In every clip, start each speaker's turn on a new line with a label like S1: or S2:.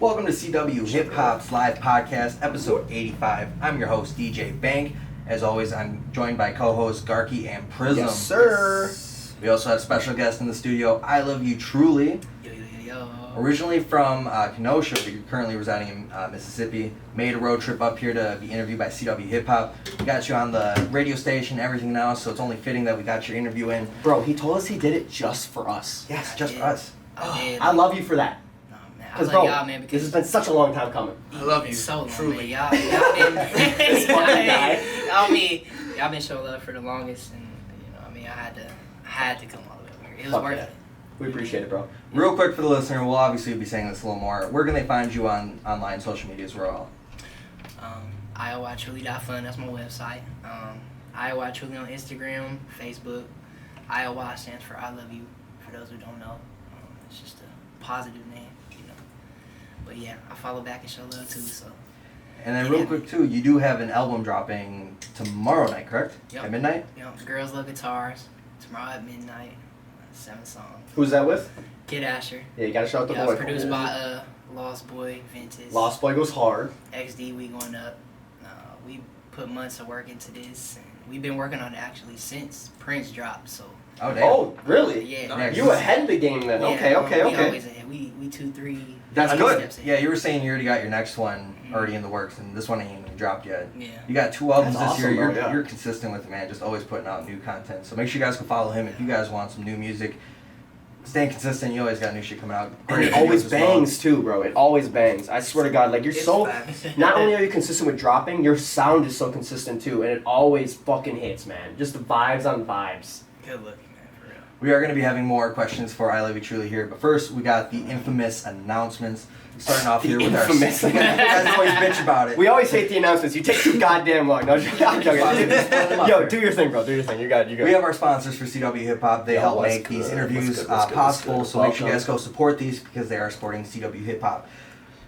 S1: Welcome to CWHipHop's Live Podcast, episode 85. I'm your host, DJ Bank. As always, I'm joined by co-hosts Garke and Prizm.
S2: Yes, sir.
S1: We also have special guest in the studio, ILY Truly.
S3: Yo.
S1: Originally from Kenosha, but you're currently residing in Mississippi. Made a road trip up here to be interviewed by CWHipHop. We got you on the radio station, everything now, so it's only fitting that we got your interview in.
S2: Bro, he told us he did it just for us.
S1: Yes, just for us.
S2: I love you for that. Because, bro,
S3: y'all, man,
S2: this has been such a long time coming.
S4: I love you.
S3: So long,
S4: truly.
S3: man. Y'all been,
S2: This fucking guy.
S3: y'all been showing love for the longest, and I had to come all the way over here. It was worth it.
S2: We appreciate it, bro.
S1: Real quick for the listener, we'll obviously be saying this a little more. Where can they find you on online social medias? We're all.
S3: ILYTruly.fun, that's my website. ILY Truly on Instagram, Facebook. ILY stands for I love you, for those who don't know. It's just a positive name, you know. But yeah, I follow back and show love too, so.
S1: And then real quick too, you do have an album dropping tomorrow night, correct?
S3: Yep.
S1: At midnight?
S3: Girls Love Guitars, tomorrow at midnight, 7 songs.
S2: Who's that with?
S3: Kid Asher.
S2: Yeah, you gotta shout out the
S3: Yeah,
S2: boy.
S3: produced by Lost Boy, Vintage.
S2: Lost Boy goes hard.
S3: XD, we going up. We put months of work into this, and we've been working on it actually since Prince dropped. So.
S1: Oh damn.
S2: Oh, really?
S3: Yeah.
S1: Nice.
S2: You ahead of the game then.
S3: Yeah,
S2: Okay.
S3: We always ahead. We 2-3.
S2: That's
S3: steps
S2: good.
S3: ahead.
S1: Yeah, you were saying you already got your next one already in the works, and this one ain't even dropped yet.
S3: Yeah.
S1: You got 2 albums
S2: That's
S1: this year.
S2: awesome, bro, yeah.
S1: You're consistent with it, man. Just always putting out new content. So make sure you guys can follow him if you guys want some new music. Staying consistent, you always got new shit coming out.
S2: And it
S1: Great
S2: always
S1: videos as well.
S2: bangs too, bro. It always bangs. I swear to God, like you're
S4: It's
S2: so.
S4: facts.
S2: Not only are you consistent with dropping, your sound is so consistent too, and it always fucking hits, man. Just the vibes on vibes.
S3: Good looking, man, for real.
S1: We are going to be having more questions for ILY Truly here, but first we got the infamous announcements. Starting off here with
S2: infamous.
S1: our. You guys always bitch about it.
S2: We always hate the announcements. You take too goddamn long. No, I'm joking. Yo, do your thing, bro. Do your thing. You got.
S1: We have our sponsors for CWHipHop. They
S2: Yo,
S1: help
S2: what's
S1: make these
S2: good?
S1: interviews
S2: What's good?
S1: possible, so make sure you
S2: Welcome.
S1: guys go support these because they are supporting CWHipHop.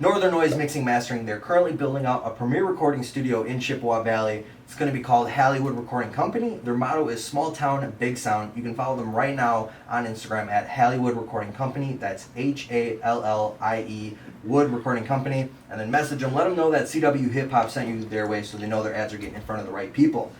S1: Northern Noise Mixing Mastering, they're currently building out a premier recording studio in Chippewa Valley. It's going to be called Hollywood Recording Company. Their motto is small town, big sound. You can follow them right now on Instagram at Hollywood Recording Company. That's HALLIE Wood Recording Company. And then message them, let them know that CWHipHop sent you their way so they know their ads are getting in front of the right people.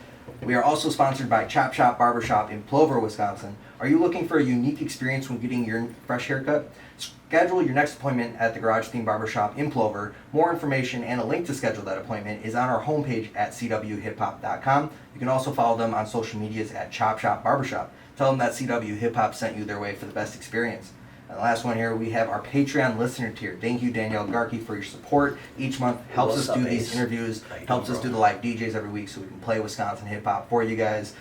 S1: We are also sponsored by Chop Shop Barbershop in Plover, Wisconsin. Are you looking for a unique experience when getting your fresh haircut? Schedule your next appointment at the Garage Theme Barbershop in Plover. More information and a link to schedule that appointment is on our homepage at CWHipHop.com. You can also follow them on social medias at Chop Shop Barbershop. Tell them that CWHipHop sent you their way for the best experience. And the last one here, we have our Patreon listener tier. Thank you, Danielle Garke, for your support each month. Helps
S2: What's
S1: us do
S2: up,
S1: these
S2: Ace?
S1: interviews,
S2: How you
S1: helps
S2: doing,
S1: us
S2: bro?
S1: do the live DJs every week so we can play Wisconsin hip-hop for you guys.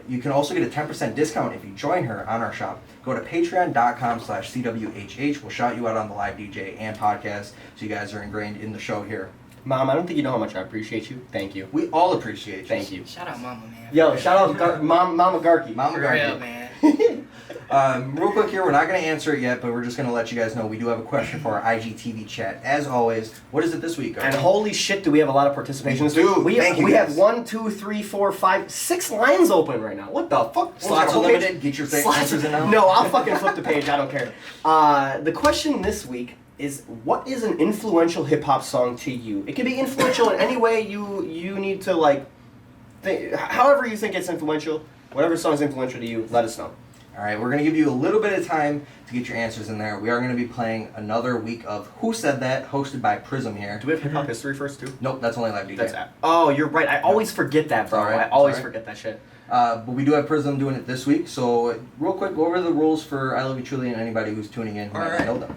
S1: You can also get a 10% discount if you join her on our shop. Go to patreon.com/CWHH. We'll shout you out on the live DJ and podcast so you guys are ingrained in the show here.
S2: Mom, I don't think you know how much I appreciate you. Thank you.
S1: We all appreciate you.
S2: Thank you.
S3: Shout out Mama, man.
S2: Yo, shout out Mama Garke.
S1: Mama
S3: For real,
S1: Garke.
S3: man.
S1: Real quick here, we're not going to answer it yet, but we're just going to let you guys know we do have a question for our IGTV chat. As always, what is it this week, Garke?
S2: And holy shit, do we have a lot of participation this week?
S1: Dude, thank you
S2: we
S1: guys.
S2: have 1, 2, 3, 4, 5, 6 lines open right now. What the fuck?
S1: Slots are
S2: Okay.
S1: limited. Get your answers in now.
S2: No, I'll fucking flip the page. I don't care. The question this week is, what is an influential hip hop song to you? It can be influential in any way you need to like. However you think it's influential, whatever song is influential to you, let us know.
S1: All right, we're going to give you a little bit of time to get your answers in there. We are going to be playing another week of Who Said That, hosted by Prizm here.
S2: Do we have hip hop history first too?
S1: Nope, that's only live DJ.
S2: That's oh, you're right. I always forget that, bro.
S1: It's all right.
S2: I always
S1: It's all right.
S2: forget that shit.
S1: But we do have Prizm doing it this week. So real quick, go over the rules for ILY Truly and anybody who's tuning in who
S4: All
S1: might
S4: right.
S1: not know them.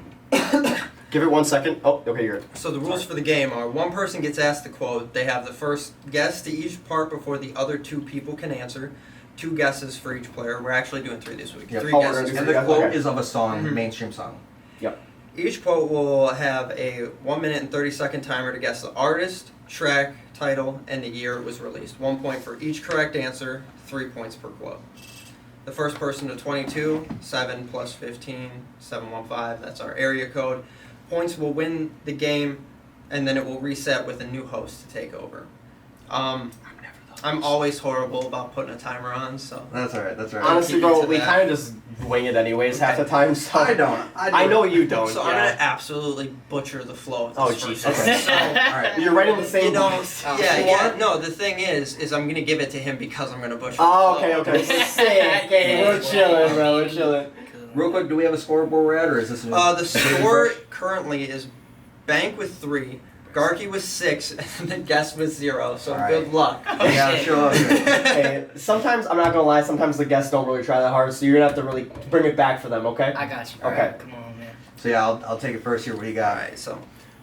S2: Give it 1 second. Oh, okay, you're.
S4: So the rules for the game are one person gets asked the quote. They have the first guess to each part before the other 2 people can answer. 2 guesses for each player. We're actually doing 3 this week.
S1: Yep.
S4: 3
S2: Oh, we're gonna
S4: guesses.
S2: do
S1: And
S4: for
S1: the
S2: Okay.
S1: quote is of a song,
S4: Mhm.
S1: mainstream song.
S2: Yep.
S4: Each quote will have a 1 minute and 30-second timer to guess the artist, track, title, and the year it was released. 1 point for each correct answer, 3 points per quote. The first person to 22, 7 plus 15, 715, that's our area code. Points will win the game, and then it will reset with a new host to take over.
S1: I'm never the
S4: I'm always horrible about putting a timer on, so.
S1: That's alright. That's alright.
S2: Honestly, bro, we kind of just wing it anyways half the time. So
S1: I don't.
S2: I know you don't.
S4: So I'm gonna absolutely butcher the flow. Of this
S2: Oh,
S4: first
S2: Jesus.
S4: one.
S2: Okay.
S4: So,
S1: Alright.
S2: You're right in the same
S4: you know,
S2: box.
S4: yeah. No, the thing is I'm gonna give it to him because I'm gonna butcher.
S2: Oh,
S4: the
S2: okay,
S4: flow.
S2: okay. Sick. We're chilling, bro. We're chilling.
S1: Real quick, do we have a scoreboard we're at, or is this?
S4: The score currently is Bank with 3, Garke with 6, and the guest with 0. So
S1: All right.
S4: good luck.
S1: Yeah,
S3: shit.
S1: sure.
S2: Hey, sometimes I'm not gonna lie. Sometimes the guests don't really try that hard, so you're gonna have to really bring it back for them. Okay?
S3: I got you.
S2: Okay.
S3: Alright, come on, man.
S1: So yeah, I'll take it first here. What do you got?
S4: Alright, so.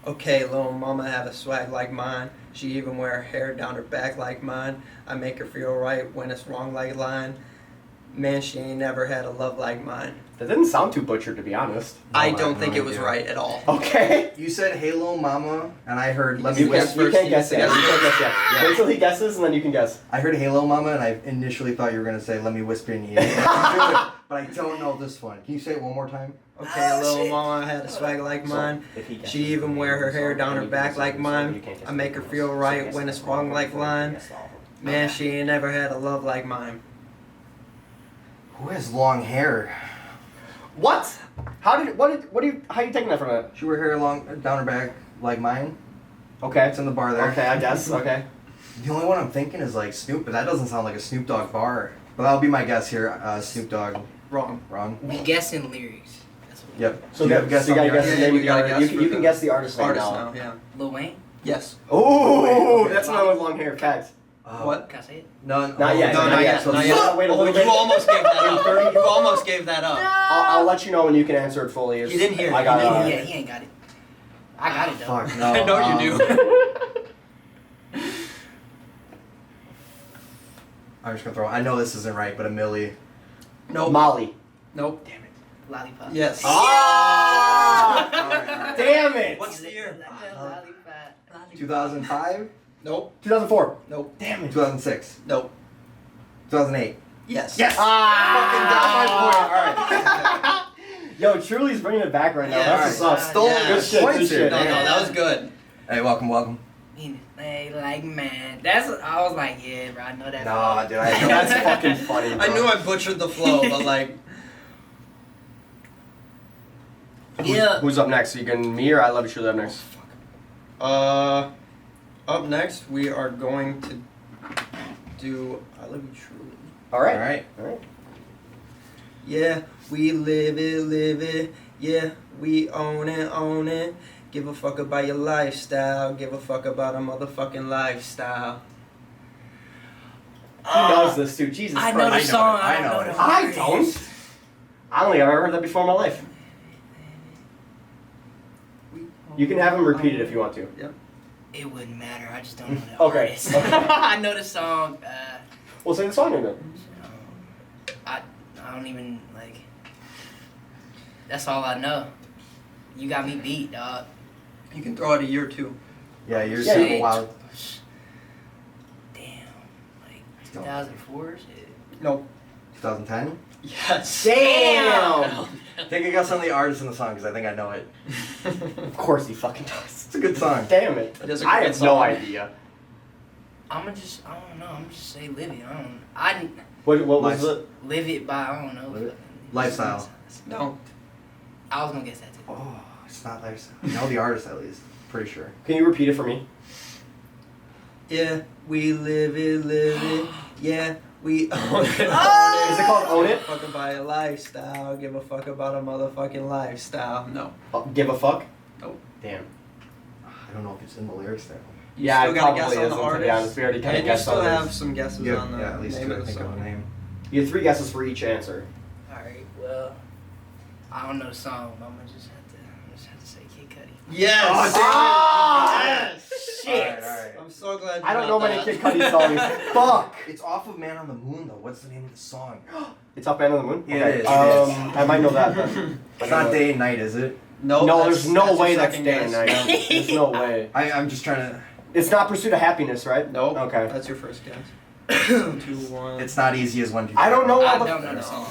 S4: Okay, little mama have a swag like mine. She even wear her hair down her back like mine. I make her feel right when it's wrong like line. Man, she ain't never had a love like mine.
S2: That didn't sound too butchered, to be honest.
S4: I
S1: No,
S4: don't
S1: no
S4: think it was
S1: idea.
S4: right at all.
S2: Okay.
S1: You said "Halo Mama," and I heard "Let me
S4: You
S1: whisper."
S4: guess
S2: You
S4: first,
S2: can't
S4: you
S2: guess
S4: guess
S2: yet.
S4: first.
S2: You can't guess yet.
S1: Yeah.
S2: Wait till he guesses, and then you can guess.
S1: I heard "Halo Mama," and I initially thought you were gonna say "Let me whisper in your ear," but I don't know this one. Can you say it one more time?
S4: Okay,
S3: Oh,
S4: little
S3: shit.
S4: mama had a swag like mine.
S2: If he guesses,
S4: She even wear her hair down her
S2: then you
S4: back
S2: can
S4: like
S2: guess
S4: mine.
S2: you can't guess
S4: I make her
S2: anything
S4: feel
S2: else.
S4: right
S2: guess
S4: when
S2: the
S4: it's
S2: wrong
S4: wrong like
S2: before you
S4: line.
S2: guess all of them.
S4: Man, she ain't never had a love like mine.
S1: Who has long hair?
S2: What? How are you taking that from it?
S1: She wear hair long down her back like mine.
S2: Okay.
S1: It's in the bar there.
S2: Okay, I guess. Okay.
S1: The only one I'm thinking is like Snoop, but that doesn't sound like a Snoop Dogg bar. But that'll be my guess here. Snoop Dogg.
S4: Wrong.
S1: Wrong.
S3: We guessing lyrics. That's what
S1: Yep.
S2: So
S1: Do you have a guess
S2: you
S1: on
S2: gotta
S1: the
S2: guess the
S1: artist?
S4: Yeah,
S2: name
S4: you
S2: of the
S4: gotta
S2: artist.
S4: guess
S2: You
S4: for
S2: can
S4: the
S2: guess the artist name
S4: Artist
S2: now.
S4: now, yeah.
S3: Lil Wayne?
S4: Yes.
S2: Oh,
S1: Okay.
S2: that's the one with long hair. Facts.
S4: What?
S3: Can I say it?
S1: No,
S2: Not yet,
S4: No, not yet.
S1: So
S4: Not
S1: you-
S4: yet.
S2: Wait a
S4: Oh,
S2: little bit.
S4: you almost gave that up.
S2: 30
S4: You almost gave that up.
S2: I'll let you know when you can answer it fully.
S4: You didn't hear it.
S2: I got
S4: You
S2: it.
S4: didn't
S3: Yeah, he ain't got it. I got it though.
S1: Fuck no.
S4: I know you do.
S1: I'm just gonna throw. I know this isn't right, but a Millie.
S4: Nope.
S2: Molly.
S4: Nope.
S1: Damn it.
S3: Lollipop.
S4: Yes.
S2: Ah!
S1: Alright.
S2: Damn it!
S4: What's the year?
S3: Lollipop.
S1: 2005,
S4: Nope.
S2: 2004.
S4: Nope.
S2: Damn it.
S1: 2006,
S4: Nope.
S1: 2008.
S4: Yes.
S1: Yes.
S2: Ah! Yo, Truly's bringing it back right now.
S4: Yeah,
S2: That's
S1: alright.
S2: what's up.
S1: Stolen
S4: Yeah.
S2: Good shit.
S1: points
S2: Good
S1: here.
S2: shit.
S4: No, that was good.
S1: Hey, welcome.
S3: Hey, like man, that's I was like, yeah, bro, I know that.
S1: No, dude, I
S2: That's fucking funny. Bro.
S4: I knew I butchered the flow, but like,
S3: Yeah.
S2: Who's up next? You can me or I love you Truly up next.
S4: up next we are going to do I Love You Truly.
S2: All
S1: All
S2: right.
S1: right.
S2: All right.
S4: Yeah, we live it. Yeah, we own it. Give a fuck about your lifestyle. Give a fuck about a motherfucking lifestyle.
S2: He knows this too. Jesus
S3: I
S2: Christ.
S3: know the song.
S1: I
S3: I
S1: know
S3: don't
S1: it.
S3: know the
S2: I
S3: lyrics.
S2: don't. I don't think I've ever heard that before in my life. You can have him repeat it if you want to.
S3: It wouldn't matter. I just don't know the
S2: Okay.
S3: artist.
S2: Okay.
S3: I know the song.
S2: We'll sing the song then.
S3: I don't even like. That's all I know. You got me beat, dog.
S4: You can throw out a year too.
S1: Yeah, you're
S2: Yeah,
S1: super
S3: yeah.
S1: wild.
S3: Damn, like 2004 shit.
S4: Nope.
S1: 2010.
S4: Yes.
S2: Damn!
S1: Take a guess on the artist in the song, because I think I know it.
S2: Of course he fucking does.
S1: It's a good song.
S2: Damn it.
S4: It is a
S2: I
S4: good
S2: have no
S4: song.
S2: idea.
S3: I don't know. I'm just say live it.
S2: What was
S1: Nice.
S2: it?
S3: Live it by I don't know.
S1: Live It? Lifestyle.
S4: No.
S3: I was gonna guess that too.
S1: Oh, it's not Lifestyle. I know the artist at least. Pretty sure.
S2: Can you repeat it for me?
S4: Yeah, we live it. Yeah, we own it.
S2: Is it called Own It?
S4: Give a fuck about your lifestyle. Give a fuck about a motherfucking lifestyle. No.
S2: Give a fuck?
S4: Nope.
S2: Damn.
S1: I don't know if it's in the lyrics there.
S4: You
S2: Yeah,
S4: still
S2: it
S4: gotta
S2: probably
S4: guess on
S2: isn't,
S4: the
S2: to be
S4: artist.
S2: honest. We already kinda
S4: And you
S2: guessed
S4: still
S2: on
S4: have
S2: this.
S4: some guesses
S1: Yeah,
S4: on the
S1: at least
S4: name
S1: two.
S4: of
S1: I
S4: the
S1: think of a
S4: song.
S1: name.
S2: You have 3 guesses for each answer.
S3: All right. Well, I don't know the song. But I'm gonna just have to say Kid Cudi.
S4: Yes!
S1: Oh, damn.
S2: Ah!
S4: Yes!
S2: Shit!
S1: Alright.
S4: I'm so glad you
S2: I don't
S4: got
S2: know many
S4: that.
S2: Kid Cudi songs. Fuck!
S1: It's off of Man on the Moon though. What's the name of the song?
S2: It's off Man on the Moon?
S1: Yeah,
S2: Okay.
S1: it is.
S2: I might know that then.
S1: It's not Day and Night, is it?
S4: No,
S2: No,
S4: that's-
S2: there's no
S4: that's
S2: way
S4: your
S2: that's
S4: second
S2: Day and
S4: guess.
S2: Night. There's no way.
S1: I'm just trying to.
S2: It's not Pursuit of Happiness, right?
S4: Nope.
S2: Okay.
S4: That's your first guess. 2, 1.
S1: It's not easy as 1, 2, 3.
S2: I don't know
S3: I
S2: all the.
S3: don't know the song.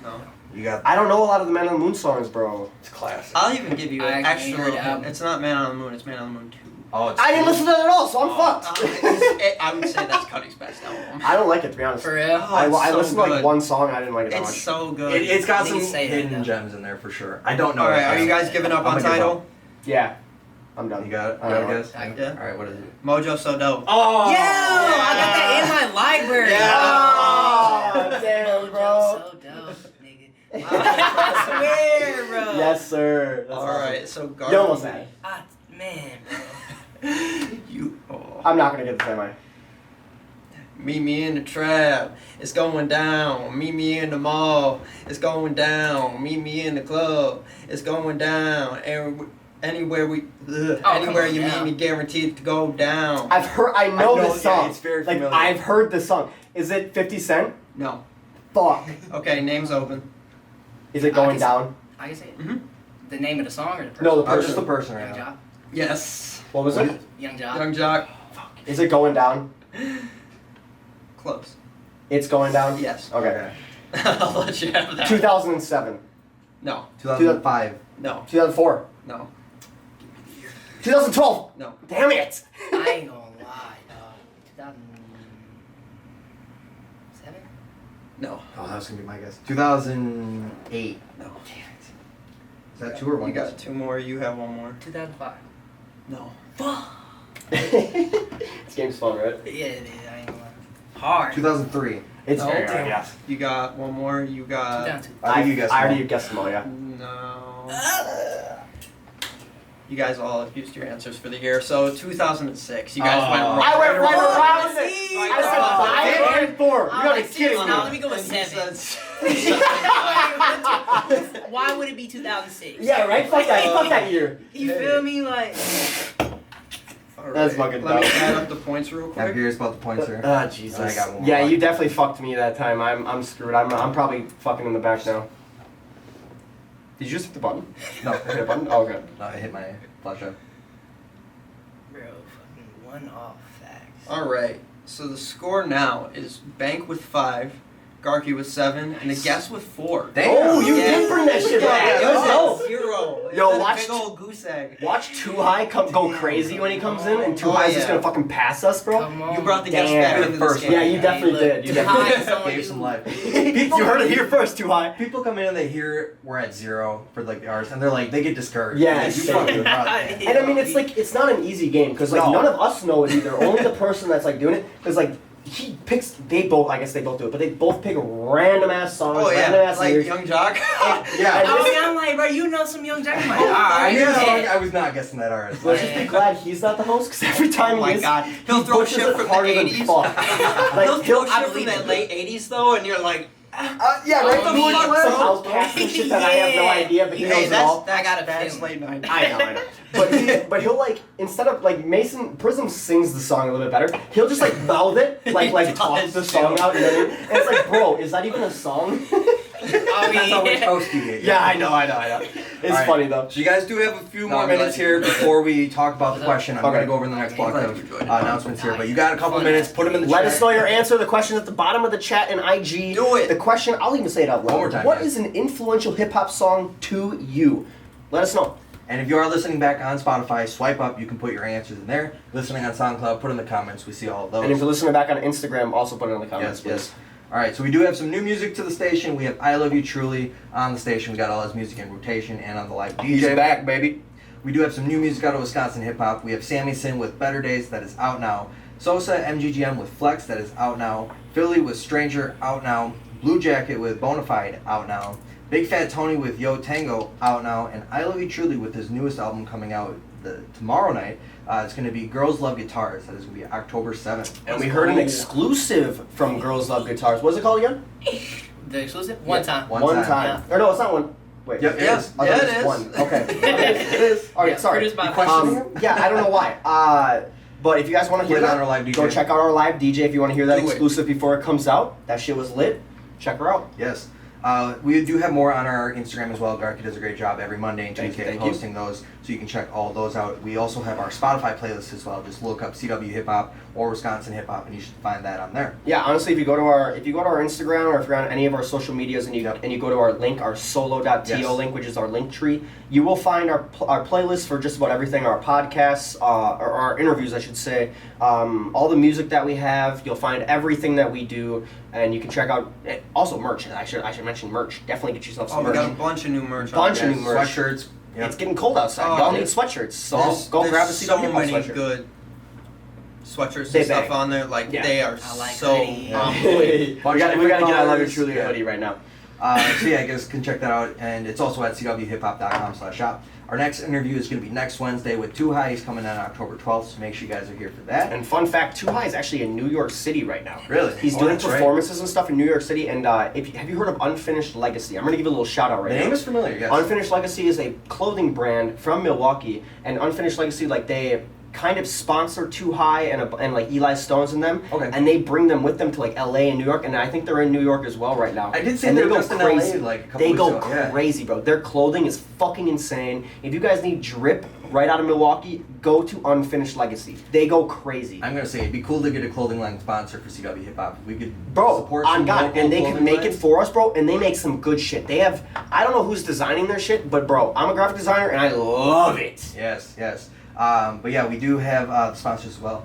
S1: No.
S4: No.
S1: You got.
S2: I don't know a lot of the Man on the Moon songs, bro.
S1: It's classic.
S4: I'll even give you
S3: I
S4: an
S3: actually
S4: extra
S3: heard
S4: little
S3: the
S4: hint.
S3: album.
S4: It's not Man on the Moon, it's Man on the Moon 2.
S1: Oh, it's
S2: I didn't listen to it at all, so I'm fucked.
S4: I would say that's Cuddy's best album.
S2: I don't like it, to be honest.
S3: For real?
S4: Oh,
S2: I
S4: so
S2: listened to like
S4: good.
S2: one song and I didn't like it that
S4: It's
S2: much.
S4: so good.
S1: It's got
S3: They
S1: some
S3: say that,
S1: hidden
S3: though.
S1: gems in there for sure. I don't know.
S4: All right,
S1: it.
S4: are you guys giving up
S1: I'm
S4: on
S1: gonna give
S4: Tidal?
S2: Yeah. I'm done.
S1: You got it?
S2: I
S1: You got
S2: don't
S1: a guess?
S3: Yeah.
S4: Yeah.
S1: Alright, what is it?
S4: Mojo So Dope.
S1: Oh!
S3: Yo, I got that in my library.
S2: Oh, damn, bro.
S3: So dope, nigga. I swear, bro.
S2: Yes, sir. That's
S4: All
S2: awesome.
S4: right, so Garke.
S2: You almost had it.
S3: Man, bro.
S2: I'm not gonna get the same eye.
S4: Meet me in the trap, it's going down. Meet me in the mall, it's going down. Meet me in the club, it's going down. Anywhere anywhere
S3: on,
S4: you
S3: yeah.
S4: meet me, guaranteed to go down.
S2: I know this
S1: yeah,
S2: song.
S1: it's very
S2: like,
S1: familiar.
S2: I've heard this song. Is it 50 Cent?
S4: No.
S2: Fuck.
S4: Okay, name's open.
S2: Is it going down?
S3: I can say it.
S4: Mhm.
S3: The name of the song or the person?
S2: No, the
S1: Oh,
S2: person.
S1: just the person right
S3: Young
S1: now.
S3: Jock.
S4: Yes.
S2: What was it?
S3: Young Jock.
S4: Young Jock.
S2: Is it going down?
S4: Close.
S2: It's going down?
S4: Yes.
S2: Okay.
S4: I'll let you have that.
S2: 2007.
S4: No.
S1: 2005.
S4: No.
S2: 2004.
S4: No.
S2: 2012.
S4: No.
S2: Damn it.
S3: I ain't gonna lie, dog. 2007?
S4: No.
S1: Oh, that was gonna be my guess. 2008.
S4: No.
S3: Damn it.
S1: Is that two or one?
S4: You got
S1: guess?
S4: two more. You have one more.
S3: 2005.
S4: No.
S2: This game's fun, right?
S3: Yeah, it is. I ain't gonna lie. Hard.
S1: 2003.
S2: It's
S4: No.
S2: very hard, yeah.
S4: You got one more. You got
S3: 2002.
S1: I think you guessed
S2: I
S1: them
S2: already
S1: all.
S2: guessed them all, yeah.
S4: no. You guys all have used your answers for the year. So 2006. You guys went wrong.
S2: I went right
S3: Oh,
S2: around it.
S3: see?
S2: I said 5 and 4. You gotta be kidding
S3: Now
S2: me.
S3: let me go with
S4: And
S3: 7.
S4: he said-
S3: Why would it be 2006?
S2: Yeah, right? Fuck that year.
S3: You feel me? Like,
S4: All
S2: That's
S4: right,
S2: fucking
S4: Let me
S2: dumb.
S4: add up the points real
S1: I'm
S4: quick.
S1: curious about the points here.
S2: Ah, Jesus.
S1: I got one more
S2: Yeah,
S1: left.
S2: you definitely fucked me that time. I'm screwed. I'm probably fucking in the back now. Did you just hit the button?
S1: No,
S2: Hit the button? Oh, okay.
S1: no, I hit my flash drive.
S3: bro, fucking one off facts.
S4: All right. So the score now is Bank with 5, Garke with 7, and a guess with 4.
S1: Damn.
S2: Oh, you
S4: Yeah.
S2: did bring that shit back.
S4: Yeah,
S2: It
S4: it
S2: was
S4: was
S2: dope.
S4: at 0.
S2: Yo,
S4: It was a
S2: watch-
S4: big old goose egg.
S2: Watch Too High go crazy when he comes in, and Too
S4: Oh,
S2: High's just
S4: yeah.
S2: gonna fucking pass us, bro.
S3: Come on.
S4: You brought the guess
S2: Damn.
S4: back into the
S1: First
S4: game.
S2: Yeah, you definitely did. You definitely did.
S1: Gave some life.
S2: You heard it here first, Too High.
S1: People come in and they hear we're at 0 for like the artist, and they're like, they get discouraged.
S2: Yeah,
S1: Like, you
S2: it's
S1: fucking
S2: true.
S1: right.
S2: And I mean, it's like, it's not an easy game, because like
S1: No.
S2: none of us know it either. Only the person that's like doing it, because like he picks, I guess they both do it, but they both pick random ass songs,
S4: Oh
S2: random
S4: yeah,
S2: ass
S4: like
S2: lyrics.
S4: Young Jock.
S1: Yeah.
S3: I mean, I'm like, bro, you know some Young Jock. I'm like,
S1: I knew the song.
S3: yeah.
S1: I was not guessing that artist.
S2: Let's just be glad he's not the host, because every time
S4: Oh my
S2: he is,
S4: god, he'll
S2: he
S4: throw
S2: butchers
S4: shit
S2: it
S4: from the
S2: harder than
S4: 80s.
S2: fuck. Like,
S4: He'll throw
S3: I
S4: shit from
S3: believe
S4: that
S3: it.
S4: late 80s though, and you're like,
S2: yeah, right?
S3: Oh,
S2: Doing
S3: fuck,
S2: some
S3: bro.
S2: outcast and shit that I have no
S3: Yeah.
S2: idea, but he
S3: Hey,
S2: knows it all.
S3: I got a
S4: that's
S3: feeling.
S4: late 90s.
S2: I know. But he'll like, instead of like Prizm sings the song a little bit better. He'll just like mouth it, like
S4: He
S2: talk
S4: does,
S2: the song
S4: too.
S2: out, you know what I mean? And it's like, bro, is that even a song?
S3: I
S1: That's how much
S3: mean,
S1: host you get.
S2: Yeah, I know. It's
S1: All right.
S2: funny though.
S1: So you guys do have a few
S4: No,
S1: more
S4: I'm
S1: minutes
S4: glad you
S1: here
S4: enjoyed it.
S1: before we talk about the question. I'm
S2: Okay.
S1: going to go over in the next block
S4: glad
S1: of
S4: you enjoyed it.
S1: announcements here, but you got a couple
S3: Fun.
S1: minutes. Put them in the
S2: Let
S1: chat.
S2: us know your answer. The question at the bottom of the chat and IG.
S4: Do it.
S2: The question, I'll even say it out loud.
S1: One more time,
S2: What
S1: yes.
S2: is an influential hip hop song to you? Let us know.
S1: And if you are listening back on Spotify, swipe up. You can put your answers in there. Listening on SoundCloud, put in the comments. We see all of those.
S2: And if you're listening back on Instagram, also put it in the comments,
S1: Yes. All right, so we do have some new music to the station. We have ILY Truly on the station. We got all his music in rotation and on the live
S2: He's
S1: DJ.
S2: back, baby.
S1: We do have some new music out of Wisconsin hip hop. We have Sammy Sin with Better Days that is out now. Sosa MGGM with Flex that is out now. Philly with Stranger out now. Blue Jacket with Bonafide out now. Big Fat Tony with Yo Tango out now. And ILY Truly with his newest album coming out tomorrow night. It's going to be Girls Love Guitars. That is going to be October 7th.
S2: And we heard an exclusive from Girls Love Guitars. What's it called again?
S3: the exclusive? One time.
S1: One time.
S2: Or no, it's not one. Wait.
S1: Yep, it
S4: Yeah.
S1: is.
S2: I thought
S4: Yeah,
S2: it
S4: it
S2: was
S4: is.
S2: one. Okay. It is. All right,
S3: Yeah,
S2: sorry.
S3: produced by
S1: You questioning him?
S2: Yeah, I don't know why. But if you guys want to
S1: Put
S2: hear
S1: it on
S2: that,
S1: our live DJ.
S2: go check out our live DJ if you want to hear that
S4: Do it.
S2: exclusive before it comes out. That shit was lit. Check her out.
S1: Yes. We do have more on our Instagram as well. Garke does a great job every Monday and
S2: Thank
S1: Tuesday
S2: you.
S1: posting those, so you can check all those out. We also have our Spotify playlist as well. Just look up CW Hip Hop or Wisconsin Hip Hop, and you should find that on there.
S2: Yeah, honestly, if you go to our Instagram or if you're on any of our social medias and you go to our link, our solo.to link, which is our link tree, you will find our playlist for just about everything, our podcasts, or our interviews, I should say, all the music that we have. You'll find everything that we do, and you can check out also merch. I should mention merch. Definitely get yourself some
S4: Oh, we
S2: merch.
S4: got a bunch of new merch.
S2: Bunch of new merch.
S1: Sweatshirts. Yep.
S2: It's getting cold outside.
S4: Oh,
S2: Y'all need
S4: yeah.
S2: sweatshirts, so go grab a
S4: There's
S2: CW
S4: so
S2: Hip Hop
S4: many
S2: sweatshirt.
S4: good sweatshirts
S2: They
S4: and stuff
S2: bang.
S4: on there. Like
S2: Yeah.
S4: they are
S3: I like
S4: so
S3: hoodie.
S4: on
S2: we
S4: point.
S2: gotta get ILY
S1: colors.
S2: Truly a
S1: Yeah.
S2: hoodie right now.
S1: So yeah, you guys can check that out, and it's also at CWHipHop.com/shop. Our next interview is going to be next Wednesday with Too High. He's coming on October 12th, so make sure you guys are here for that.
S2: And fun fact, Too High is actually in New York City right now.
S1: Really?
S2: He's
S1: Oh,
S2: doing
S1: that's right.
S2: performances and stuff in New York City. And have you heard of Unfinished Legacy? I'm gonna give a little shout out right
S1: The
S2: now.
S1: name is familiar, yes.
S2: Unfinished Legacy is a clothing brand from Milwaukee, and Unfinished Legacy, like, they kind of sponsor Too High and like Eli Stones and them,
S1: Okay.
S2: and they bring them with them to like LA and New York, and I think they're in New York as well right now.
S1: I did see
S2: and
S1: they
S2: they
S1: were
S2: go
S1: just in
S2: crazy.
S1: LA like a couple
S2: They
S1: weeks
S2: go
S1: ago, yeah.
S2: crazy, bro. Their clothing is fucking insane. If you guys need drip right out of Milwaukee, go to Unfinished Legacy. They go crazy.
S1: I'm gonna say it'd be cool to get a clothing line sponsor for CW Hip Hop. We could
S2: Bro,
S1: support
S2: on
S1: some
S2: God,
S1: local
S2: and they can
S1: clothing
S2: make it
S1: lines.
S2: for us, bro, and they make some good shit. They have, I don't know who's designing their shit, but bro, I'm a graphic designer and I love it.
S1: Yes, yes. But yeah, we do have the sponsors as well.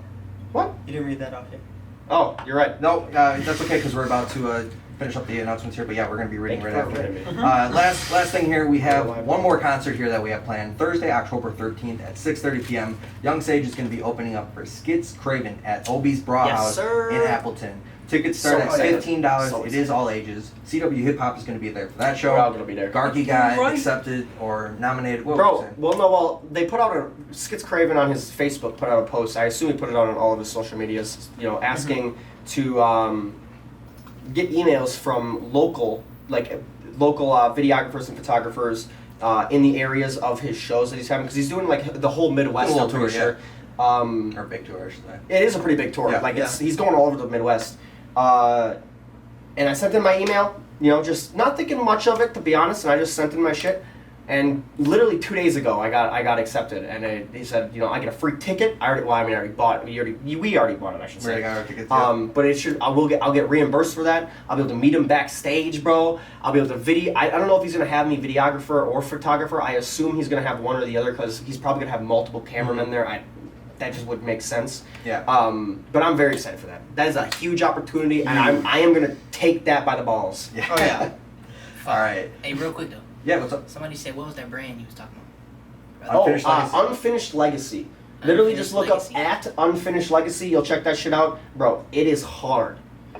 S2: What?
S4: You didn't read that off yet.
S2: Oh, you're right.
S1: No, that's okay because we're about to finish up the announcements here. But yeah, we're gonna be reading
S2: Thank
S1: right
S2: you for
S1: after.
S2: reminding me.
S1: Last thing here, we have one more concert here that we have planned Thursday, October 13th at 6:30 p.m. Young Sage is gonna be opening up for Skits Craven at Obie's Bra
S2: Yes,
S1: House
S2: sir.
S1: in Appleton. Tickets
S2: So
S1: start at
S2: excited.
S1: $15.
S2: So
S1: It is all ages. CW Hip Hop is gonna be there for that show.
S2: We're all gonna be there.
S1: Garke got
S4: Right.
S1: accepted or nominated. What
S2: Bro,
S1: was it?
S2: well, they put out Skits Craven on his Facebook put out a post. I assume he put it out on all of his social medias, asking to get emails from local videographers and photographers in the areas of his shows that he's having, because he's doing like the whole Midwest.
S1: Cool
S2: I'm pretty
S1: tour,
S2: sure.
S1: Or big tour, I should say.
S2: It is a pretty big tour.
S1: Yeah.
S2: Like he's going all over the Midwest. And I sent in my email, just not thinking much of it, to be honest, and I just sent in my shit. And literally 2 days ago, I got accepted, and he said, I get a free ticket. I already bought it. We already bought it, I should
S1: We already
S2: say.
S1: got our tickets. Yeah.
S2: But I'll get reimbursed for that. I'll be able to meet him backstage, bro. I'll be able to video. I don't know if he's gonna have me videographer or photographer. I assume he's gonna have one or the other because he's probably gonna have multiple cameramen there. That just would make sense.
S1: Yeah.
S2: But I'm very excited for that. That is a huge opportunity, and I am gonna take that by the balls.
S1: Yeah.
S4: Oh yeah.
S1: All right.
S3: Hey, real quick though.
S1: Yeah, what's up?
S3: Somebody said, what was that brand you was talking about?
S1: Unfinished Legacy.
S2: Unfinished Legacy. Literally just look
S3: Legacy.
S2: up at Unfinished Legacy. You'll check that shit out. Bro, it is hard.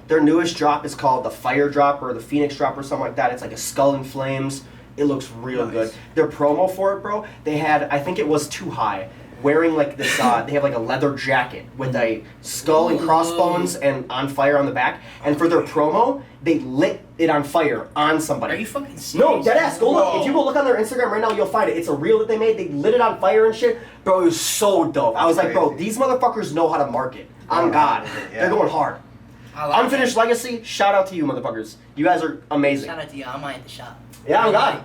S2: Their newest drop is called the Fire Drop or the Phoenix Drop or something like that. It's like a skull in flames. It looks real
S1: Nice.
S2: good. Their promo for it, bro, they had, I think it was Too High, wearing like this, they have like a leather jacket with a skull and crossbones and on fire on the back. And for their promo, they lit it on fire on somebody.
S3: Are you fucking serious?
S2: No, deadass. Go look.
S4: Whoa.
S2: If you go look on their Instagram right now, you'll find it. It's a reel that they made. They lit it on fire and shit. Bro, it was so dope. I was
S1: That's
S2: like, bro,
S1: crazy.
S2: these motherfuckers know how to market. On
S1: Going
S2: God.
S1: hard with it, yeah.
S2: They're going hard.
S3: I like
S2: Unfinished Legacy, shout out to you, motherfuckers. You guys are
S3: that.
S2: amazing.
S3: Shout out to you. I might hit the shop.
S2: Yeah, on God.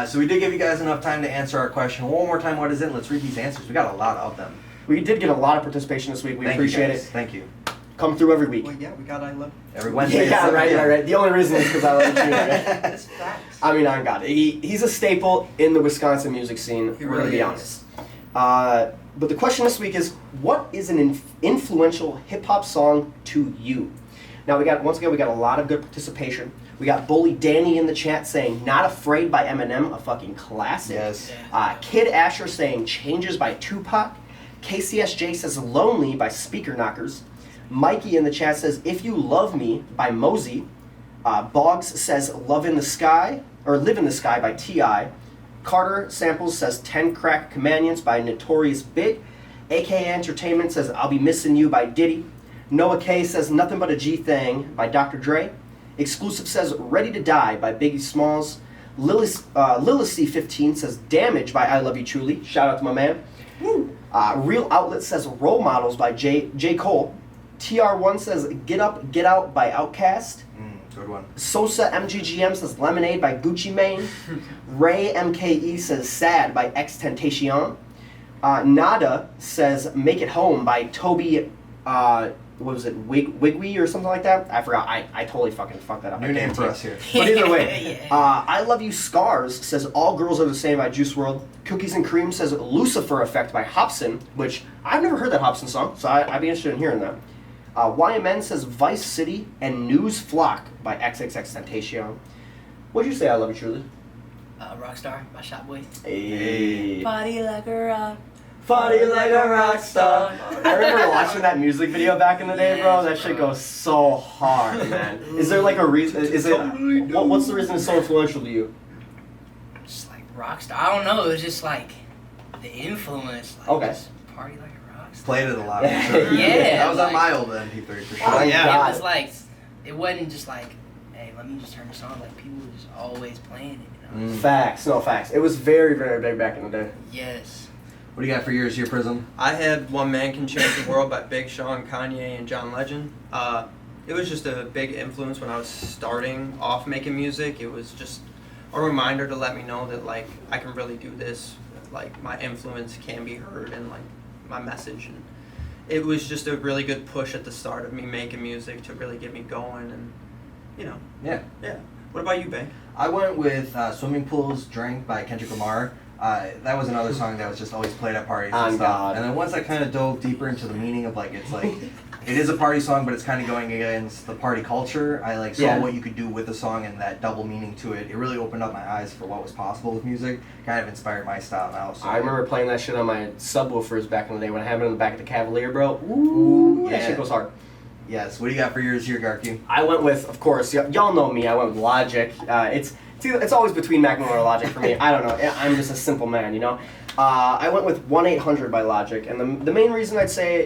S1: So we did give you guys enough time to answer our question. One more time, what is it? Let's read these answers. We got a lot of them.
S2: We did get a lot of participation this week. We
S1: Thank you,
S2: appreciate
S1: guys.
S2: it.
S1: Thank you.
S2: Come through every week.
S4: Well, yeah, we got I love.
S1: Every Wednesday.
S2: Yeah,
S1: at 7
S2: right.
S1: p.m.
S2: The only reason is because I like you. Right?
S4: That's facts.
S2: I mean, on God. He's a staple in the Wisconsin music scene.
S4: He
S2: We're going to
S4: really
S2: be
S4: is.
S2: honest. But the question this week is, what is an influential hip-hop song to you? Now, once again, we got a lot of good participation. We got Bully Danny in the chat saying Not Afraid by Eminem, a fucking classic.
S1: Yes.
S2: Kid Asher saying Changes by Tupac. KCSJ says Lonely by Speaker Knockers. Mikey in the chat says If You Love Me by Mosey. Boggs says Live in the Sky by T.I. Carter Samples says 10 Crack Commandments by Notorious Big. AKA Entertainment says I'll Be Missing You by Diddy. Noah K says Nothing But a G Thing by Dr. Dre. Exclusive says Ready to Die by Biggie Smalls. Lilicy15 says Damage by ILY Truly. Shout out to my man. Real Outlet says Role Models by J. Cole. TR1 says Get Up, Get Out by Outkast.
S1: Good one.
S2: Sosa MGGM says Lemonade by Gucci Mane. Ray MKE says Sad by XXXTentacion. Nada says Make It Home by Toby, what was it, Wigwe or something like that? I forgot. I totally fucking fucked that up.
S1: New name for us here.
S2: But either way, I Love You Scars says All Girls Are the Same by Juice WRLD. Cookies and Cream says Lucifer Effect by Hobson, which I've never heard that Hobson song, so I'd be interested in hearing that. YMN says Vice City and News Flock by XXXTentacion. What'd you say, I Love You Truly?
S3: Rockstar by Shot Boy.
S2: Hey.
S3: Party like a rock.
S2: Party like a rock star. I remember watching that music video back in the day, bro. That shit goes so hard, man. Is there like a reason? Is it? What's the reason it's so influential to you?
S3: Just like Rockstar. I don't know. It was just like the influence. Like,
S2: Okay.
S3: Just party like a rock star.
S1: Played it a lot, for sure.
S3: Yeah,
S1: That was
S3: like-
S1: on my old MP3 for sure.
S2: Oh, yeah.
S3: It was like, it wasn't just like, hey, let me just turn this on. Like people were just always playing it. You know?
S2: Facts, no facts. It was very, very big back in the day.
S3: Yes.
S1: What do you got for yours here, Prizm?
S4: I had One Man Can Change the World by Big Sean, Kanye, and John Legend. It was just a big influence when I was starting off making music. It was just a reminder to let me know that, like, I can really do this. Like, my influence can be heard and, like, my message. And it was just a really good push at the start of me making music to really get me going and, you know.
S1: Yeah.
S4: Yeah. What about you, Bank?
S1: I went with Swimming Pools Drink by Kendrick Lamar. That was another song that was just always played at parties and stuff.
S2: God.
S1: And then once I kind of dove deeper into the meaning of like, it's like, it is a party song, but it's kind of going against the party culture. I like saw what you could do with a song and that double meaning to it. It really opened up my eyes for what was possible with music. Kind of inspired my style now. So
S2: I remember playing that shit on my subwoofers back in the day when I had it in the back of the Cavalier, bro. Ooh, that shit goes hard.
S1: Yes. What do you got for yours here, Garke?
S2: I went with, of course, y'all know me. I went with Logic. It's always between Macklemore or Logic for me. I don't know. I'm just a simple man, you know. I went with 1-800 by Logic, and the main reason I'd say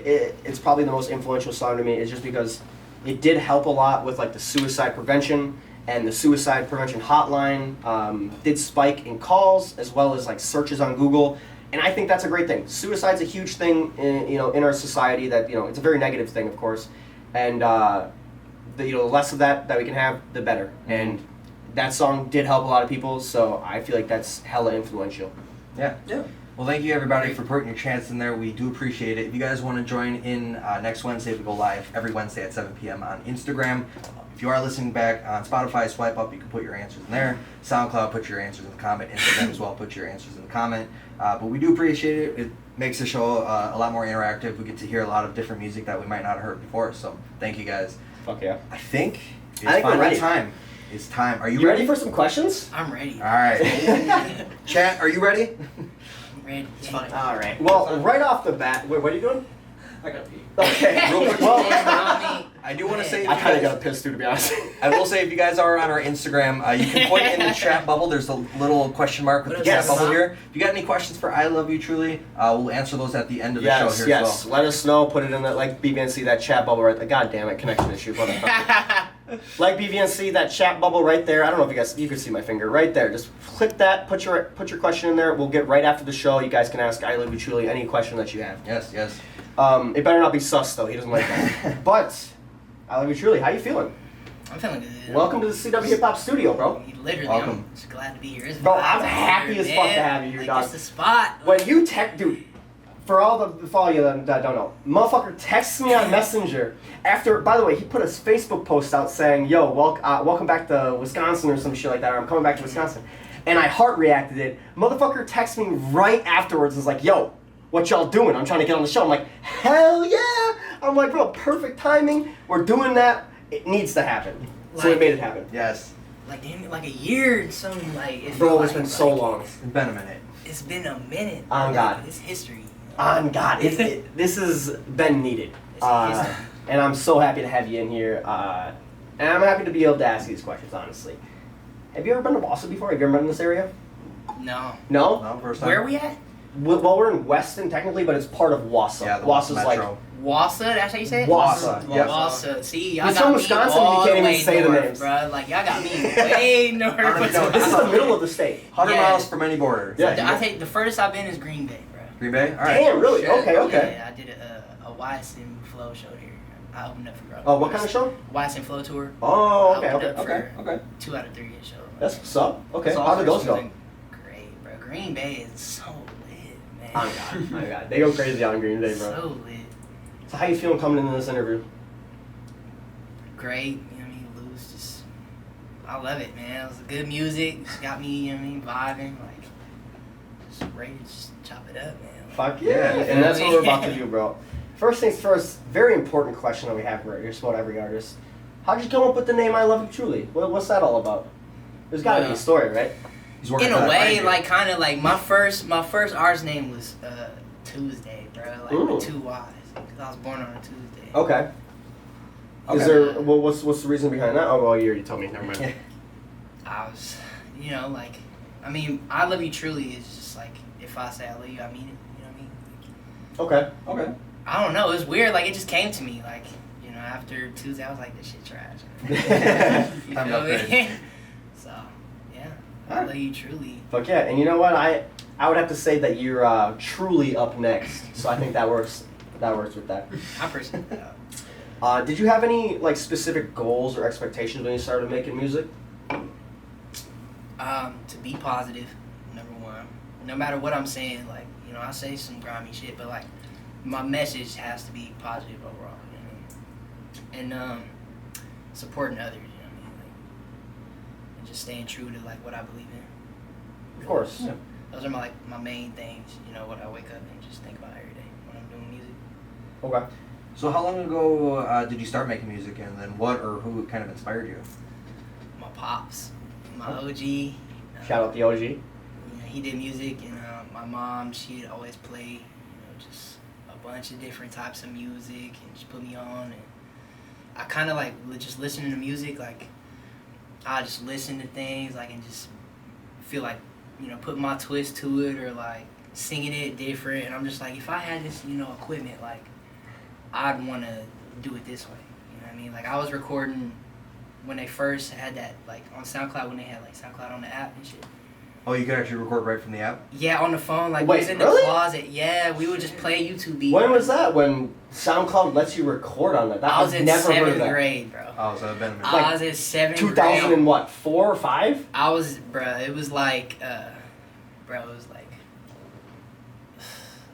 S2: it's probably the most influential song to me is just because it did help a lot with like the suicide prevention, and the suicide prevention hotline did spike in calls as well as like searches on Google, and I think that's a great thing. Suicide's a huge thing in our society that it's a very negative thing, of course, and the less of that we can have, the better. And that song did help a lot of people, so I feel like that's hella influential.
S1: Yeah.
S4: Yeah.
S1: Well, thank you everybody for putting your chance in there. We do appreciate it. If you guys want to join in next Wednesday, we go live every Wednesday at 7 p.m. on Instagram. If you are listening back on Spotify, swipe up. You can put your answers in there. SoundCloud, put your answers in the comment. Instagram as well, put your answers in the comment. But we do appreciate it. It makes the show a lot more interactive. We get to hear a lot of different music that we might not have heard before. So thank you guys.
S2: Fuck yeah.
S1: I think it's
S2: we're
S1: finally
S2: ready.
S1: time. It's time. Are you,
S2: You ready for some questions?
S3: I'm ready.
S1: All right. Chat, are you ready?
S3: I'm ready.
S4: It's fine.
S2: All right. Well, right off the bat, wait, what are you doing?
S4: I gotta pee.
S2: Okay.
S1: Real quick.
S2: Well,
S1: I do want to say,
S2: I kind of got pissed too, to be honest.
S1: I will say, if you guys are on our Instagram, you can put in the chat bubble. There's a little question mark with the
S2: Yes.
S1: chat bubble here. If you got any questions for I Love You Truly, we'll answer those at the end of the show here
S2: yes.
S1: as well.
S2: Let us know. Put it in that, like BVNC, that chat bubble right there. God damn it, connection issue. Like BVNC, that chat bubble right there. I don't know if you can see my finger right there. Just click that. Put your question in there. We'll get right after the show. You guys can ask I Love You Truly any question that you have.
S1: Yes, yes.
S2: It better not be sus though. He doesn't like that. But I Love You Truly. How you feeling?
S3: I'm feeling good.
S2: Welcome to the CWHipHop studio, bro.
S3: Literally,
S1: Welcome.
S3: I'm just glad to be here. It's
S2: Bro,
S3: vibes
S2: I'm
S3: out
S2: happy
S3: here,
S2: as fuck to
S3: man.
S2: have you here,
S3: Like,
S2: dog.
S3: It's the spot.
S2: When you dude, for all the you that don't know, motherfucker texts me on Messenger after. By the way, he put a Facebook post out saying, "Yo, welcome back to Wisconsin" or some shit like that. Or I'm coming back to Wisconsin, and I heart reacted it. Motherfucker texts me right afterwards and is like, "Yo, what y'all doing? I'm trying to get on the show." I'm like, "Hell yeah!" I'm like, "Bro, perfect timing. We're doing that. It needs to happen." So we
S3: Like-
S2: made it happen.
S1: Yes.
S3: Like damn, like a year or something. Like it
S2: Bro,
S3: felt
S2: it's
S3: like,
S2: been so
S3: like,
S2: long.
S1: It's been a minute.
S3: It's been a minute.
S2: On
S3: Like,
S2: God.
S3: It's history.
S2: On God, this has been needed, and I'm so happy to have you in here, and I'm happy to be able to ask you these questions, honestly. Have you ever been to Wausau before? Have you ever been in this area?
S3: No.
S2: No?
S1: No, first time.
S3: Where are we at?
S2: Well, we're in Weston, technically, but it's part of Wausau.
S1: Yeah, the
S2: Wausau's
S1: Metro.
S3: Wausau, that's how you say it?
S2: Wausau,
S1: yep.
S3: Wausau. See, y'all
S2: He's
S3: got
S2: from
S3: me
S2: Wisconsin,
S3: all
S2: and he can't
S3: the
S2: even
S3: way
S2: say the
S3: north,
S2: names.
S3: Bro. Like, y'all got me way north.
S1: No,
S2: This is the middle of the state.
S1: 100
S3: Yeah.
S1: miles from any border.
S2: Yeah.
S3: I think the furthest I've been is Green Bay, bro.
S1: Green Bay? All right.
S2: Damn, really?
S1: Shit.
S2: Okay.
S3: Yeah, I did a YSM flow show here. I opened up for Garke.
S2: Oh, what kind of show?
S3: Wax and Flow Tour.
S2: Oh, okay,
S3: I opened
S2: okay,
S3: up
S2: okay.
S3: for 2 out of 3 shows.
S2: That's what's up. Okay,
S1: That's
S2: how did those
S1: awesome.
S2: go?
S3: Great, bro. Green Bay is so lit, man.
S2: Oh my god, they go crazy on Green Bay, bro.
S3: So lit.
S2: So how you feeling coming into this interview?
S3: Great, you know what I mean? Loose, just I love it, man. It was good music. Just got me, you know what I mean, vibing, like just ready to just chop it up, man.
S2: Fuck yeah, and that's what we're about to do, bro. First things first, very important question that we have right here, just about every artist. How'd you come up with the name I Love You Truly? What's that all about? There's gotta be a story, right?
S1: He's working
S3: In
S1: on
S3: a
S1: it
S3: way,
S1: right here.
S3: like kind of like my first artist name was Tuesday, bro. Like
S2: Ooh.
S3: with 2 Y's, because I was born on a Tuesday.
S2: Okay.
S1: Okay.
S2: Is there, well, what's the reason behind that? Oh, well, you already told me, never mind.
S3: I was, you know, like, I mean, I Love You Truly is just like, if I say I love you, I mean it. You know what I mean?
S2: Okay.
S1: Okay.
S3: I don't know. It was weird. Like, it just came to me. Like, you know, after Tuesday, I was like, this shit trash. You
S1: Time to
S3: feel me?
S1: upgrade.
S3: So, yeah. I
S2: Alright.
S3: Love You Truly.
S2: Fuck yeah, and you know what? I would have to say that you're truly up next, so I think that works. That works with that.
S3: I appreciate that.
S2: Did you have any like specific goals or expectations when you started making music?
S3: To be positive, number one. No matter what I'm saying, like, you know, I say some grimy shit, but like, my message has to be positive overall, you know what I mean? And supporting others, you know what I mean? Like, and just staying true to like what I believe in.
S2: Of course.
S1: Yeah.
S3: Those are my main things, you know, what I wake up and just think about every day when I'm doing music.
S2: Okay.
S1: So how long ago did you start making music, and then what or who kind of inspired you?
S3: My pops, my OG.
S2: Shout out the OG.
S3: You know, he did music, and my mom, she'd always play, you know, just a bunch of different types of music, and she put me on, and I kind of like just listening to music, like I just listen to things, like, and just feel like, you know, put my twist to it, or like singing it different, and I'm just like, if I had this, you know, equipment, like I'd want to do it this way, you know what I mean? Like I was recording when they first had that, like on SoundCloud, when they had like SoundCloud on the app and shit.
S1: Oh, you could actually record right from the app?
S3: Yeah, on the phone, like
S2: Wait,
S3: we was in the
S2: really?
S3: closet. Yeah, we would just play a YouTube beat.
S2: When was that? When SoundCloud lets you record on that?
S3: I was
S2: I've
S3: in
S2: never heard of
S3: 7th
S2: that.
S3: grade, bro.
S1: Oh, so it's been a minute.
S3: I was in 7th
S2: 2000
S3: grade.
S2: and what? 4 or 5?
S3: I was, bro. It was like, bro. It was like,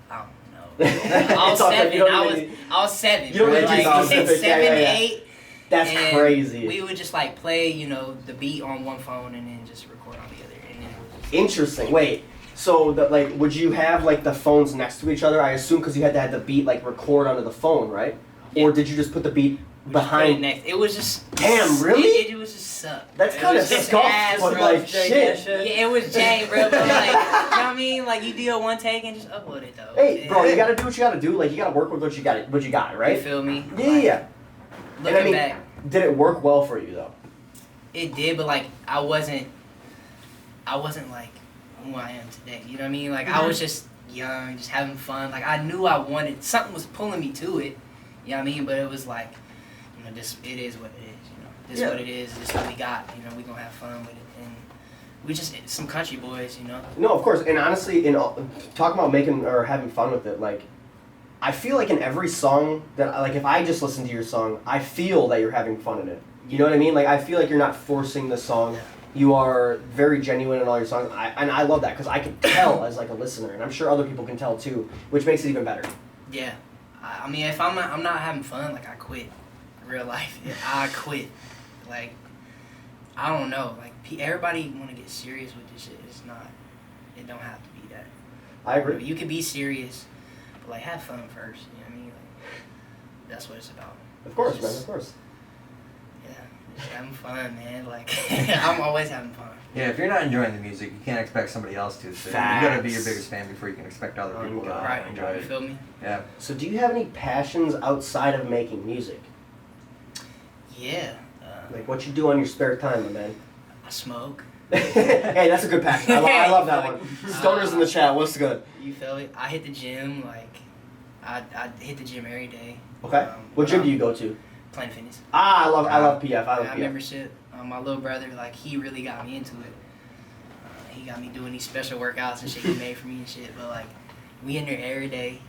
S3: I don't know. I was
S2: It's okay,
S3: 7.
S2: you don't
S3: I
S2: even-
S3: was 7.
S2: You don't
S3: bro.
S2: need to be
S3: like
S2: specific.
S3: 7,
S2: Yeah, yeah, yeah.
S3: 8.
S2: That's
S3: and
S2: crazy.
S3: We would just like play, you know, the beat on one phone and then just record on the other. And then it was just,
S2: Interesting. Wait. So, like, would you have like the phones next to each other? I assume because you had to have the beat like record onto the phone, right? Or
S3: Yeah.
S2: did you just put the beat
S3: we just played
S2: behind?
S3: next. It was just.
S2: Damn, really?
S3: It was just suck.
S2: That's
S3: It
S2: kind of
S3: was just
S2: scuffed,
S3: ass,
S2: but
S3: bro.
S2: like shit.
S3: Yeah, it was Jane, bro. But like, you know what I mean? Like, you do a one take and just upload it though.
S2: Hey, bro,
S3: Yeah.
S2: you gotta do what you gotta do. Like, you gotta work with what you got,
S3: You
S2: right?
S3: feel me?
S2: Yeah,
S3: Like,
S2: yeah.
S3: Looking
S2: And I mean,
S3: back,
S2: did it work well for you though?
S3: it did, but like, I wasn't like who I am today. You know what I mean? Like, I was just young, just having fun. Like, I knew I wanted something was pulling me to it. You know what I mean? But it was like, you know, this it is what it is. You know, this
S2: Yeah.
S3: what it is. This what we got. You know, we gonna have fun with it, and we just some country boys. You know.
S2: No, of course. And honestly, talking about making or having fun with it, like, I feel like in every song that, like, if I just listen to your song, I feel that you're having fun in it. You know what I mean? Like, I feel like you're not forcing the song. You are very genuine in all your songs, and I love that because I can tell as like a listener, and I'm sure other people can tell too, which makes it even better.
S3: Yeah. I mean, if I'm not having fun, like, I quit. Real life. I quit. Like, I don't know. Like, everybody want to get serious with this shit. It's not. It don't have to be that.
S2: I agree.
S3: You can be serious, but like, have fun first. You know what I mean? Like, that's what it's about.
S2: Of course,
S3: Just-
S2: man. Of course.
S3: Yeah, just having fun, man. Like, I'm always having fun.
S1: Yeah, if you're not enjoying the music, you can't expect somebody else to. So you gotta be your
S2: Facts.
S1: biggest fan before you can expect other
S2: Oh,
S1: people to
S2: God.
S3: Right.
S1: enjoy
S3: You
S1: it.
S3: feel me?
S1: Yeah.
S2: So, do you have any passions outside of making music?
S3: Yeah.
S2: Like, what you do on your spare time, my man?
S3: I smoke.
S2: Hey, that's a good passion. I love that one. Stoners in the chat. What's good?
S3: You feel me? I hit the gym. Like, I hit the gym every day.
S2: Okay. What gym do you go to?
S3: Planet Fitness.
S2: I love PF. I
S3: I
S2: love
S3: got
S2: PF.
S3: membership. My little brother, like, he really got me into it. He got me doing these special workouts and shit he made for me and shit. But like, we in there every day.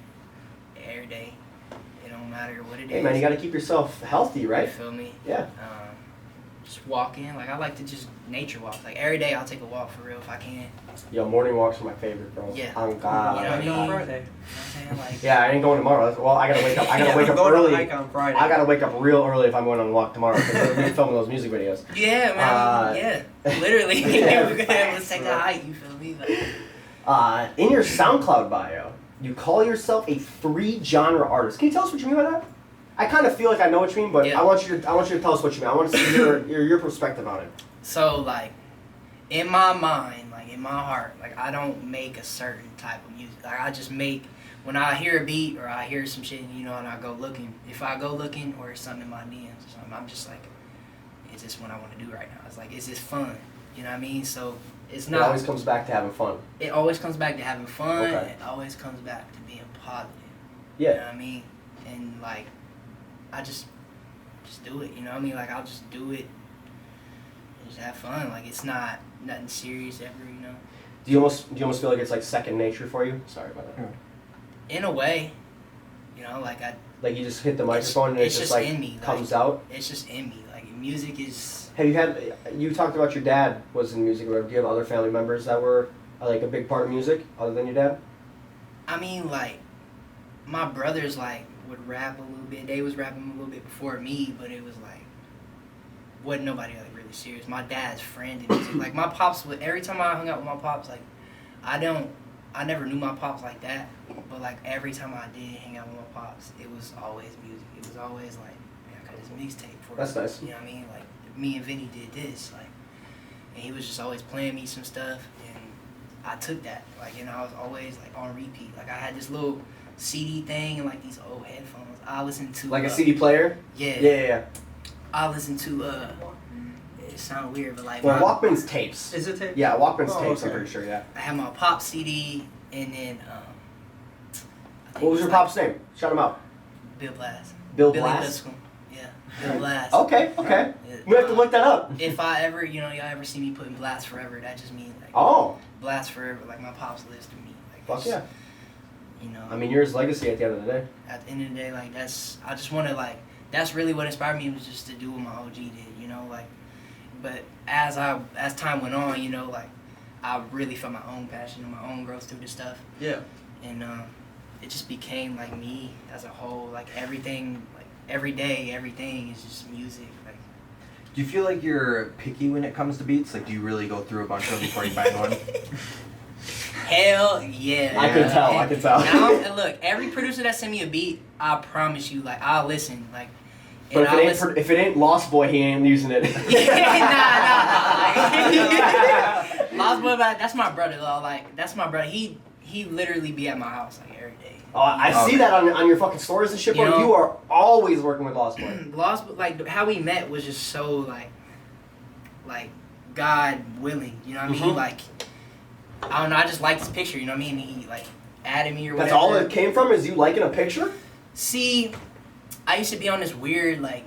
S3: It don't matter what it is.
S2: Hey man, you gotta keep yourself healthy, right?
S3: You feel me?
S2: Yeah.
S3: Just walking. Like I like to just nature walk. Like every day I'll take a walk for real if I can.
S2: Yo, morning walks are my favorite, bro.
S3: Yeah.
S2: On God.
S3: You know what I mean?
S4: on
S3: You
S4: Friday.
S3: know what I'm saying? Like,
S2: Yeah, I ain't going tomorrow. Well, I gotta wake up. I gotta wake
S4: I'm
S2: up
S4: going
S2: early.
S4: to hike on Friday.
S2: I gotta wake up real early if I'm going on a walk tomorrow because we're gonna be filming those music videos.
S3: yeah, man. Yeah. Literally.
S2: Yeah,
S3: We're gonna have to take
S2: bro.
S3: a hike. You feel me? Like,
S2: In your SoundCloud bio, you call yourself a free-genre artist. Can you tell us what you mean by that? I kind of feel like I know what you mean, but
S3: Yeah.
S2: I want you to tell us what you mean. I want to see your perspective on it.
S3: so like, in my mind, like in my heart, like I don't make a certain type of music. Like I just make when I hear a beat or I hear some shit, you know, and I go looking. If I go looking or it's something in my DMs or something, I'm just like, is this what I want to do right now? It's like, is this fun? You know what I mean? So it's
S2: It
S3: not.
S2: always comes back to having fun.
S3: It always comes back to having fun.
S2: Okay.
S3: It always comes back to being positive.
S2: Yeah.
S3: You know what I mean? And like, I just do it. You know what I mean? Like I'll just do it. And just have fun. Like it's not nothing serious ever. You know.
S2: Do you almost feel like it's like second nature for you? Sorry about that.
S3: In a way, you know, like
S2: Like you just hit the microphone and it
S3: it's
S2: just
S3: just
S2: like
S3: in me,
S2: comes
S3: like-
S2: out.
S3: it's just in me. Like music is.
S2: Have you talked about your dad was in music or whatever. Do you have other family members that were like a big part of music other than your dad?
S3: I mean, like my brothers like would rap a little bit. They was rapping a little bit before me, but it was like wasn't nobody like really serious. My dad's friend in music. Like my pops would every time I hung out with my pops, like I never knew my pops like that, but like every time I did hang out with my pops, it was always music. It was always like, man, I got this mixtape for
S2: That's
S3: you.
S2: nice.
S3: You know what I mean? Like me and Vinny did this, like, and he was just always playing me some stuff, and I took that, like, and I was always like on repeat. Like I had this little CD thing and like these old headphones. I listened to
S2: Like a CD player?
S3: Yeah.
S2: Yeah.
S3: I listened to it sounds weird, but like
S2: Well,
S3: my-
S2: Walkman's tapes.
S4: Is it tape?
S2: Yeah, Walkman's
S4: Oh,
S2: tapes. I'm
S4: okay.
S2: pretty sure. Yeah.
S3: I had my pop CD, and then I think
S2: What was
S3: it
S2: your
S3: like
S2: pop's name? Shout him out.
S3: Bill Blast.
S2: Bill
S3: Billy
S2: Blast.
S3: Lipscomb. Yeah, Bill Blast.
S2: Okay.
S3: Yeah.
S2: We have to look that up.
S3: If I ever, y'all ever see me putting Blast Forever, that just means like
S2: Oh,
S3: Blast Forever. Like my pops listed me. Like
S2: fuck
S3: it's,
S2: yeah.
S3: You know.
S2: I mean, yours legacy at the end of the day.
S3: At the end of the day, like I just want to like. That's really what inspired me was just to do what my OG did. You know, like. But as time went on, you know, like I really felt my own passion and my own growth through this stuff.
S4: Yeah.
S3: And it just became like me as a whole. Like everything, like every day, everything is just music. Like
S1: Do you feel like you're picky when it comes to beats? Like, do you really go through a bunch of them before you find one?
S3: hell yeah.
S2: I can tell. I can tell.
S3: Now, look, every producer that send me a beat, I promise you, like I'll listen. Like,
S2: But
S3: and
S2: if it ain't Lost Boy, he ain't using it.
S3: nah. Lost Boy, that's my brother though. Like that's my brother. He literally be at my house like every day.
S2: Oh, I see that on your fucking stories and shit, bro.
S3: You know?
S2: You are always working with Lost Boy.
S3: Lost, like how we met was just so like God willing. You know what I mean?
S2: Mhm.
S3: Like I don't know. I just liked his picture. You know what I mean? He like added me or whatever.
S2: That's all it came from is you liking a picture?
S3: See, I used to be on this weird like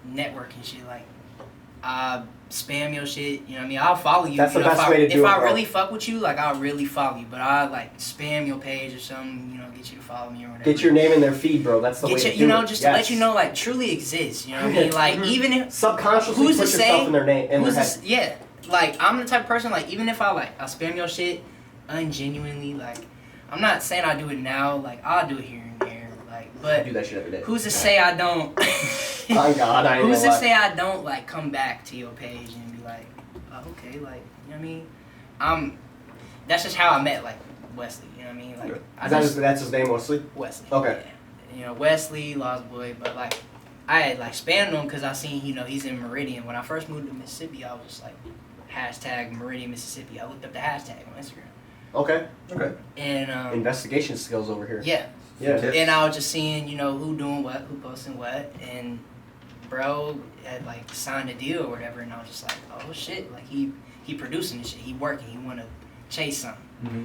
S3: networking shit. Like spam your shit. You know what I mean? I'll follow you.
S2: That's
S3: you
S2: the
S3: know,
S2: best
S3: if
S2: way to do
S3: If
S2: it,
S3: I
S2: bro.
S3: really fuck with you, like I'll really follow you. But I like spam your page or something. You know, get you to follow me or whatever.
S2: Get your name in their feed, bro. That's the way to do
S3: you know,
S2: it.
S3: just
S2: Yes.
S3: to let you know, like Truly exists. You know what I mean? Like even if
S2: Subconsciously
S3: who's
S2: put
S3: to
S2: yourself
S3: say-
S2: in their name in their
S3: who's
S2: head.
S3: this, yeah, like I'm the type of person like even if I spam your shit ungenuinely, like I'm not saying I do it now. Like I'll do it here and there. Like
S2: I
S3: but
S2: do that shit every day.
S3: who's to say I don't?
S2: Oh God, I ain't
S3: Who's
S2: gonna
S3: to
S2: lie.
S3: say I don't like come back to your page and be like, oh, okay, like you know what I mean? That's just how I met like Wesley. You know what I mean? Like I
S2: That's his name, Wesley?
S3: Wesley.
S2: Okay.
S3: Yeah. You know Wesley, Lost Boy, but like I had like spammed him because I seen he's in Meridian. When I first moved to Mississippi, I was just like hashtag Meridian Mississippi. I looked up the hashtag on Instagram
S2: Okay.
S3: and
S2: Investigation skills over here.
S3: yeah.
S2: Yeah.
S1: Tips.
S3: And I was just seeing, who doing what, who posting what, and bro had like signed a deal or whatever, and I was just like, oh shit, like he producing this shit, he working, he want to chase something.
S1: Mm-hmm.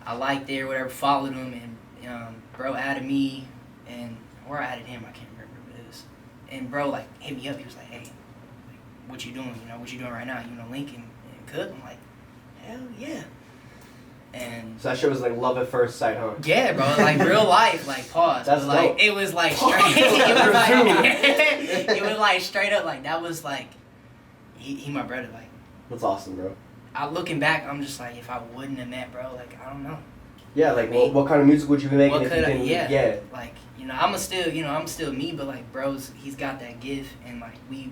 S3: I liked it or whatever, followed him, and bro added me, or I added him, I can't remember what it is. And bro like hit me up, he was like, hey, like, what you doing? What you doing right now? You want to link and cook? I'm like, hell yeah. And
S2: So that shit was like love at first sight, huh?
S3: yeah, bro, like real life, like pause.
S2: That's
S3: like
S2: dope.
S3: it was like straight. It was like straight up like that was like he my brother. Like
S2: That's awesome, bro.
S3: looking back, I'm just like if I wouldn't have met bro, like I don't know.
S2: Yeah, like what kind of music would you be making
S3: What
S2: if
S3: could
S2: you
S3: I?
S2: didn't?
S3: Yeah. Like I'm still me, but like bro's he's got that gift, and like we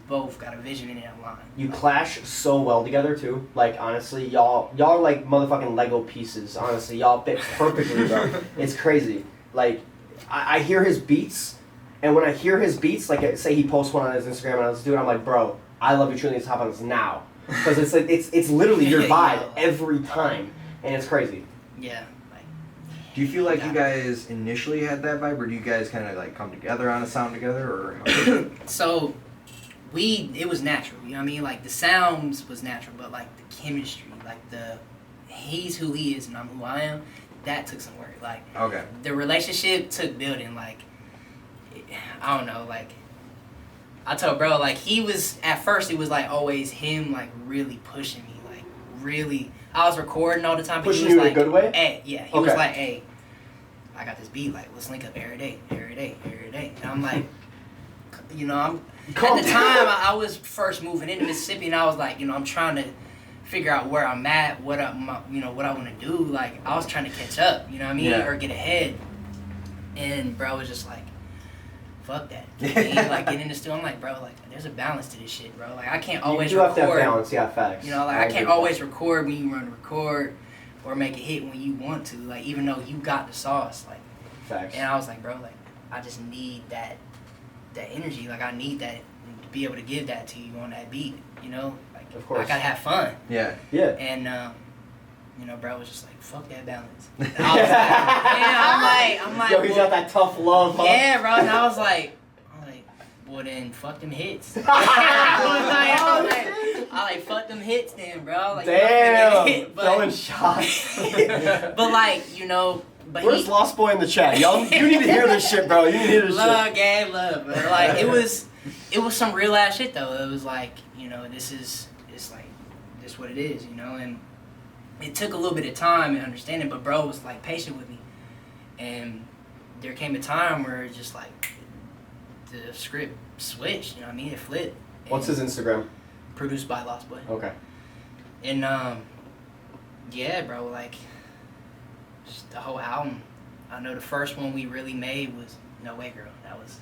S3: both got a vision in that line.
S2: You clash so well together too. Like honestly, y'all are like motherfucking Lego pieces. Honestly, y'all fit perfectly, bro. It's crazy. Like I hear his beats, and when I hear his beats, like say he posts one on his Instagram and I was doing, I'm like, bro, I love you truly. Let's hop on this now, because it's like it's literally your vibe every time, and it's crazy.
S3: Yeah.
S1: Do you feel like you guys initially had that vibe, or do you guys kind of like come together on a sound together, or?
S3: So. It was natural, you know what I mean? Like, the sounds was natural, but, like, the chemistry, like, he's who he is and I'm who I am, that took some work. Like,
S1: okay.
S3: The relationship took building, like, I don't know, like, I told bro, like, at first, it was, like, always him, like, really pushing me, like, really, I was recording all the time, but
S2: Pushing
S3: he was
S2: you
S3: like,
S2: in a good way?
S3: hey, yeah, he was like, hey, I got this beat, like, let's link up every day, and I'm like, at the time, I was first moving into Mississippi, and I was like, I'm trying to figure out where I'm at, what I want to do. Like, I was trying to catch up, you know what I mean,
S1: Yeah.
S3: or get ahead. And bro was just like, fuck that. You know what I mean? Like, getting in the studio, I'm like, bro, like, there's a balance to this shit, bro. Like, I can't always
S2: you have to have
S3: record.
S2: balance, yeah, facts.
S3: I can't always record when you want to record, or make a hit when you want to. Like, even though you got the sauce, like.
S2: Facts.
S3: And I was like, bro, like, I just need that energy. Like, I need that to be able to give that to you on that beat, Like,
S2: of course.
S3: I gotta have fun.
S1: Yeah.
S2: Yeah.
S3: And, bro was just like, fuck that balance. And I was like, I'm like,
S2: Yo, he's got that tough love, huh?
S3: yeah, bro. And I was like, well then, fuck them hits. I like, fuck them hits then, bro. Like,
S2: damn,
S3: but,
S2: throwing shots.
S3: but like, but
S2: where's Lost Boy in the chat? Y'all, you need to hear this shit, bro. You need to hear this
S3: love,
S2: shit.
S3: gang, love. But like, it was some real ass shit though. It was like, it's what it is, and it took a little bit of time and understanding, but bro was like patient with me. And there came a time where it just like the script switched, you know what I mean? It flipped.
S2: What's his Instagram?
S3: Produced by Lost Boy.
S2: Okay.
S3: And yeah, bro, like just the whole album. I know the first one we really made was No Way Girl. That was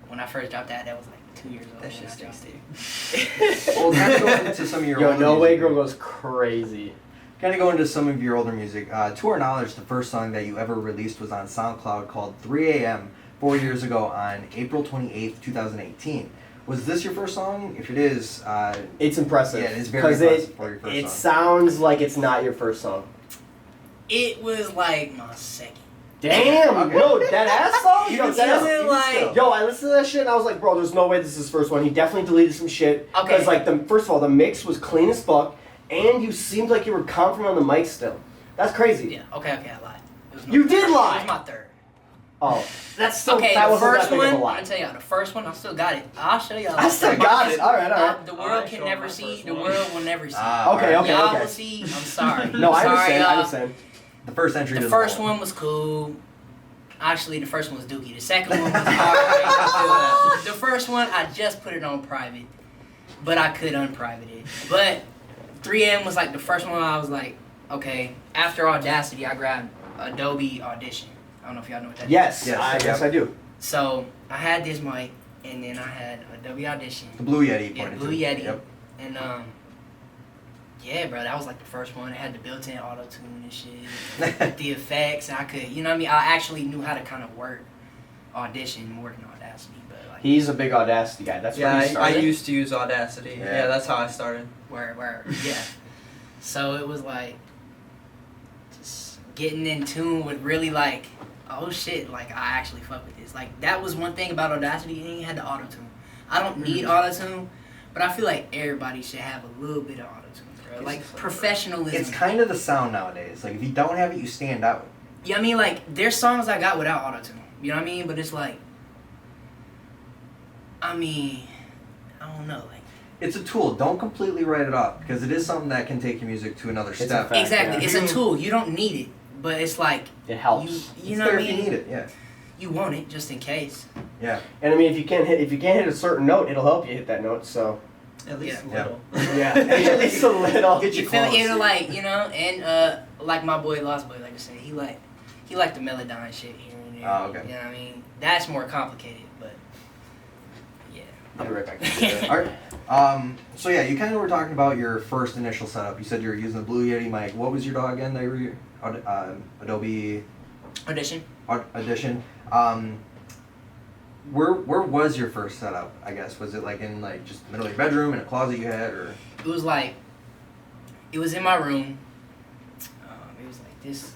S3: when I first dropped that was like 2 years old.
S4: That shit stinks, dude.
S1: Well, kind of go into some of your
S2: Yo,
S1: older
S2: No Way
S1: music.
S2: Girl goes crazy.
S1: Kind of go into some of your older music. To our knowledge, the first song that you ever released was on SoundCloud called 3 a.m. 4 years ago on April 28th, 2018. Was this your first song? If it is,
S2: It's impressive.
S1: yeah, it is very impressive for your first
S2: it
S1: song.
S2: sounds like it's not your first song.
S3: It was like my second.
S2: Damn,
S1: Okay.
S2: no, that ass song? Yo,
S3: Even
S2: that
S3: still,
S2: ass-
S3: like-
S2: Yo, I listened to that shit and I was like, bro, there's no way this is his first one. He definitely deleted some shit.
S3: Okay.
S2: Because, like, first of all, the mix was clean as fuck, and you seemed like you were confident on the mic still. That's crazy.
S3: Yeah, okay, I lied. It was my
S2: You
S3: third.
S2: did lie.
S3: It was my third.
S2: Oh, that's still,
S3: Okay,
S2: that
S3: the
S2: wasn't
S3: first
S2: that big
S3: one,
S2: of a
S3: I'm
S2: lie.
S3: gonna tell y'all, the first one, I still got it. I'll show y'all.
S2: I still got it. All right.
S3: The world
S4: Alright,
S3: can
S4: show
S3: never
S4: my
S3: see.
S4: first
S3: The
S4: one.
S3: world will never see.
S2: Okay, okay,
S3: Y'all
S2: okay.
S3: will see. I'm sorry.
S2: No, I
S3: Sorry,
S2: understand. I
S3: y'all.
S2: understand.
S1: The first entry.
S3: The
S1: to
S3: first
S1: vault.
S3: one was cool. Actually, the first one was dookie. The second one was alright. The first one, I just put it on private, but I could unprivate it. But 3M was like the first one. I was like, okay. After Audacity, I grabbed Adobe Audition. I don't know if y'all know what that is.
S2: Yes,
S1: Yes,
S2: yes, I do.
S3: So I had this mic, and then I had Adobe Audition.
S1: The Blue Yeti.
S3: Yeah,
S1: pointed
S3: Blue
S1: to.
S3: Yeti.
S1: Yep.
S3: And yeah, bro, that was like the first one. It had the built-in auto-tune and shit, the effects, and I could, you know what I mean? I actually knew how to kind of work Audition more than Audacity, but like
S2: He's a big Audacity guy. That's where he
S4: Yeah, I
S2: started.
S4: used to use Audacity.
S1: Yeah.
S4: Yeah, that's how I started.
S3: where yeah. So it was like just getting in tune with really like, oh shit, like I actually fuck with this. Like that was one thing about Audacity, you ain't had the auto-tune. I don't need auto-tune, but I feel like everybody should have a little bit of auto-tune, bro. Like professionalism.
S1: It's kind of the sound nowadays. Like if you don't have it, you stand out.
S3: Yeah, I mean, like, there's songs I got without auto-tune. You know what I mean? But it's like, I mean, I don't know. Like,
S1: it's a tool. Don't completely write it off because it is something that can take your music to another
S2: It's a
S1: step.
S2: fact.
S3: Exactly,
S2: Yeah.
S3: it's a tool. You don't need it, but it's like
S2: It helps.
S3: You
S1: It's
S3: know
S1: there
S3: what I
S1: if you
S3: mean?
S1: need it. Yeah.
S3: You want it just in case.
S1: Yeah.
S2: And I mean, if you can't hit a certain note, it'll help you hit that note. So
S4: At least
S3: Yeah.
S4: a little.
S2: yeah, at least a little.
S1: Get
S3: You
S1: you
S3: feel
S1: close.
S3: me? Like, you know, and like my boy Lost Boy, like I said, he liked the Melodyne shit here and there.
S1: Oh, okay.
S3: You know what I mean? That's more complicated, but yeah.
S2: I'll be right back.
S1: All right. So yeah, you kind of were talking about your first initial setup. You said you were using the Blue Yeti mic. What was your DAW again? That you were Adobe
S3: Audition.
S1: Audition. Where was your first setup? I guess was it like in like just the middle of your bedroom in a closet you had, or?
S3: It was like, it was in my room. It was like this,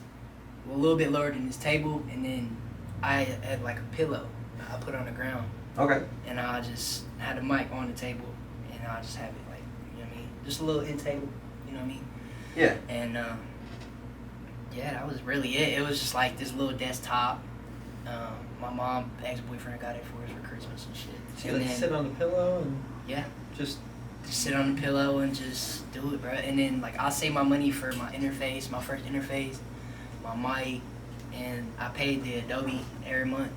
S3: a little bit lower than this table, and then I had like a pillow I put on the ground,
S1: Okay.
S3: and I just had the mic on the table, and I just have it like, you know what I mean, just a little end table, you know what I mean.
S1: Yeah.
S3: And yeah, that was really it. It was just like this little desktop. My mom, ex-boyfriend, got it for us for Christmas and shit.
S4: So
S3: And
S4: you like
S3: then,
S4: sit on the pillow and
S3: yeah,
S4: just
S3: just sit on the pillow and just do it, bro. And then like I save my money for my interface, my first interface, my mic, and I paid the Adobe every month.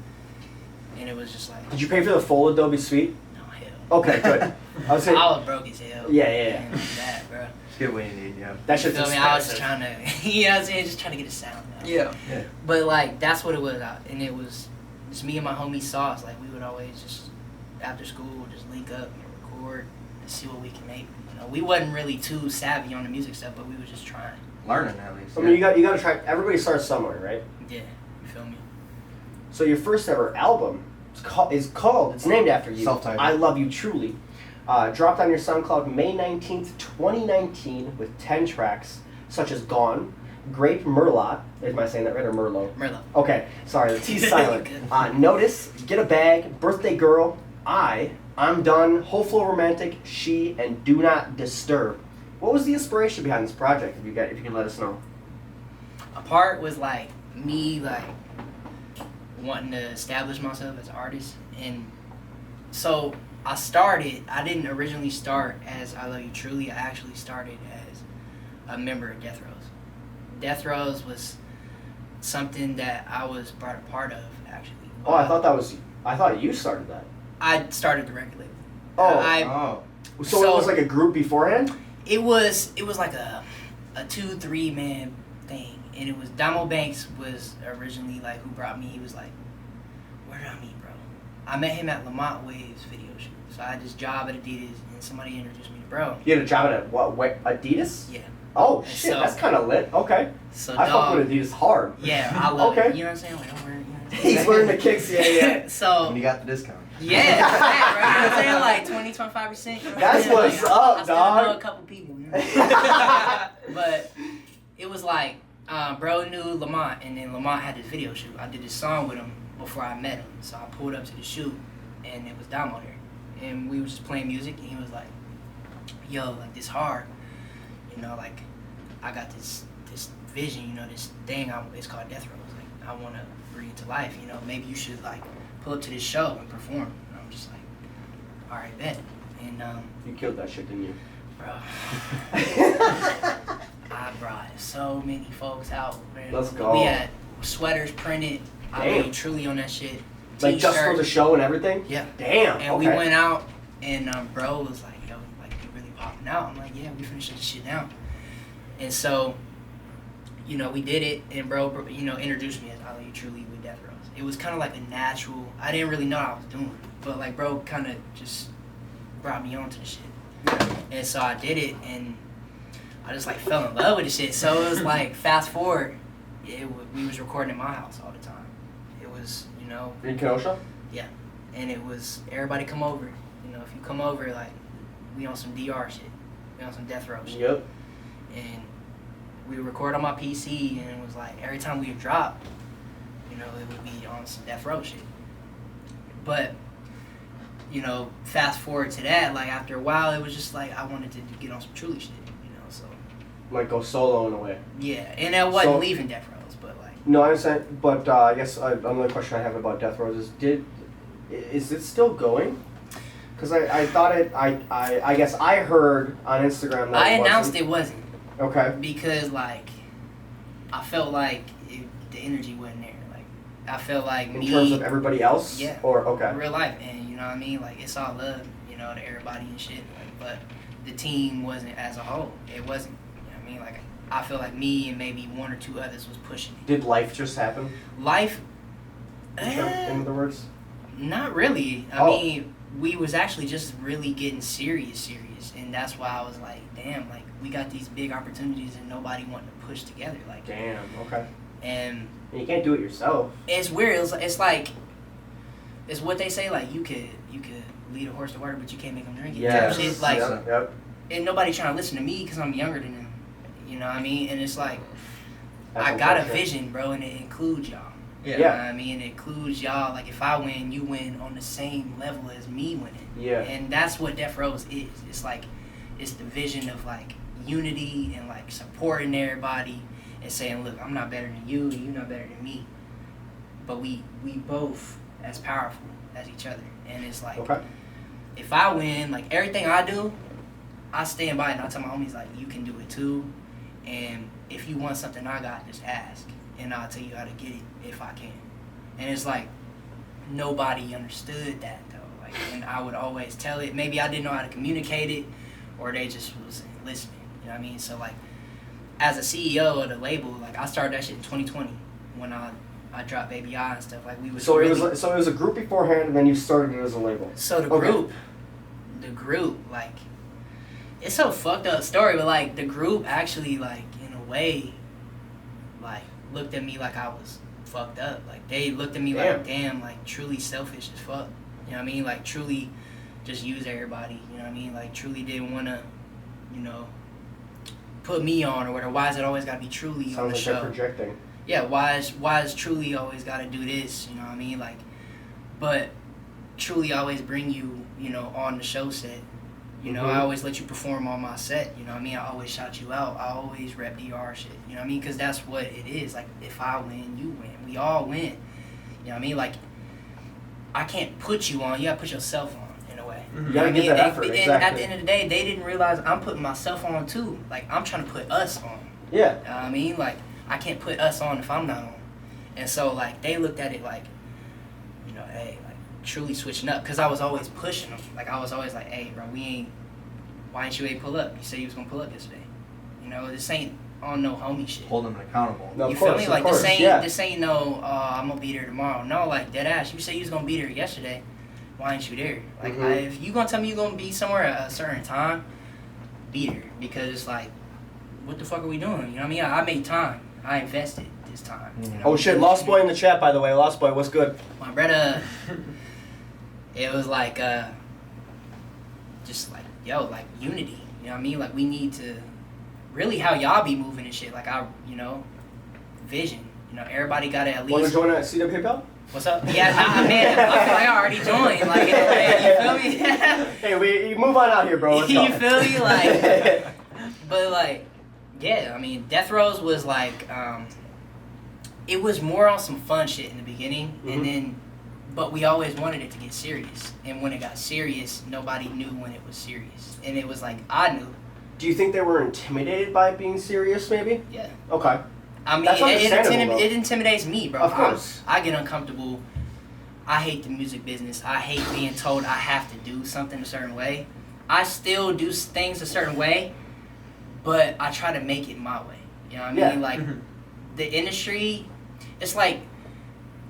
S3: And it was just like,
S2: Did you pay for the full Adobe Suite?
S3: no hell.
S2: Okay, good. I was saying,
S3: I was broke as hell.
S2: Yeah.
S3: And that, bro.
S1: Just get what you need. Yeah.
S2: that
S3: You
S2: shit's
S3: feel me? I was
S2: expensive.
S3: just trying to, you know what I'm saying? Just trying to get a sound out.
S4: yeah.
S1: Yeah.
S3: But like that's what it was, and it was just me and my homie Sauce. Like we would always just after school just link up and record and see what we can make. You know, we wasn't really too savvy on the music stuff, but we was just trying.
S1: Learning at least.
S2: I mean, you got to try. Everybody starts somewhere, right?
S3: Yeah, you feel me?
S2: So your first ever album is called. It's named after you.
S1: Self-titled.
S2: I Love You Truly. Dropped on your SoundCloud May 19th, 2019, with 10 tracks such as Gone, Grape Merlot. Am I saying that right, or Merlot?
S3: Merlot.
S2: Okay, sorry, the T's silent.
S3: Good.
S2: Notice, Get a Bag, Birthday Girl, I'm Done, Hopeful Romantic, She, and Do Not Disturb. What was the inspiration behind this project, if you can let us know?
S3: A part was like me like wanting to establish myself as an artist, and so I didn't originally start as I Love You Truly. I actually started as a member of Death Rows. Death Rows was something that I was brought a part of, actually.
S2: Oh, I thought you started that.
S3: I started the record label.
S1: Oh.
S2: So it was like a group beforehand?
S3: It was like a 2-3 man thing, and it was Damo Banks was originally like who brought me. He was like, where did I meet, bro? I met him at Lamont Waves video shoot. So I had this job at Adidas, and somebody introduced me to bro.
S2: You had a job at what Adidas?
S3: Yeah.
S2: Oh
S3: And
S2: shit,
S3: so-
S2: that's kind of lit. Okay.
S3: So
S2: I fuck
S3: dog,
S2: with Adidas hard.
S3: yeah, I love
S2: Okay.
S3: it. You know what I'm saying? Like, over, you know what I'm saying?
S2: He's wearing the kicks, yeah.
S3: So
S1: And you got the discount.
S3: yeah, that, bro. You know what I'm saying? Like 20-25%. You know what
S2: That's
S3: I'm saying?
S2: what's
S3: Like,
S2: up,
S3: I still
S2: dog.
S3: know a couple people. You know? But it was like, bro knew Lamont, and then Lamont had this video shoot. I did this song with him before I met him. So I pulled up to the shoot, and it was Damo there. And we was just playing music, and he was like, yo, like this hard. You know, like I got this vision, you know, this thing, it's called Death Rows. Like, I want to bring it to life, you know, maybe you should like pull up to this show and perform. And I'm just like, all right, bet. And
S2: You killed that shit, didn't you?
S3: bro, I brought so many folks out, man.
S2: Let's go.
S3: We had sweaters printed. I
S2: Damn.
S3: made Truly on that shit.
S2: Like just for the
S3: T-shirts.
S2: show and everything?
S3: Yeah.
S2: Damn.
S3: And
S2: okay.
S3: we went out, and bro was like, yo, like, you really popping out? I'm like, yeah, we finished this shit now. And so, you know, we did it, and bro, you know, introduced me as I Love You Truly with Death Rows. It was kind of like a natural, I didn't really know what I was doing, but like, bro kind of just brought me on to the shit. And so I did it, and I just like fell in love with the shit. So it was like, fast forward, we was recording in my house all the time. It was, you know,
S2: In Kenosha?
S3: yeah, and it was everybody come over. You know, if you come over, like we on some DR shit, we on some Death Row shit,
S2: Yep.
S3: and we would record on my PC, and it was like every time we would drop, you know, it would be on some Death Row shit. But you know, fast forward to that, like after a while, it was just like I wanted to get on some Truly shit, you know. So
S2: Like go solo in a way.
S3: yeah, and I wasn't
S2: So-
S3: leaving Death Rows, but like
S2: No, I understand. But I guess another question I have about Death Rows is, is it still going? Because I thought I guess I heard on Instagram that
S3: I announced it wasn't.
S2: Okay.
S3: Because, like, I felt like the energy wasn't there. Like, I felt like
S2: in terms of everybody else?
S3: Yeah.
S2: Or, okay.
S3: Real life. And, you know what I mean? Like, it's all love, you know, to everybody and shit. Like, but the team wasn't as a whole. It wasn't. You know what I mean? Like, I feel like me and maybe one or two others was pushing it.
S2: Did life just happen?
S3: Life?
S2: In other words?
S3: Not really. I mean, we was actually just really getting serious. And that's why I was like, damn, like, we got these big opportunities and nobody wanting to push together. Like,
S2: damn, okay.
S3: And
S2: you can't do it yourself.
S3: It's weird. It's like, it's what they say, like, you could lead a horse to water, but you can't make them drink it.
S2: Yeah.
S3: Shit, like,
S2: yep.
S3: And nobody trying to listen to me because I'm younger than them. You know what I mean? And it's like,
S2: That's
S3: I got a vision, bro, and it includes y'all.
S4: Yeah.
S3: You know what I mean? It includes y'all. Like, if I win, you win on the same level as me winning.
S2: Yeah.
S3: And that's what Death Rows is. It's like, it's the vision of, like, unity and, like, supporting everybody and saying, look, I'm not better than you, you're not better than me. But we both as powerful as each other. And it's like, if I win, like, everything I do, I stand by it and I tell my homies, like, you can do it too. And if you want something I got, just ask. And I'll tell you how to get it if I can. And it's like, nobody understood that, though. Like, and I would always tell it. Maybe I didn't know how to communicate it, or they just wasn't listening. You know what I mean? So, like, as a CEO of the label, like, I started that shit in 2020 when I dropped Baby I and stuff. Like, we was
S2: so it was a group beforehand, and then you started it as a label.
S3: So the group, like, it's so fucked up story, but, like, the group actually, like, in a way, like, looked at me like I was fucked up. Like, they looked at me like, damn, like, Truly selfish as fuck. You know what I mean? Like, Truly just use everybody. You know what I mean? Like, Truly didn't want to, you know, put me on or whatever. Why is it always got to be Truly on the show?
S2: Sounds like they're projecting.
S3: Yeah, why is Truly always got to do this? You know what I mean? Like, but Truly always bring you, you know, on the show set. You know, I always let you perform on my set. You know what I mean? I always shout you out. I always rep DR shit. You know what I mean? Because that's what it is. Like, if I win, you win. We all win. You know what I mean? Like, I can't put you on. You got to put yourself on in a way.
S2: You got to get that effort, exactly.
S3: And at the end of the day, they didn't realize I'm putting myself on too. Like, I'm trying to put us on.
S2: Yeah.
S3: You know what I mean? Like, I can't put us on if I'm not on. And so, like, they looked at it like, you know, hey, like, Truly switching up. Because I was always pushing them. Like, I was always like, hey, bro, why ain't you pull up? You said you was going to pull up yesterday. You know, this ain't on no homie shit.
S1: Hold them accountable.
S2: No,
S3: you feel me? Like, this ain't no, I'm going to be there tomorrow. No, like, dead ass. You said you was going to be there yesterday. Why ain't you there? Like, if you going to tell me you going to be somewhere at a certain time, be there. Because it's like, what the fuck are we doing? You know what I mean? I made time. I invested this time. You know?
S2: Oh shit, Lost Boy in the chat, by the way. Lost Boy, what's good?
S3: My brother, it was like, just like, yo, like, unity. You know what I mean? Like, we need to, really how y'all be moving and shit. Like, you know, vision. You know, everybody got to at least.
S2: Want to join at CWHipHop?
S3: What's up? Yeah, man, I feel like I already joined. Like, in a way, you feel me?
S2: Hey, you move on out here, bro. Let's go.
S3: You feel me? Like, but like, yeah, I mean, Death Rows was like, it was more on some fun shit in the beginning, and then, but we always wanted it to get serious. And when it got serious, nobody knew when it was serious. And it was like, I knew.
S2: Do you think they were intimidated by it being serious, maybe?
S3: Yeah.
S2: Okay.
S3: I mean,
S2: That's understandable,
S3: it intimidates me, bro.
S2: Of course.
S3: I get uncomfortable. I hate the music business. I hate being told I have to do something a certain way. I still do things a certain way, but I try to make it my way. You know what I mean? Like, the industry, it's like,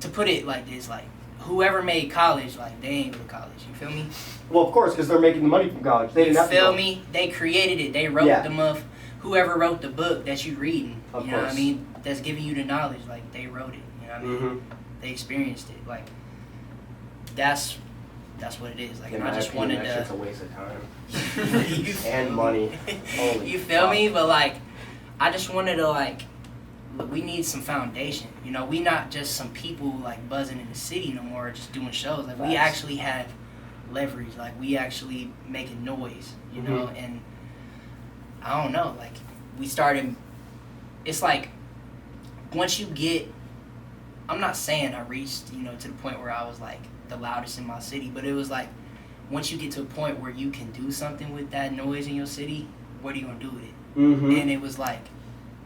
S3: to put it like this, like, whoever made college, like, they ain't go to college. You feel me?
S2: Well, of course, because they're making the money from college. They didn't have to
S3: feel
S2: go.
S3: me? They created it. They wrote the whoever wrote the book that you reading.
S2: Of
S3: you know
S2: course.
S3: what I mean? That's giving you the knowledge. Like, they wrote it. You know what I mean? They experienced it. Like, that's what it is. Like, and I just wanted
S2: that
S3: to.
S2: shit's a waste of time. And money. Holy
S3: you feel
S2: fuck.
S3: me? But like, I just wanted to, like, look, we need some foundation. You know, we not just some people like buzzing in the city no more, just doing shows. Like, we actually have leverage. Like, we actually making noise. You know, and I don't know. Like, we started. It's like, once you get, I'm not saying I reached, you know, to the point where I was like the loudest in my city, but it was like, once you get to a point where you can do something with that noise in your city, what are you gonna do with it?
S2: Mm-hmm.
S3: And it was like,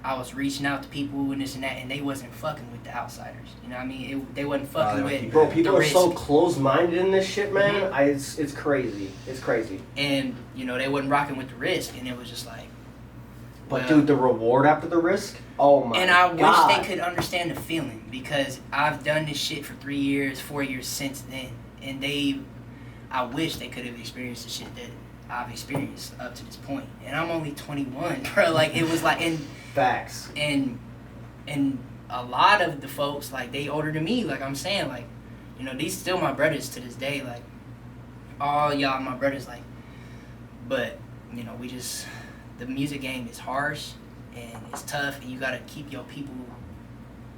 S3: I was reaching out to people and this and that, and they wasn't fucking with the outsiders. You know what I mean? They wasn't fucking with.
S2: Bro, people
S3: the
S2: are
S3: risk.
S2: so closed-minded in this shit, man. It's crazy. It's crazy.
S3: And you know they wasn't rocking with the risk, and it was just like.
S2: But
S3: well,
S2: dude, the reward after the risk. Oh my god.
S3: And I wish they could understand the feeling, because I've done this shit for 3 years, 4 years since then, and I wish they could have experienced the shit that I've experienced up to this point. And I'm only 21, bro. Like it was like
S2: Facts.
S3: And a lot of the folks, like, they older than me, like I'm saying, like, you know, these still my brothers to this day, like, all y'all my brothers, like, but, you know, the music game is harsh, and it's tough, and you gotta keep your people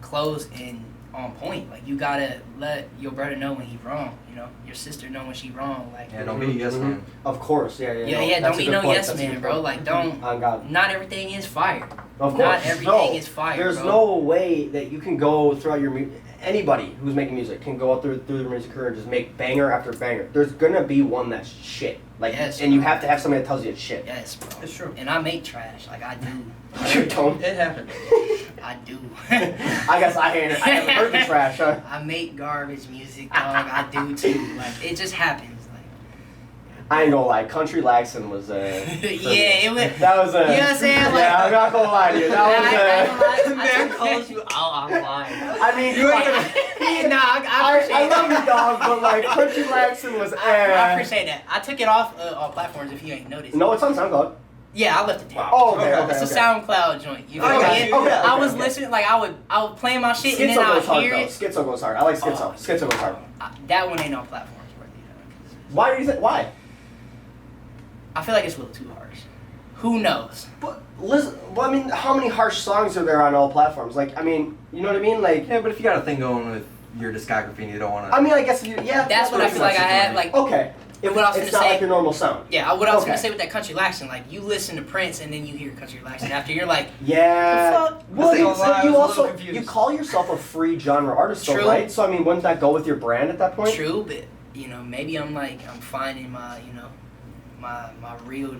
S3: close and on point. Like, you gotta let your brother know when he's wrong, you know, your sister know when she's wrong, like.
S1: Yeah, don't be a yes man.
S2: Of course, yeah.
S3: Yeah, don't be no yes man, bro. Like, don't.
S2: On God.
S3: Not everything is fire.
S2: Of course.
S3: Not everything is fire.
S2: There's
S3: bro.
S2: no way that you can go throughout your anybody who's making music can go through their music career and just make banger after banger. There's gonna be one that's shit. Like,
S3: yes,
S2: and you have to have somebody that tells you it's shit.
S3: Yes, bro.
S4: It's true.
S3: And I make trash. Like, I do.
S2: You don't.
S4: It happened.
S3: I do.
S2: I guess I haven't heard the trash, huh?
S3: I make garbage music, dog. I do too. Like, it just happens. Like,
S2: I ain't gonna lie, Country Laxon was
S3: yeah, it was.
S2: that was a.
S3: You know what I'm saying? Like,
S2: yeah, I'm not gonna lie to you. That was a.
S3: Man calls you out online.
S2: I mean, you
S3: Nah, I appreciate
S2: I love
S3: that.
S2: you, dog, but like Country Laxon was.
S3: I appreciate that. I took it off all platforms if you ain't noticed.
S2: No, it's on SoundCloud.
S3: Yeah, I left it there.
S2: Oh, okay.
S3: It's a SoundCloud joint. You feel
S2: Okay,
S3: me?
S2: okay,
S3: I was
S2: okay.
S3: listening, like I would play my shit and
S2: Schizo
S3: then
S2: goes
S3: I'll
S2: hard
S3: hear
S2: though.
S3: it.
S2: Schizo goes hard. I like Schizo.
S3: Oh.
S2: Schizo goes hard.
S3: That one ain't on platforms worthy.
S2: Why do you think? Why?
S3: I feel like it's a little too harsh. Who knows?
S2: But listen, well, I mean, how many harsh songs are there on all platforms? Like, I mean, you know what I mean? Like,
S1: Yeah, but if you got a thing going with your discography and you don't want to.
S2: I mean, I guess you, yeah.
S3: That's what I feel like I had. Like,
S2: Okay.
S3: What I was
S2: It's
S3: gonna
S2: not
S3: say-
S2: like your normal sound.
S3: yeah, what I was gonna
S2: Okay.
S3: say with that Country Laxon, like you listen to Prince and then you hear Country Laxon after, you're like,
S2: Yeah.
S3: The fuck?
S2: Well,
S4: I
S2: you,
S4: was a
S2: you
S4: little
S2: also
S4: confused.
S2: you call yourself a free genre artist, though,
S3: True.
S2: right? So I mean, wouldn't that go with your brand at that point?
S3: true, but you know, maybe I'm finding my, you know, my real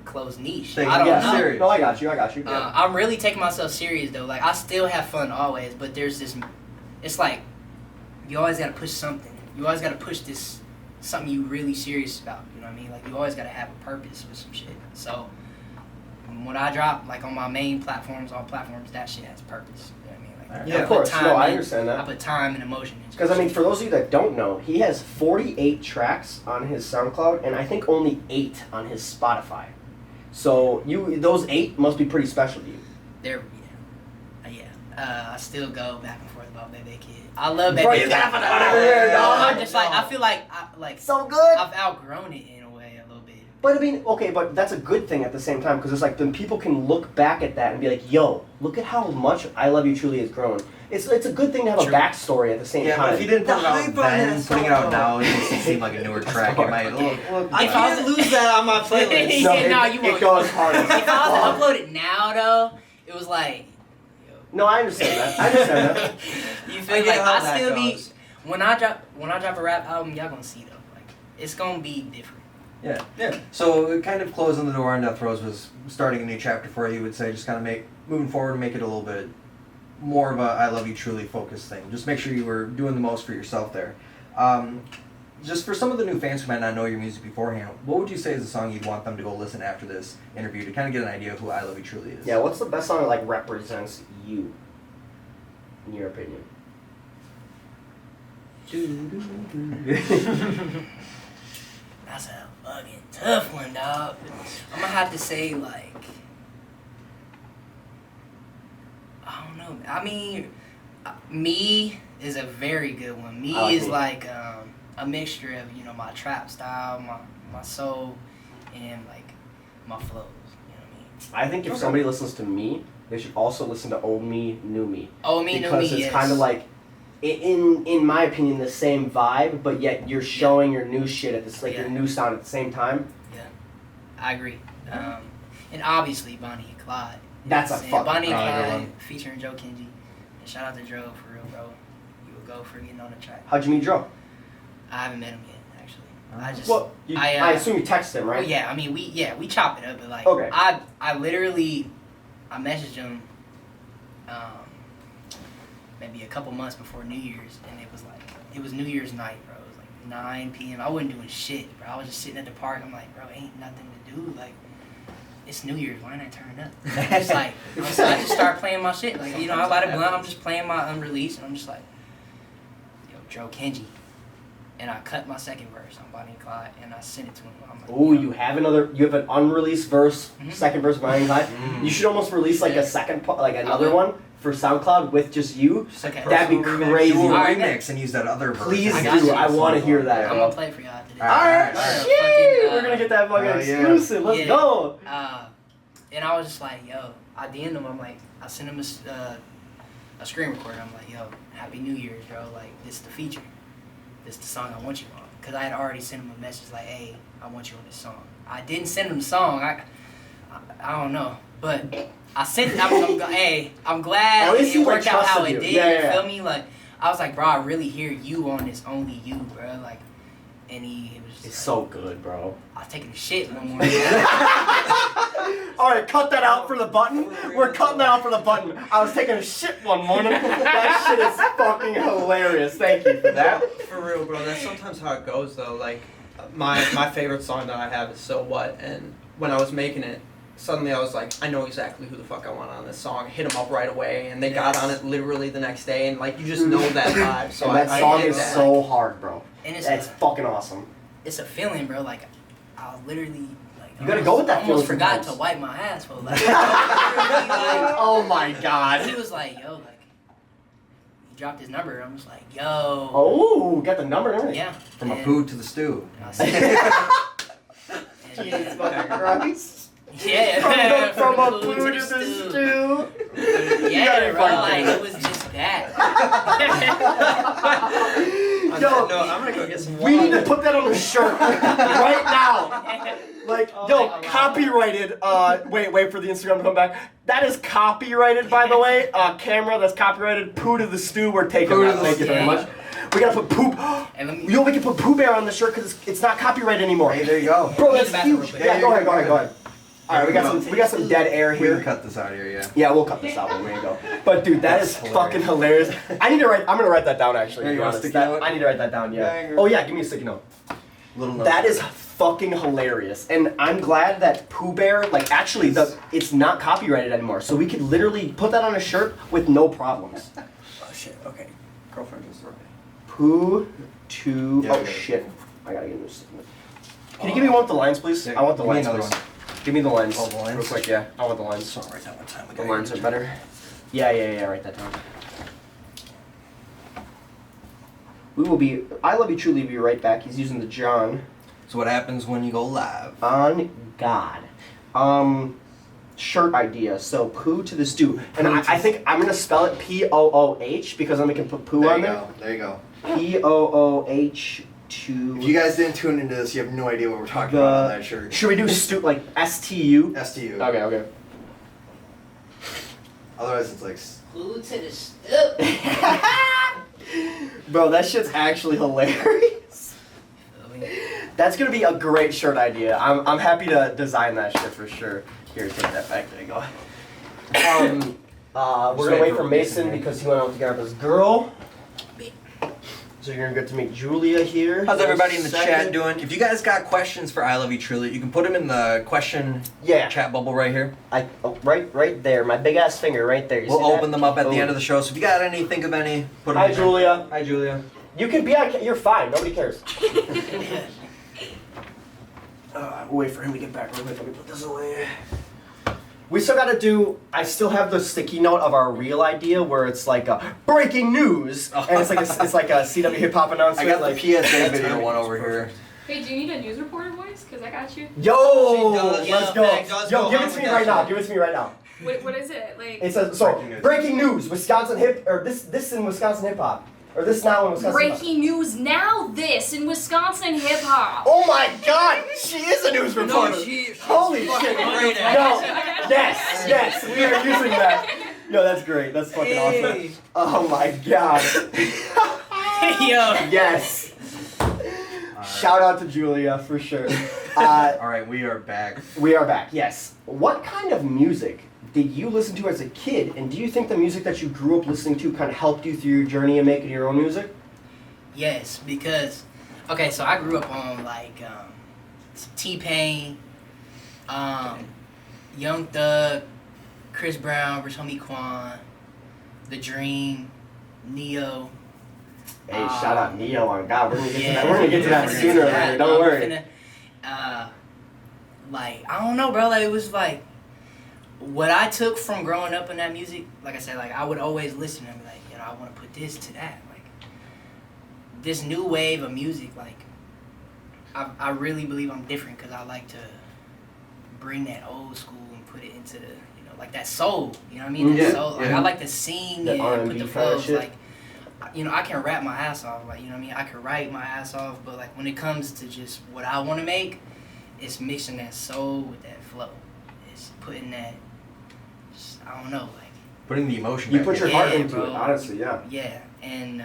S3: close niche.
S1: Thing,
S3: I don't
S2: yeah,
S3: know.
S1: serious.
S2: No, I got you. Yeah.
S3: I'm really taking myself serious though. Like I still have fun always, but there's this. It's like you always gotta push something. You always gotta push this something you really serious about. You know what I mean? Like you always gotta have a purpose with some shit. So when I drop like on my main platforms, all platforms, that shit has purpose. You know what I mean? Like,
S4: Yeah,
S3: I
S2: of
S3: put
S2: course.
S3: time
S2: No, I
S3: in-
S2: understand
S3: I
S2: that.
S3: put time and emotion into
S2: Because I mean,
S3: shit.
S2: for those of you that don't know, he has 48 tracks on his SoundCloud, and I think only 8 on his Spotify. So those 8 must be pretty special to you.
S3: They're I still go back and forth about Baby Kid. I love Baby
S2: Bro,
S3: Kid.
S2: you gotta put that out there, dog.
S3: I'm just like I feel like
S2: So good.
S3: I've outgrown it in a way a little bit.
S2: But I mean, okay, but that's a good thing at the same time, because it's like then people can look back at that and be like, "Yo, look at how much I Love You Truly has grown." It's a good thing to have
S3: True.
S2: a backstory at the same
S1: Yeah,
S2: time.
S1: but if you didn't put it
S4: The
S1: out
S4: hype on
S1: then,
S4: that
S1: putting it out
S4: song,
S1: now, it makes it seem like a newer track. It might look
S4: I
S3: If I
S4: can't
S3: was-
S4: lose that on my playlist.
S2: No,
S3: Yeah,
S2: it,
S3: you
S2: it
S3: won't.
S2: goes hard.
S3: If I was to upload it now though, it was like
S2: No, I understand that. I understand that.
S3: you
S4: I
S3: feel
S4: get
S3: like
S4: how
S3: I
S4: that
S3: still be
S4: goes.
S3: when I drop a rap album, y'all gonna see though. Like it's gonna be different.
S1: Yeah.
S4: Yeah.
S1: So kind of closing the door on Death Rows was starting a new chapter for you, would say, just kind of moving forward and make it a little bit more of a I Love You Truly focused thing. Just make sure you were doing the most for yourself there. Just for some of the new fans who might not know your music beforehand, what would you say is a song you'd want them to go listen after this interview to kind of get an idea of who I Love You Truly is?
S2: Yeah, what's the best song that like represents you, in your opinion?
S3: That's a fucking tough one, dog. I'm gonna have to say like I don't know. I mean, Me is a very good one. Me
S2: I like
S3: is
S2: Me.
S3: like a mixture of, you know, my trap style, my soul, and like my flows. You know what I mean?
S2: I think if somebody listens to Me, they should also listen to Old Me, New Me.
S3: Oh, Me, No
S2: Because
S3: Me,
S2: it's
S3: yes.
S2: kind of like, in my opinion, the same vibe, but yet you're showing your new shit at this, like your
S3: Yeah.
S2: new sound at the same time.
S3: Yeah, I agree. And obviously Bonnie and Clyde.
S2: That's a
S3: And
S2: fucking
S3: Bonnie and
S1: good
S3: Clyde
S1: one.
S3: featuring Joe Kenji. And shout out to Dro for real, bro. You would go for getting on the track.
S2: How'd you meet Joe?
S3: I haven't met him yet, actually. I just.
S2: Well, I assume you text him, right?
S3: Well, yeah, I mean, we chop it up, but like,
S2: Okay.
S3: I literally, I messaged him, maybe a couple months before New Year's, and it was New Year's night, bro. It was like 9 p.m. I wasn't doing shit, bro. I was just sitting at the park. I'm like, bro, ain't nothing to do. Like, it's New Year's. Why not turn up? It's like, I just start playing my shit. Like, you know, I light a blunt. I'm just playing my unreleased, and I'm just like, yo, Dro Kenji. And I cut my second verse on Bonnie and Clyde, and I sent it to him. I'm like,
S2: Oh, you have an unreleased verse, second verse of Bonnie and Clyde. You should almost release like a second, like another one for SoundCloud with just you.
S3: Okay.
S2: That'd be crazy.
S1: Do a
S3: Alright,
S1: remix and use that other verse.
S2: Please
S3: I got
S2: do.
S3: you.
S2: I want to hear that.
S3: I'm gonna play for y'all today.
S2: Alright,
S1: Alright.
S2: shit! We're gonna get that fucking
S1: yeah.
S2: exclusive. Let's
S3: Yeah.
S2: go.
S3: And I was just like, yo, I DM'd him. I'm like, I sent him a screen recorder. I'm like, yo, Happy New Year's, bro. Like, this is the feature. This is the song I want you on. Because I had already sent him a message like, hey, I want you on this song. I didn't send him the song. I don't know. But I sent it. I'm glad
S2: At least
S3: it
S2: he, like,
S3: worked out how
S2: trusted
S3: it
S2: you.
S3: did.
S2: Yeah.
S3: You feel me? Like, I was like, bro, I really hear you on this Only You, bro. Like, and it was just
S2: It's
S3: like,
S2: so good, bro.
S3: I was taking a shit one morning.
S2: Alright, cut that out for the button. We're cutting that out for the button. I was taking a shit one morning. That shit is fucking hilarious. Thank you for that.
S4: For real, bro. That's sometimes how it goes, though. Like, my favorite song that I have is So What, and when I was making it, suddenly I was like, I know exactly who the fuck I want on this song. Hit them up right away, and they got on it literally the next day, and like, you just know that vibe. So
S2: And that
S4: I
S2: song
S4: get
S2: is
S4: that.
S2: so hard, bro.
S3: And
S2: That's fucking awesome.
S3: it's a feeling, bro. Like, I literally, like,
S2: You gotta go with that
S3: I almost
S2: feeling
S3: forgot
S2: sometimes.
S3: to wipe my ass, bro. Like, literally, like,
S2: Oh my god.
S3: he was like, yo, like, he dropped his number. I'm just like, yo.
S2: Oh, got the number and everything.
S3: Yeah.
S1: From a
S3: And
S1: poo to the stew.
S3: I said- and,
S2: Jesus fucking Christ.
S3: yeah.
S2: From a
S3: food
S2: poo to the stew. You
S3: Yeah,
S2: gotta be
S3: bro.
S2: fucking
S3: Like,
S2: kidding.
S3: it was just that.
S2: Yo,
S4: No, I'm gonna go get some
S2: we need to
S4: water.
S2: put that on a shirt right now. Like, yo,
S3: my God.
S2: copyrighted. Wait for the Instagram to come back. That is copyrighted, by the way. Camera, that's copyrighted. Poo to the stew, we're taking
S1: Poo to
S2: that.
S1: the
S2: Thank you very
S3: stew.
S2: much. We gotta put poop.
S3: And let me-
S2: Yo, we can put Pooh Bear on the shirt because it's not copyrighted anymore.
S1: Hey, there you go.
S2: Bro,
S3: Use
S2: that's
S3: the bathroom
S2: huge.
S3: real quick.
S2: Yeah, go ahead. All right, we got some dead air
S1: We can
S2: here.
S1: cut this out here, yeah.
S2: Yeah, we'll cut this out when we go. But dude, that is
S1: That's
S2: fucking hilarious. I'm gonna write that down actually.
S1: Here,
S2: To be
S1: you want a
S2: honest.
S1: sticky note?
S2: I need to write that down. Yeah.
S1: Banger.
S2: Oh yeah, give me a sticky note.
S1: Little note.
S2: That is fucking hilarious, and I'm glad that Pooh Bear, like, actually, it's not copyrighted anymore, so we could literally put that on a shirt with no problems.
S4: Oh shit. Okay. Girlfriend just wrote me.
S2: Pooh to
S1: Yeah,
S2: oh
S1: okay.
S2: shit, I gotta get this. Can you give me one with the lines, please?
S1: Yeah,
S2: I want the
S1: give me
S2: lines,
S1: another
S2: please.
S1: one.
S2: Give me the lines.
S1: Oh, the lines?
S2: Real quick, yeah. I want the lines.
S1: So right that one time.
S2: The lines are better. Yeah. Write that down. We will be. I Love You Truly. Be right back. He's using the John.
S1: So what happens when you go live?
S2: On God. Shirt idea. So poo to the stew. And I think I'm gonna spell it Pooh because then we can put poo
S1: There
S2: on
S1: you
S2: there.
S1: go. There you go.
S2: Pooh to.
S1: If you guys didn't tune into this, you have no idea what we're talking about on that shirt.
S2: Should we do stew like STU?
S1: STU.
S2: Okay.
S1: Otherwise, it's like.
S3: Food to the stew.
S2: Bro, that shit's actually hilarious. That's gonna be a great shirt idea. I'm happy to design that shit for sure. Here, take that back. There you go. We're gonna wait for Mason because he went out to grab his girl. So you're gonna get to meet Julia here.
S1: How's everybody in the
S2: Second.
S1: chat doing? If you guys got questions for I Love You Truly, you can put them in the question
S2: Yeah.
S1: chat bubble right here.
S2: Right there. My big ass finger right there. You
S1: We'll
S2: see that?
S1: open them up at the
S2: Boom.
S1: end of the show. So if you got any, think of any, put them
S2: Hi
S1: in.
S2: Julia.
S1: Hi Julia.
S2: You can be on. You're fine. Nobody cares. Wait for him to get back real quick. Let me put this away. We still gotta do. I still have the sticky note of our real idea where it's like a breaking news, and it's like a CW hip hop
S1: I
S2: announcement.
S1: got
S2: like,
S1: the PSA video one over here.
S5: Hey, do you need a news reporter voice? Because I got you.
S2: Yo,
S4: She does.
S2: let's
S4: Yeah,
S2: go.
S4: Meg does
S2: Yo,
S4: go
S2: give
S4: on
S2: it to me
S4: with
S2: right
S4: that
S2: now.
S4: shit.
S2: Give it to me right now.
S5: What is it? Like
S2: It says breaking news. Wisconsin hip or this in Wisconsin hip hop or this now in Wisconsin. hip-hop.
S5: breaking news now. This in Wisconsin hip hop.
S2: Oh my God, she is a news reporter.
S4: she's
S2: Holy
S4: fucking
S2: shit!
S4: great
S2: No,
S4: at it.
S2: yes, we are using that. Yo, that's great. That's fucking
S4: Hey.
S2: awesome. Oh my God.
S3: Yo.
S2: Yes. Shout out to Julia for sure.
S1: All right, we are back.
S2: We are back, yes. What kind of music did you listen to as a kid, and do you think the music that you grew up listening to kind of helped you through your journey in making your own music?
S3: Yes, because, okay, so I grew up on, like, some T-Pain, Young Thug, Chris Brown, Rich Homie Quan, The Dream, Neo.
S2: Hey, shout out Neo on God. We're gonna get
S3: Yeah,
S2: to that. We're gonna get to that sooner or later. Don't worry.
S3: Like, I don't know, bro. Like, it was like what I took from growing up in that music. Like I said, like I would always listen and be like, you know, I want to put this to that. Like this new wave of music. Like I really believe I'm different because I like to bring that old school and put it into the, you know, like that soul. You know what I mean? That soul. Like I like to sing
S2: that
S3: and put the flows.
S2: shit.
S3: Like, you know, I can rap my ass off. Like, you know what I mean? I can write my ass off. But like when it comes to just what I want to make, it's mixing that soul with that flow. It's putting that, just, I don't know, like.
S1: Putting the emotion
S2: You
S1: back
S2: put
S1: in.
S2: your heart into
S3: bro.
S2: it, honestly, yeah.
S3: Yeah, and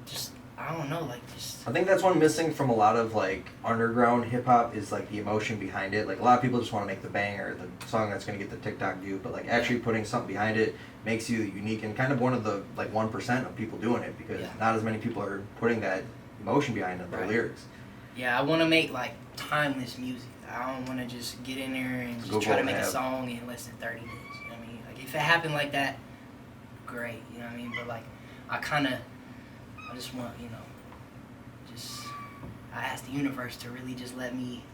S3: just, I don't know, like just.
S1: I think that's one missing from a lot of like underground hip hop is like the emotion behind it. Like a lot of people just want to make the banger, the song that's gonna get the TikTok view, but like actually putting something behind it makes you unique and kind of one of the like 1% of people doing it because not as many people are putting that emotion behind them, their lyrics.
S3: Yeah, I want to make like timeless music. I don't want to just get in there and just try to make a song in less than 30 minutes. You know what I mean? Like if it happened like that, great. You know what I mean? But like I just want, you know, I asked the universe to really just let me,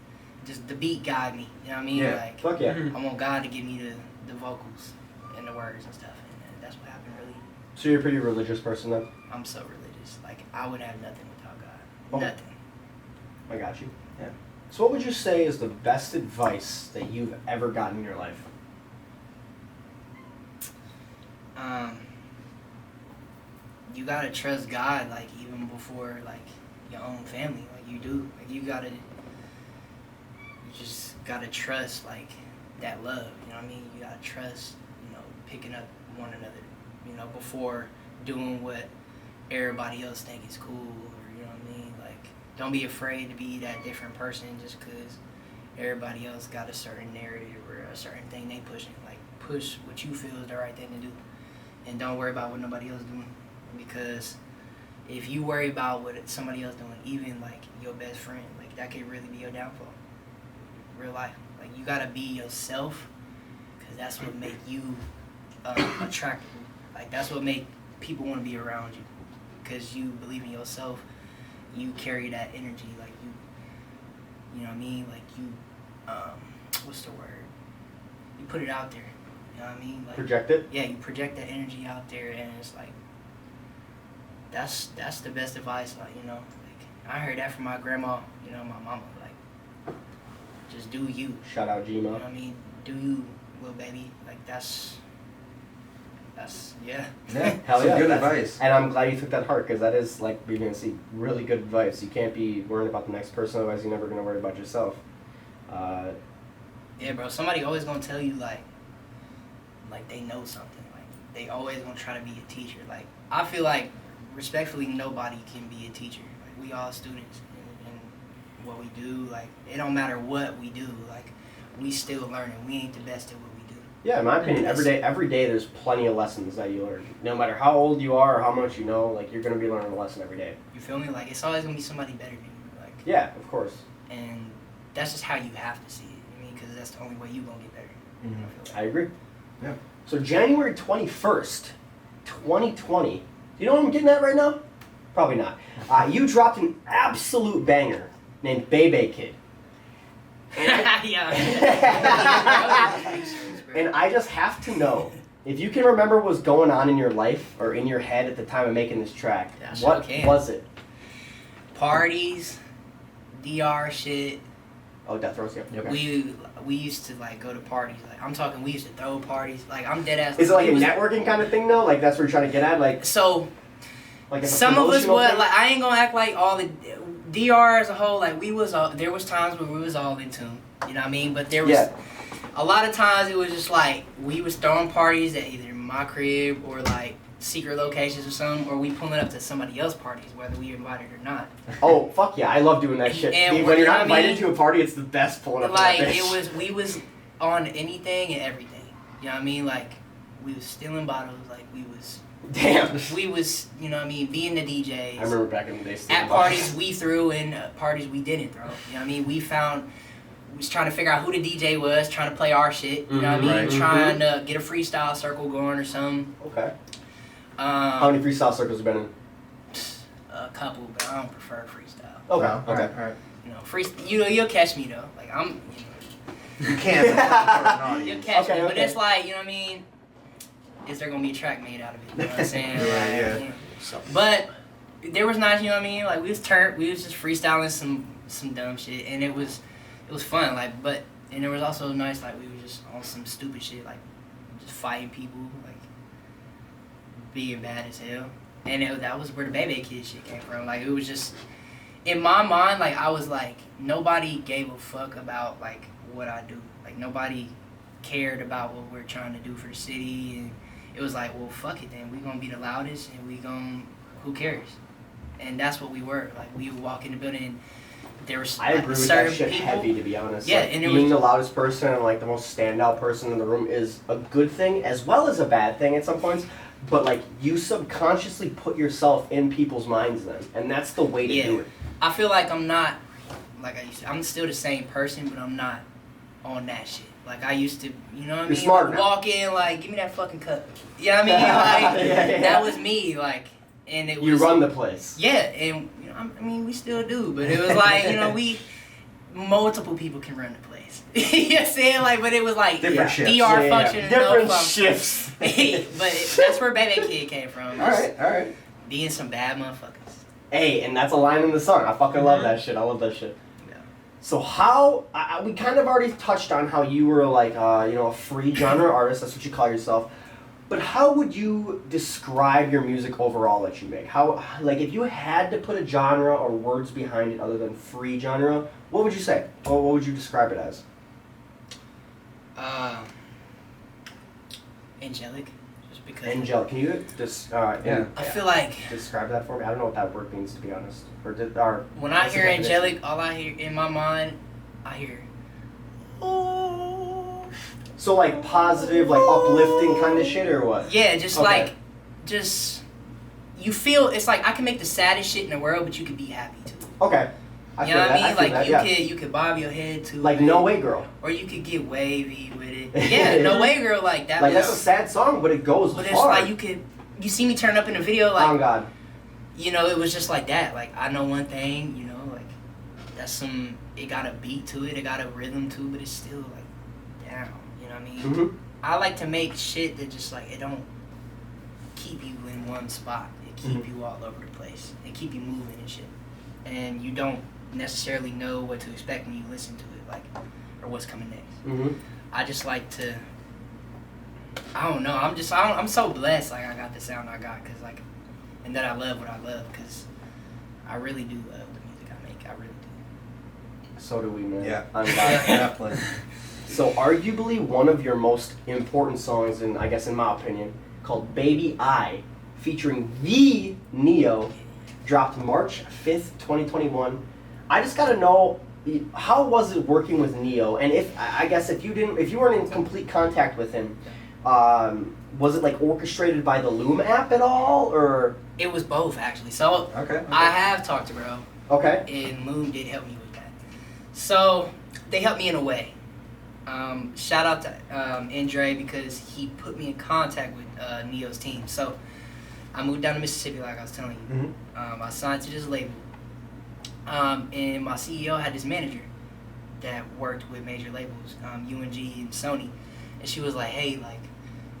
S3: just the beat guide me. You know what I mean?
S1: Yeah.
S3: Like,
S2: Fuck yeah.
S3: I want God to give me the vocals and the words and stuff, and that's what happened. Really,
S2: So you're a pretty religious person then?
S3: I'm so religious. Like I would have nothing without God.
S2: Oh.
S3: Nothing.
S2: I got you. Yeah. So what would you say is the best advice that you've ever gotten in your life?
S3: You gotta trust God, like even before like your own family. Like you do. Like you just gotta trust like that love. You know what I mean? You gotta trust, you know, picking up one another. You know, before doing what everybody else think is cool, or you know what I mean? Like, don't be afraid to be that different person just because everybody else got a certain narrative or a certain thing they pushing. Like, push what you feel is the right thing to do, and don't worry about what nobody else doing. Because if you worry about what somebody else doing, even like your best friend, like that could really be your downfall. Real life, like you gotta be yourself, because that's what make you attractive. Like that's what make people want to be around you, because you believe in yourself. You carry that energy, like you know what I mean? Like you, what's the word? You put it out there. You know what I mean? Like,
S2: Project it?
S3: Yeah, you project that energy out there, and it's like that's the best advice. Like, you know, like I heard that from my grandma. You know, my mama. Like, just do you.
S2: Shout out
S3: You know
S2: Gma.
S3: what I mean? Do you, little baby. Like that's yeah.
S1: Yeah,
S2: Hell
S1: some
S2: yeah.
S1: good
S2: that's-
S1: advice.
S2: And I'm glad you took that heart, because that is, like bvnc, really good advice. You can't be worrying about the next person, otherwise you're never going to worry about yourself.
S3: Yeah, bro. Somebody always gonna tell you like they know something. Like they always gonna try to be a teacher. Like I feel like respectfully, nobody can be a teacher. Like we all students, and what we do, like it don't matter what we do. Like we still learning. We ain't the best at what we do.
S2: Yeah, in my opinion, every day there's plenty of lessons that you learn. No matter how old you are or how much you know, like you're going to be learning a lesson every day.
S3: You feel me? Like it's always gonna be somebody better than you. Like
S2: Yeah, of course.
S3: and that's just how you have to see it. I mean, because that's the only way you gonna get better.
S1: Mhm.
S3: I feel
S2: I
S3: like.
S2: agree.
S1: Yeah.
S2: So January 21st, 2020. Do you know what I'm getting at right now? Probably not. You dropped an absolute banger named Bebe Kid.
S3: Yeah.
S2: And I just have to know, if you can remember what was going on in your life or in your head at the time of making this track,
S3: Yeah, I sure
S2: what
S3: can.
S2: was it?
S3: Parties, DR shit.
S2: Oh, Death Row, yeah. Okay.
S3: We used to like go to parties. Like I'm talking, we used to throw parties. Like I'm dead ass.
S2: Is it like a
S3: was-
S2: networking kind of thing though? Like that's what you're trying to get at? Like
S3: So
S2: as a
S3: some of us
S2: promotional
S3: would
S2: thing?
S3: like. I ain't gonna act like all the DR as a whole. Like we was all, there was times where we was all in tune. You know what I mean? But there was a lot of times it was just like we was throwing parties at either my crib or like secret locations or something, or we pulling up to somebody else's parties, whether we invited or not.
S2: Oh fuck yeah, I love doing that shit.
S3: And
S2: when you're not
S3: I mean,
S2: invited to a party, it's the best pulling up.
S3: Like
S2: to that bitch.
S3: we was on anything and everything. You know what I mean? Like we was stealing bottles. Like we was.
S2: Damn.
S3: We was, you know what I mean, being the DJs.
S2: I remember back in the day.
S3: At parties we threw and parties we didn't throw. You know what I mean? We was trying to figure out who the DJ was, trying to play our shit. You know what I mean?
S2: Right.
S3: Trying to get a freestyle circle going or something.
S2: Okay. How many freestyle circles have been in?
S3: A couple, but I don't prefer freestyle.
S2: Okay.
S1: All
S2: Okay.
S1: right.
S3: You know, you'll catch me though. Like I'm.
S1: You can't.
S3: You'll catch me, but
S2: Okay.
S3: it's like, you know what I mean? Is there gonna be a track made out of it? You know what I'm saying?
S1: Yeah.
S3: Like, but there was nice, you know what I mean? Like we was just freestyling some dumb shit, and it was fun. Like, and there was also nice, like we were just on some stupid shit, like just fighting people, like being bad as hell. And that was where the Baby Kid shit came from. Like it was just in my mind, like I was like nobody gave a fuck about like what I do. Like nobody cared about what we're trying to do for the city, and it was like, well, fuck it then. We gonna be the loudest, and who cares? And that's what we were. Like we would walk in the building, and there was
S2: I agree with
S3: certain
S2: that shit
S3: people,
S2: heavy, to be honest.
S3: Yeah,
S2: like,
S3: and it
S2: being
S3: was,
S2: the loudest person and like the most standout person in the room is a good thing as well as a bad thing at some points. But like you subconsciously put yourself in people's minds then, and that's the way to do it.
S3: I feel like I'm not like I used to. I'm still the same person, but I'm not on that shit. Like I used to, you know what I mean?
S2: You're smart now.
S3: Walk in, like, give me that fucking cup. You know what I mean? Like,
S2: Yeah.
S3: that was me, like, and it was...
S2: You run the place.
S3: Yeah, and, you know, I mean, we still do, but it was like, you know, multiple people can run the place. You know what I'm saying? Like, but it was like...
S1: Different shifts.
S3: DR function and
S2: Different
S3: no function.
S2: shifts.
S3: But that's where Baby Kid came from.
S2: All right.
S3: Being some bad motherfuckers.
S2: Hey, and that's a line in the song. I fucking love that shit. I love that shit.
S3: Yeah.
S2: So how, we kind of already touched on how you were like, a free genre artist. That's what you call yourself. But how would you describe your music overall that you make? How, like, if you had to put a genre or words behind it other than free genre, what would you say? Or what would you describe it as?
S3: Angelic. Just because...
S2: Angelic. Can you just,
S1: Yeah.
S3: I feel like...
S2: describe that for me? I don't know what that word means, to be honest.
S3: When I hear angelic, all I hear in my mind, I hear... Oh.
S2: So like positive, like uplifting kind of shit, or what?
S3: Yeah, just
S2: Okay.
S3: like... You feel... It's like I can make the saddest shit in the world, but you can be happy too.
S2: Okay.
S3: You know what I mean? Like you could bob your head to
S2: like
S3: it,
S2: No Way Girl.
S3: or you could get wavy with it. Yeah, No Way Girl, like that.
S2: Like
S3: was,
S2: that's a sad song, but it goes
S3: but
S2: hard.
S3: it's like you see me turn up in the video, like
S2: oh God.
S3: you know, it was just like that. Like I know one thing, you know, like that's it got a beat to it, it got a rhythm to it, but it's still like down. You know what I mean?
S2: Mm-hmm.
S3: I like to make shit that just like it don't keep you in one spot. It keep you all over the place. It keep you moving and shit, and you don't necessarily know what to expect when you listen to it, like, or what's coming next.
S2: Mm-hmm.
S3: I just like to, I don't know, I'm so blessed, like, I got the sound I got, cause like, and that I love what I love, cause I really do love the music I make, I really do.
S2: So do we, man.
S1: Yeah.
S2: I'm glad.
S1: Definitely.
S2: So arguably one of your most important songs, in I guess in my opinion, called Baby I, featuring the Neo, dropped March 5th, 2021. I just gotta know, how was it working with Neo? And if you weren't in complete contact with him, was it like orchestrated by the Loom app at all, or?
S3: It was both, actually. So
S1: Okay.
S3: I have talked to Bro,
S2: Okay.
S3: and Loom did help me with that. So they helped me in a way. Shout out to Andre, because he put me in contact with Neo's team. So I moved down to Mississippi, like I was telling you.
S2: Mm-hmm.
S3: I signed to this label. And my CEO had this manager that worked with major labels, UNG and Sony, and she was like, "Hey, like,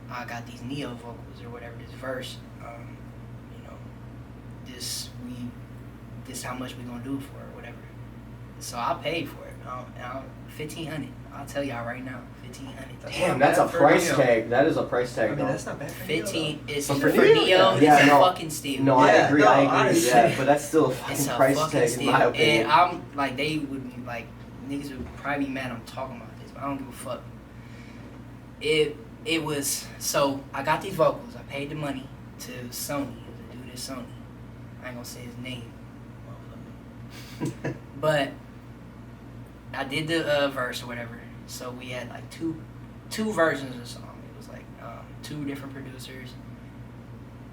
S3: I got these Neo vocals or whatever, this verse, you know, this how much we gonna do for it, or whatever." So I paid for it, $1,500. I'll tell y'all right now, $1,500.
S2: Damn, that's a price tag. That is a price tag.
S4: I mean,
S2: though.
S4: that's not bad for
S3: 15 is
S2: But
S3: for
S2: for Neo,
S3: Neo.
S2: yeah,
S3: It's
S2: no.
S3: a fucking steal.
S2: No, I
S4: Yeah,
S2: agree.
S4: no,
S2: I agree.
S4: honestly.
S2: Yeah, but that's still a
S3: It's
S2: fucking
S3: a
S2: price
S3: fucking
S2: tag
S3: steal.
S2: in my opinion.
S3: And I'm like, they would be like, niggas would probably be mad I'm talking about this, but I don't give a fuck. It was, so I got these vocals, I paid the money, to Sony. The dude at Sony. I ain't gonna say his name. But I did the verse or whatever. So we had like two versions of the song. It was like 2 different producers.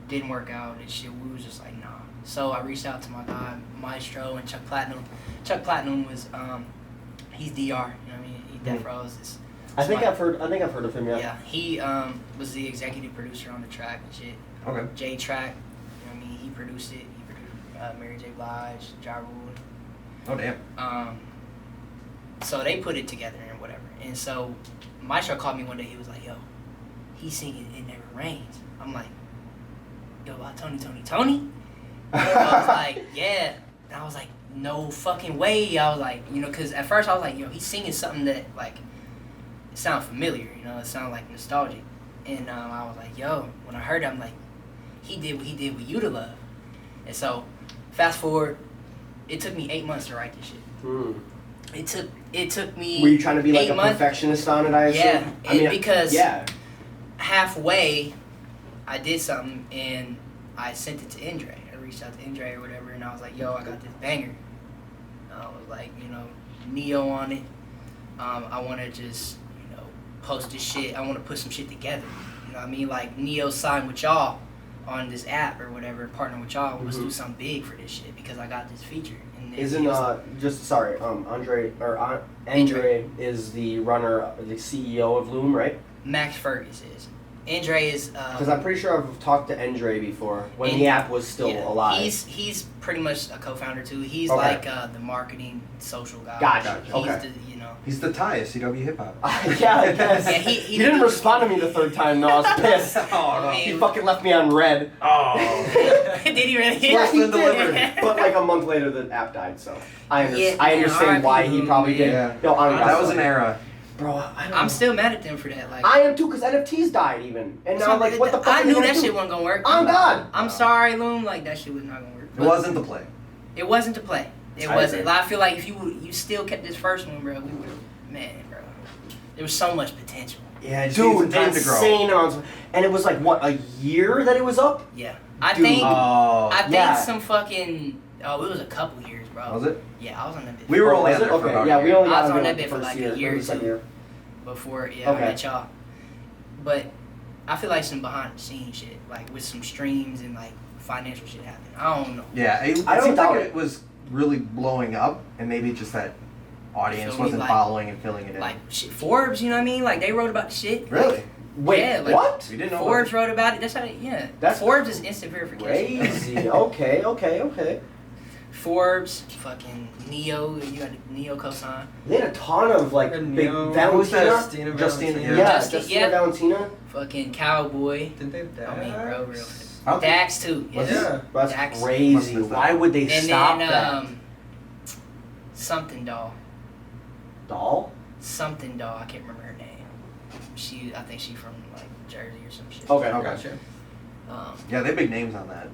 S3: Didn't work out and shit. We was just like, nah. So I reached out to my guy Maestro and Chuck Platinum. Chuck Platinum was he's DR. You know what I mean? He Death Row's this.
S2: I think I've heard of him. Yeah.
S3: Yeah. He was the executive producer on the track and shit.
S1: Okay.
S3: J Track. You know what I mean? He produced it. He produced Mary J. Blige, Ja Rule.
S1: Oh damn.
S3: So they put it together and whatever. And so Maestro called me one day. He was like, "Yo, he's singing It Never Rains." I'm like, "Yo, about Tony." And I was like, "Yeah." And I was like, "No fucking way." I was like, you know, because at first I was like, "Yo, he's singing something that like it sounds familiar, you know, it sounds like nostalgic." And I was like, "Yo," when I heard it, I'm like, he did what he did with You to Love. And so fast forward, it took me 8 months to write this shit. It took me.
S2: Were you trying to be like
S3: 8
S2: a
S3: months.
S2: perfectionist on it? I assume.
S3: Yeah, because
S2: yeah.
S3: halfway, I did something and I sent it to Andre. I reached out to Andre or whatever, and I was like, "Yo, I got this banger." I was like, you know, Neo on it. I want to just, you know, post this shit. I want to put some shit together. You know what I mean? Like Neo signed with y'all on this app or whatever, partner with y'all. Let's do something big for this shit because I got this feature. And
S2: Isn't Andre is the runner, the CEO of Loom, right?
S3: Max Fergus is. Andre is
S2: because I'm pretty sure I've talked to Andre before when the app was still alive.
S3: He's pretty much a co-founder too. He's
S2: okay.
S3: like the marketing social guy.
S2: Gotcha.
S3: He's
S2: okay.
S3: the, you know.
S1: He's the tie of CWHipHop.
S2: Yeah, I guess.
S3: Yeah, he
S2: didn't respond to me the third time. No, I was pissed.
S1: Oh no.
S2: He fucking left me on red.
S1: Oh.
S3: Did he really?
S2: Yeah, he
S1: delivered.
S2: did. But like a month later, the app died. So I
S3: Yeah,
S2: understand why he probably did.
S1: Yeah.
S2: No,
S1: That was an era.
S2: Bro,
S3: I'm still mad at them for that. Like
S2: I am too, because NFTs died even. And now I'm like, what the fuck?
S3: I knew that
S2: do?
S3: shit wasn't gonna work.
S2: Oh God.
S3: I'm sorry, Loom. Like that shit was not gonna work.
S1: It wasn't the play.
S3: It wasn't to play. It
S1: I
S3: wasn't.
S1: agree.
S3: Like, I feel like if you still kept this first one, bro, we would have, man, bro. There was so much potential.
S1: Yeah,
S2: Dude,
S1: time to grow.
S2: insane amounts. And it was like what, a year that it was up?
S3: Yeah, I
S2: Dude.
S3: think.
S1: Oh.
S3: I think
S2: yeah.
S3: some fucking. Oh, it was a couple years, bro.
S1: Was it?
S3: Yeah, I was on that bit.
S1: We were only
S2: was
S1: on
S2: it?
S1: there for
S2: Okay,
S1: about
S2: yeah,
S1: a
S2: we
S1: year.
S2: only
S3: I
S2: got
S3: was
S2: on
S3: on
S2: there
S3: that bit for
S2: first
S3: like
S2: year,
S3: a year or
S2: second
S3: two
S2: year.
S3: before. Yeah,
S2: Okay.
S3: I met y'all. But I feel like some behind the scenes shit, like with some streams and like financial shit happening. I don't know.
S1: Yeah, it
S2: I don't
S1: seemed
S2: doubt
S1: like
S2: it.
S1: it was really blowing up, and maybe just that audience
S3: Feel me?
S1: wasn't
S3: Like-
S1: following and filling it in.
S3: Like shit, Forbes, you know what I mean? Like they wrote about the shit.
S1: Really?
S2: Wait,
S3: Yeah, like-
S2: what?
S1: We didn't know.
S3: Forbes wrote about it. That's how. Yeah.
S2: That's
S3: Forbes is instant verification.
S2: Crazy. Okay.
S3: Forbes, fucking Neo. You got the Neo cosign.
S2: They had a ton of like
S4: And
S2: big
S4: Neo.
S2: Valentina.
S4: Justina
S1: Justina,
S4: Valentina.
S2: Yeah,
S3: Justin,
S2: Justina
S3: yeah.
S2: Valentina.
S3: Fucking Cowboy.
S4: Didn't they have
S3: I mean, bro, real.
S1: I don't think-
S3: Dax too.
S2: Was
S3: Yeah.
S2: it?
S4: Yeah.
S2: That's
S3: Dax.
S2: crazy.
S1: Must have
S2: Why
S1: that.
S2: would they
S3: And
S2: stop
S3: then
S2: that?
S3: something doll.
S2: Doll?
S3: Something doll. I can't remember her name. I think she from like Jersey or some shit.
S2: Okay.
S1: Okay.
S4: Gotcha.
S1: Yeah, they have big names on that.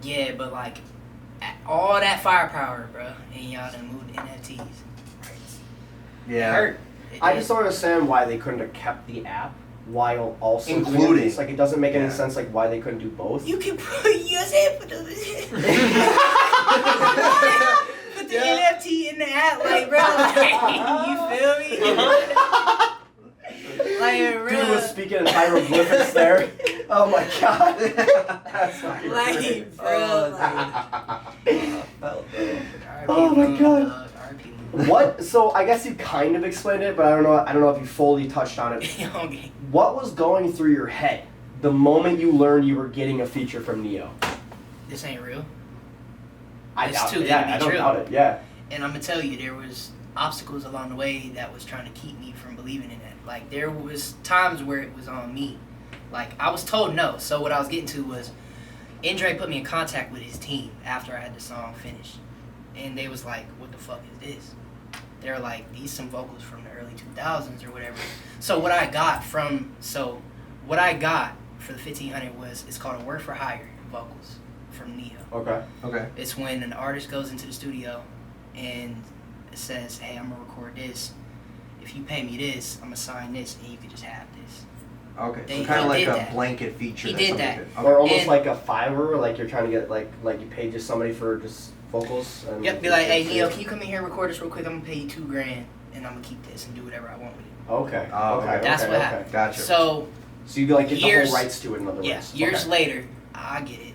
S3: Yeah, but like all that firepower, bro, and y'all done moved to NFTs. It
S1: Yeah.
S3: hurt. It
S2: I
S3: did.
S2: just don't understand why they couldn't have kept the app while also doing
S1: Including-
S2: this. Like, it doesn't make any
S1: Yeah.
S2: sense like why they couldn't do both.
S3: You can put USA put the put the
S4: Yeah.
S3: NFT in the app, like bro. Like, you feel me? Like
S2: Dude
S3: real.
S2: was speaking in hieroglyphics there. Oh my god. That's fucking
S3: Like,
S2: great.
S3: bro.
S2: Oh my God.
S3: RP.
S2: What? So I guess you kind of explained it, but I don't know if you fully touched on it.
S3: Okay.
S2: What was going through your head the moment you learned you were getting a feature from Neo?
S3: This ain't real.
S2: I
S3: It's
S2: doubt
S3: too
S2: it.
S3: good
S2: Yeah,
S3: to be
S2: I don't
S3: true.
S2: doubt it. Yeah.
S3: And I'm gonna tell you, there was obstacles along the way that was trying to keep me from believing in it. Like there was times where it was on me. Like I was told no. So what I was getting to was, Andre put me in contact with his team after I had the song finished, and they was like, "What the fuck is this?" They were like, "These some vocals from the early 2000s or whatever." So what I got for the 1500 was, it's called a word for hire vocals from Neo.
S2: Okay.
S1: Okay.
S3: It's when an artist goes into the studio and says, "Hey, I'm gonna record this. If you pay me this, I'm gonna sign this, and you can just have this."
S1: Okay,
S3: They-
S1: so kind
S3: he
S1: of like
S3: did
S1: a
S3: that.
S1: blanket feature.
S3: He
S1: that
S3: did
S1: somebody
S3: that.
S1: did. Okay.
S2: Or almost
S3: And-
S2: like a Fiverr, like you're trying to get like you pay just somebody for just vocals. And
S3: Yep, be like, hey, Neo, can you come in here and record this real quick? I'm gonna pay you $2,000, and I'm gonna keep this and do whatever I want with it.
S2: Okay.
S1: Oh, okay.
S3: That's
S2: okay,
S3: what
S2: okay.
S3: happened.
S1: Gotcha.
S3: So,
S2: So you like get the
S3: Years-
S2: whole rights to it, in other
S3: yeah,
S2: words.
S3: years
S2: Okay.
S3: later, I get it.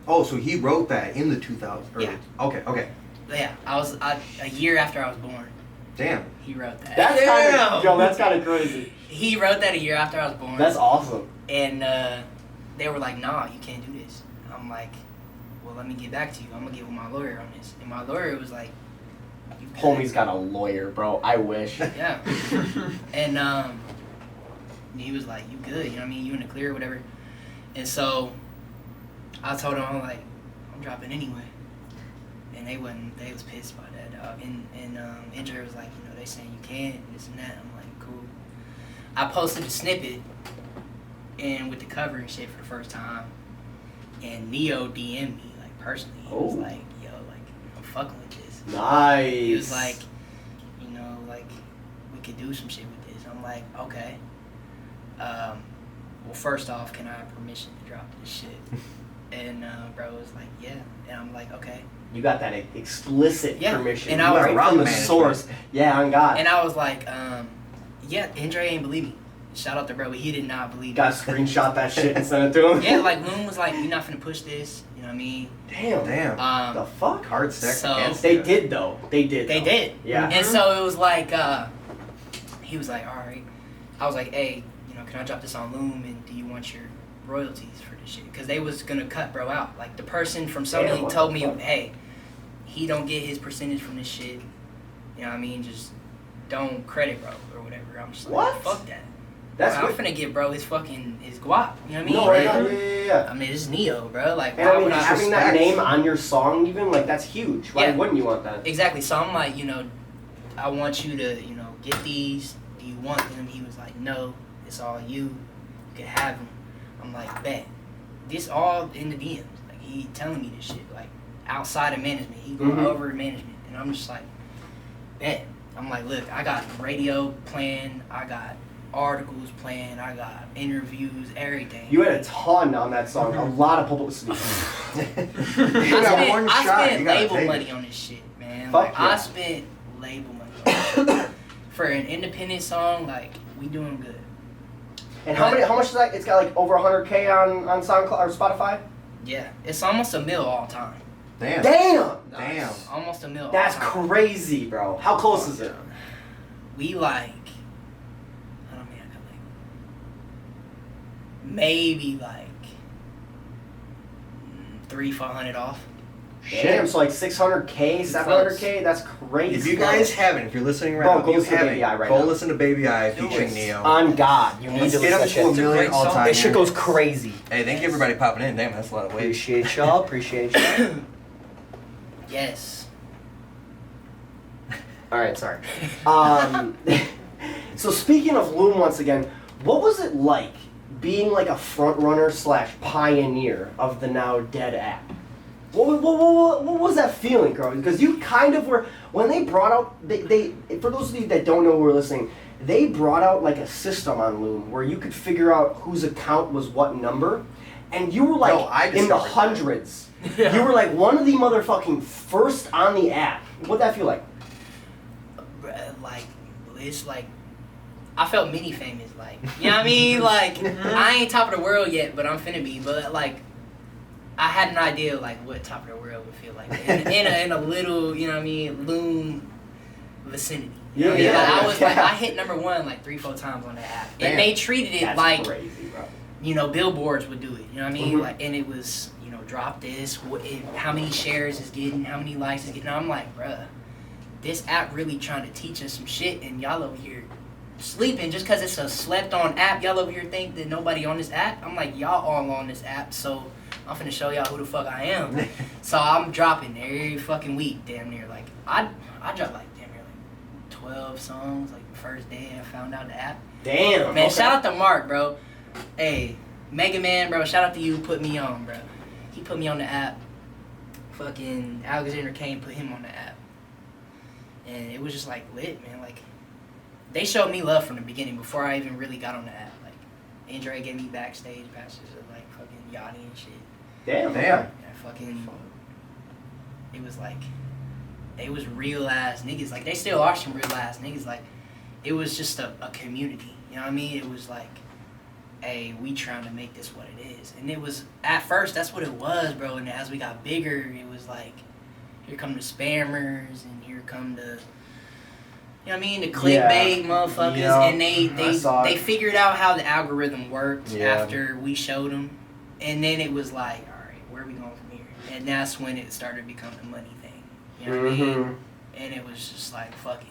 S1: Oh, so he wrote that in the 2000s.
S3: Yeah.
S1: Okay. Okay.
S3: Yeah, a year after I was born,
S1: Damn.
S3: he wrote that.
S2: That's kind of that's kind of crazy.
S3: He wrote that a year after I was born.
S2: That's awesome.
S3: And they were like, nah, you can't do this. I'm like, well, let me get back to you. I'm gonna get with my lawyer on this. And my lawyer was like, you good?
S2: Homie's got a lawyer, bro. I wish.
S3: Yeah. And he was like, you good, you know what I mean? You in the clear or whatever. And so I told him, I'm like, I'm dropping anyway. And they was pissed by that, dog. And Andrew was like, you know, they saying you can't, this and that. I'm like, cool. I posted a snippet and with the cover and shit for the first time. And Neo DM'd me, like, personally. He was
S2: Oh.
S3: like, yo, like, I'm fucking with this.
S2: Nice.
S3: He was like, you know, like, we could do some shit with this. I'm like, okay. Well, first off, can I have permission to drop this shit? And bro was like, yeah. And I'm like, okay.
S2: You got that explicit
S3: Yeah,
S2: permission.
S3: and I was
S2: right
S1: around
S2: from the
S1: management.
S2: source. Yeah, on God.
S3: And I was like, yeah, Andre ain't believe me. Shout out to bro, but he did not believe
S2: Got
S3: me.
S2: to screenshot that shit and send it to him.
S3: Yeah, like Loon was like, you're not finna push this. You know what I mean?
S2: Damn.
S1: Damn.
S2: The fuck?
S1: Hard stack
S3: So-
S1: against
S2: They
S1: you.
S2: did though. They did.
S3: They
S2: though.
S3: did.
S2: Yeah.
S3: And so it was like, he was like, all right. I was like, hey, you know, can I drop this on Loom and do you want your royalties for this shit? Because they was gonna cut bro out. Like the person from
S2: Damn,
S3: Sony
S2: what
S3: told
S2: the
S3: me,
S2: fuck?
S3: hey, he don't get his percentage from this shit. You know what I mean? Just don't credit bro or whatever. I'm just like,
S2: What?
S3: fuck that.
S2: That's
S3: I'm
S2: good.
S3: finna give bro his fucking his guap. You know what I mean?
S2: No,
S3: Like,
S2: yeah.
S3: I mean, it's Neo, bro. Like,
S2: And
S3: why
S2: I mean,
S3: would I?
S2: having that
S1: respect.
S2: name on your song, even like that's huge. Why
S3: Yeah.
S2: wouldn't you want that?
S3: Exactly. So I'm like, you know, I want you to, you know, get these. Do you want them? He was like, no, it's all you. You can have them. I'm like, bet. This all in the DMs. Like, he telling me this shit. Like, outside of management. He going
S2: Mhm.
S3: over management. And I'm just like, bet. I'm like, look, I got radio playing. I got articles playing. I got interviews, everything.
S2: You had a ton on that song. A lot of publicity.
S1: You got one
S3: I
S1: shot,
S3: spent
S1: you gotta
S3: label
S1: take
S3: money
S1: it.
S3: on this shit, man.
S2: Fuck
S3: Like,
S2: yeah.
S3: I spent label money on this shit. For an independent song, like, we doing good.
S2: And how much is that? It's got like over 100K on SoundCloud or Spotify.
S3: Yeah, it's almost a mil all time.
S1: Damn.
S2: Damn.
S1: Damn.
S3: Almost a mil.
S2: That's
S3: all time.
S2: crazy, bro. How close is it?
S3: We like, I don't mean I got like, maybe like 300-400 off.
S2: Damn, so like 600K, 700K. That's crazy.
S1: If you guys haven't, if you're listening right
S2: Bro,
S1: now,
S2: go
S1: if you
S2: listen to
S1: haven't,
S2: Baby I right
S1: go
S2: now.
S1: listen to Baby I
S3: Do
S1: featuring
S3: it.
S1: Neo.
S2: On God, you need
S1: Let's
S2: to
S1: get
S2: listen
S1: him
S2: to
S1: to
S2: that
S1: a
S2: shit.
S1: million all time.
S2: This shit goes crazy.
S1: Hey, thank you everybody popping in. Damn, that's a lot of weight.
S2: Appreciate y'all. Appreciate y'all.
S3: Yes.
S2: All right, sorry. So speaking of Loom once again, what was it like being like a front runner / pioneer of the now dead app? What was that feeling, girl? Because you kind of were, when they brought out, they for those of you that don't know who are listening, they brought out like a system on Loom where you could figure out whose account was what number, and you were like
S1: No, I
S2: in the
S1: discovered that.
S2: hundreds. You were like one of the motherfucking first on the app. What'd that feel like?
S3: Bruh, like, it's like, I felt mini famous, like, you know what I mean? Like, I ain't top of the world yet, but I'm finna be, but like, I had an idea, like, what top of the world would feel like, in a little, you know what I mean, Loom vicinity. You know what I mean?
S2: Yeah,
S3: Like, I was like,
S2: yeah.
S3: I hit #1 like 3-4 times on the app,
S1: Damn.
S3: and they treated it
S2: That's
S3: like,
S2: crazy, bro.
S3: you know, billboards would do it. You know what I mean?
S2: Mhm.
S3: Like, and it was, you know, drop this, how many shares is getting, how many likes is getting. And I'm like, bruh, this app really trying to teach us some shit, and y'all over here sleeping just because it's a slept-on app. Y'all over here think that nobody on this app. I'm like, y'all all on this app, so I'm finna show y'all who the fuck I am. So I'm dropping every fucking week, damn near. Like, I dropped like damn near like 12 songs, like the first day I found out the app.
S2: Damn.
S3: Man,
S2: okay.
S3: shout out to Mark, bro. Hey, Mega Man, bro, shout out to you, put me on, bro. He put me on the app. Fucking Alexander Kane put him on the app. And it was just like lit, man. Like, they showed me love from the beginning before I even really got on the app. Like, Andre gave me backstage passes of like fucking Yachty and shit.
S2: Damn.
S3: Yeah, fucking. It was like, they was real ass niggas. Like they still are some real ass niggas. Like, it was just a community. You know what I mean? It was like, hey, we trying to make this what it is. And it was, at first, that's what it was, bro. And as we got bigger, it was like, here come the spammers, and here come the, you know what I mean, the clickbait motherfuckers.
S2: Yeah.
S3: And they figured out how the algorithm worked after we showed them. And then it was like, all right, where are we going from here? And that's when it started becoming a money thing. You know what I mean? And it was just like, fuck it.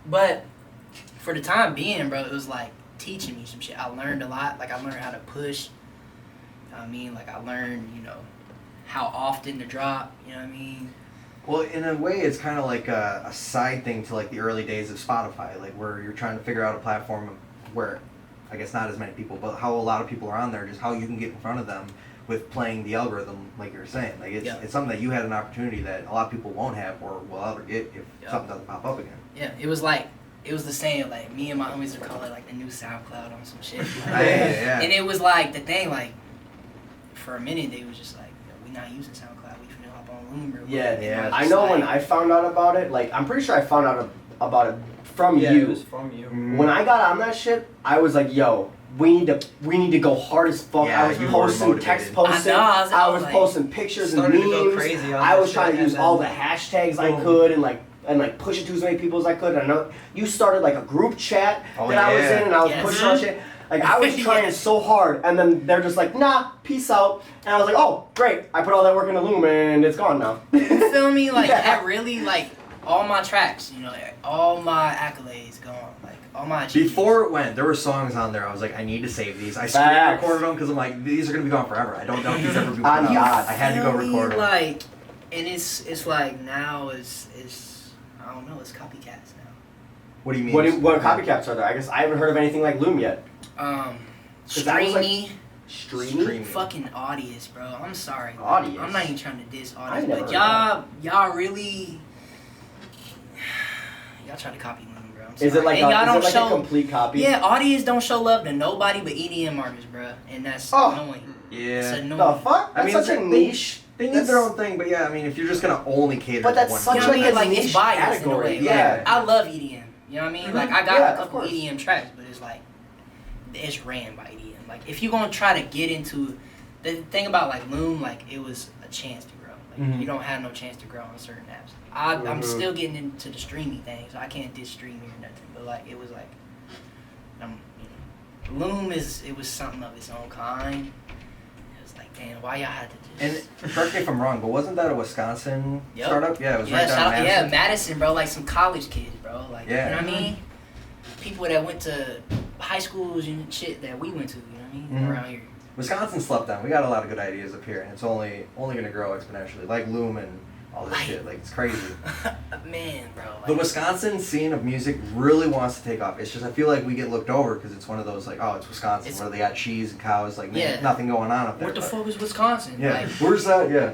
S3: But for the time being, bro, it was like teaching me some shit. I learned a lot. Like, I learned how to push. You know what I mean? Like, I learned, you know, how often to drop. You know what I mean?
S1: Well, in a way, it's kind of like a side thing to like the early days of Spotify, like where you're trying to figure out a platform where, I guess not as many people, but how a lot of people are on there, just how you can get in front of them with playing the algorithm, like you were saying. Like it's something that you had an opportunity that a lot of people won't have or will ever get if something doesn't pop up again.
S3: Yeah, it was like, it was the same, like, me and my homies would call it, like, the new SoundCloud on some shit. Like,
S1: yeah.
S3: And it was, like, the thing, like, for a minute, they was just like, we not using SoundCloud, we finna hop on Loom or whatever.
S2: Yeah. I know when I found out about it, like, I'm pretty sure I found out about it from you.
S4: It was from you.
S2: When I got on that shit, I was like, yo, we need to go hard as fuck.
S1: Yeah,
S2: I was
S1: you were
S2: posting,
S1: motivated.
S2: text posting.
S3: I was
S2: was
S3: like,
S2: posting pictures and
S4: started to
S2: memes.
S4: go crazy on
S2: I was
S4: that
S2: trying
S4: shit,
S2: to use
S4: and
S2: all the
S4: then-
S2: hashtags I could and push it to as many people as I could. And I know you started like a group chat that I was in, and I was pushing on shit. Like, I was trying so hard, and then they're just like, nah, peace out. And I was like, oh, great. I put all that work into Loom, and it's gone now.
S3: You feel me? Like, that really, like, all my tracks, you know, all my accolades gone. Like, all my achievements.
S1: Before it went, there were songs on there. I was like, I need to save these. I screen recorded them because I'm like, these are gonna be gone forever. I don't know if these ever be put out. I had to go record them.
S3: Like, and it's like now it's I don't know, it's copycats now.
S1: What do you mean?
S2: What copycats are there? I guess I haven't heard of anything like Loom yet.
S3: Streamy.
S2: Streamy?
S3: Fucking Audius, bro. I'm sorry.
S2: Audius?
S3: I'm not even trying to diss
S2: I
S3: Audius,
S2: never
S3: but
S2: heard
S3: y'all really try to copy Loom, bro. I'm sorry.
S2: Is it like,
S3: and y'all don't
S2: a
S3: show,
S2: complete copy?
S3: Yeah, Audius don't show love to nobody but EDM artists, bro, and that's annoying. It's
S1: Yeah.
S3: annoying.
S2: The fuck?
S1: I
S2: That's
S1: mean,
S2: such a niche.
S1: They need their own thing, but yeah, I mean, if you're just gonna only cater
S2: But
S1: to
S2: that's
S1: one
S2: such
S3: You know
S1: thing,
S3: what I mean?
S2: a
S3: Like,
S2: niche
S3: it's biased
S2: category.
S3: in a way.
S2: Yeah.
S3: Like, I love EDM. You know what I mean? Like, I got
S2: Yeah,
S3: a
S2: of
S3: couple
S2: course.
S3: EDM tracks, but it's like, it's ran by EDM. Like, if you're gonna try to get into, the thing about, like, Loom, like, it was a chance to grow. Like, you don't have no chance to grow on certain apps. I'm still getting into the streaming thing, so I can't diss streaming or nothing. But, like, it was like, you know, Loom it was something of its own kind. It was like, damn, why y'all had to just...
S1: And correct me if I'm wrong, but wasn't that a Wisconsin startup? Yeah, it was right down
S3: shout out,
S1: Madison.
S3: Madison, bro. Like some college kids, bro. Like,
S1: Yeah.
S3: you know what I mean? People that went to high schools and shit that we went to, you know what I mean? Around here.
S1: Wisconsin slept on. We got a lot of good ideas up here, and it's only gonna grow exponentially. Like Loom and all this shit. Like, it's crazy.
S3: Man, bro. Like,
S1: The Wisconsin scene of music really wants to take off. It's just I feel like we get looked over because it's one of those like, oh, it's Wisconsin where they got cheese and cows. Like, man, nothing going on up there.
S3: what the fuck is Wisconsin?
S1: Yeah,
S3: Like,
S1: where's that? Yeah.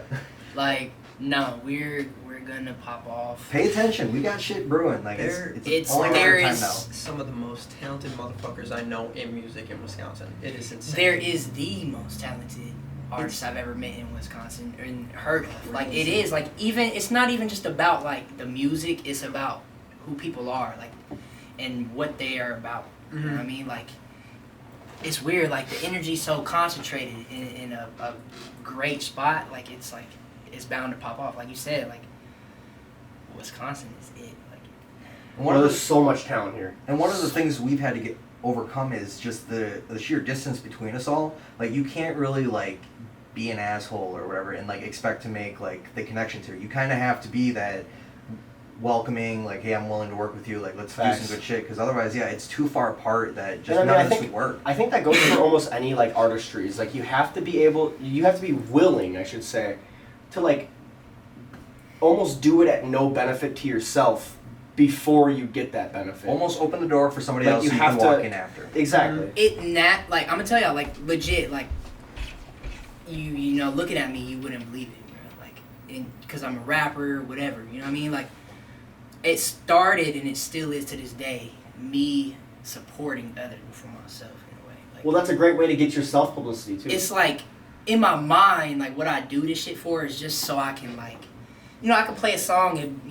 S3: like, no, we're gonna pop off.
S1: Pay attention. We got shit brewing. Like, it's only a matter of time now.
S4: Some of the most talented motherfuckers I know in music in Wisconsin. It is insane.
S3: There is the most talented artist I've ever met in Wisconsin and heard of. Like, it is, like, even, it's not even just about, like, the music, it's about who people are, like, and what they are about. You know what I mean? Like, it's weird, like, the energy's so concentrated in a great spot, like, it's bound to pop off. Like you said, like, Wisconsin is it. Like,
S2: There's so much talent here.
S1: And one of the things we've had to overcome is just the sheer distance between us all. Like, you can't really like be an asshole or whatever and like expect to make like the connections here. You kind of have to be that welcoming, like, hey, I'm willing to work with you, like, let's do some good shit, because otherwise, yeah, it's too far apart that just none of this would work.
S2: I think that goes for almost any like artistries. Like, you have to be willing, I should say, to like almost do it at no benefit to yourself before you get that benefit.
S1: Almost open the door for somebody
S2: like,
S1: else
S2: you
S1: you
S2: have
S1: can walk
S2: to,
S1: in after.
S2: Exactly.
S3: Like, I'm gonna tell y'all, like, legit, like, you know, looking at me, you wouldn't believe it, bro. Like, because I'm a rapper, whatever, you know what I mean? Like, it started, and it still is to this day, me supporting others before myself, in a way. Like,
S2: well, that's a great way to get your self publicity too.
S3: it's like in my mind, like what I do this shit for is just so I can like, I can play a song and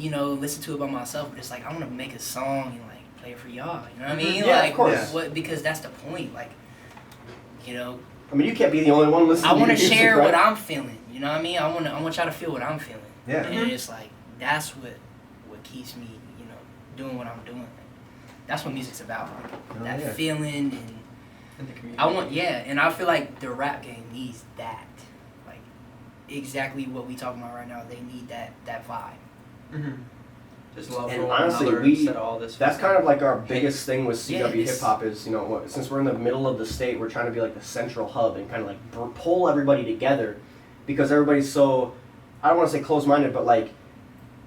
S3: listen to it by myself, but it's like I want to make a song and like play it for y'all. You know what I mean?
S2: Yeah,
S3: like,
S2: of course.
S3: what? Because that's the point. Like,
S2: I mean, you can't be the only one listening.
S3: I want to
S2: your music,
S3: share
S2: right?
S3: what I'm feeling. You know what I mean? I want y'all to feel what I'm feeling.
S1: Yeah.
S3: And it's like that's what keeps me, doing what I'm doing. That's what music's about. Like, that feeling
S4: In the community.
S3: and I feel like the rap game needs that. Like exactly what we talking about right now. They need that vibe.
S4: Mm-hmm. Just love
S2: And
S4: for one
S2: honestly,
S4: another instead of all this.
S2: That's kind of like our biggest thing with
S3: Yeah,
S2: CWHipHop is, since we're in the middle of the state, we're trying to be like the central hub and kind of like pull everybody together, because everybody's so, I don't want to say closed-minded, but like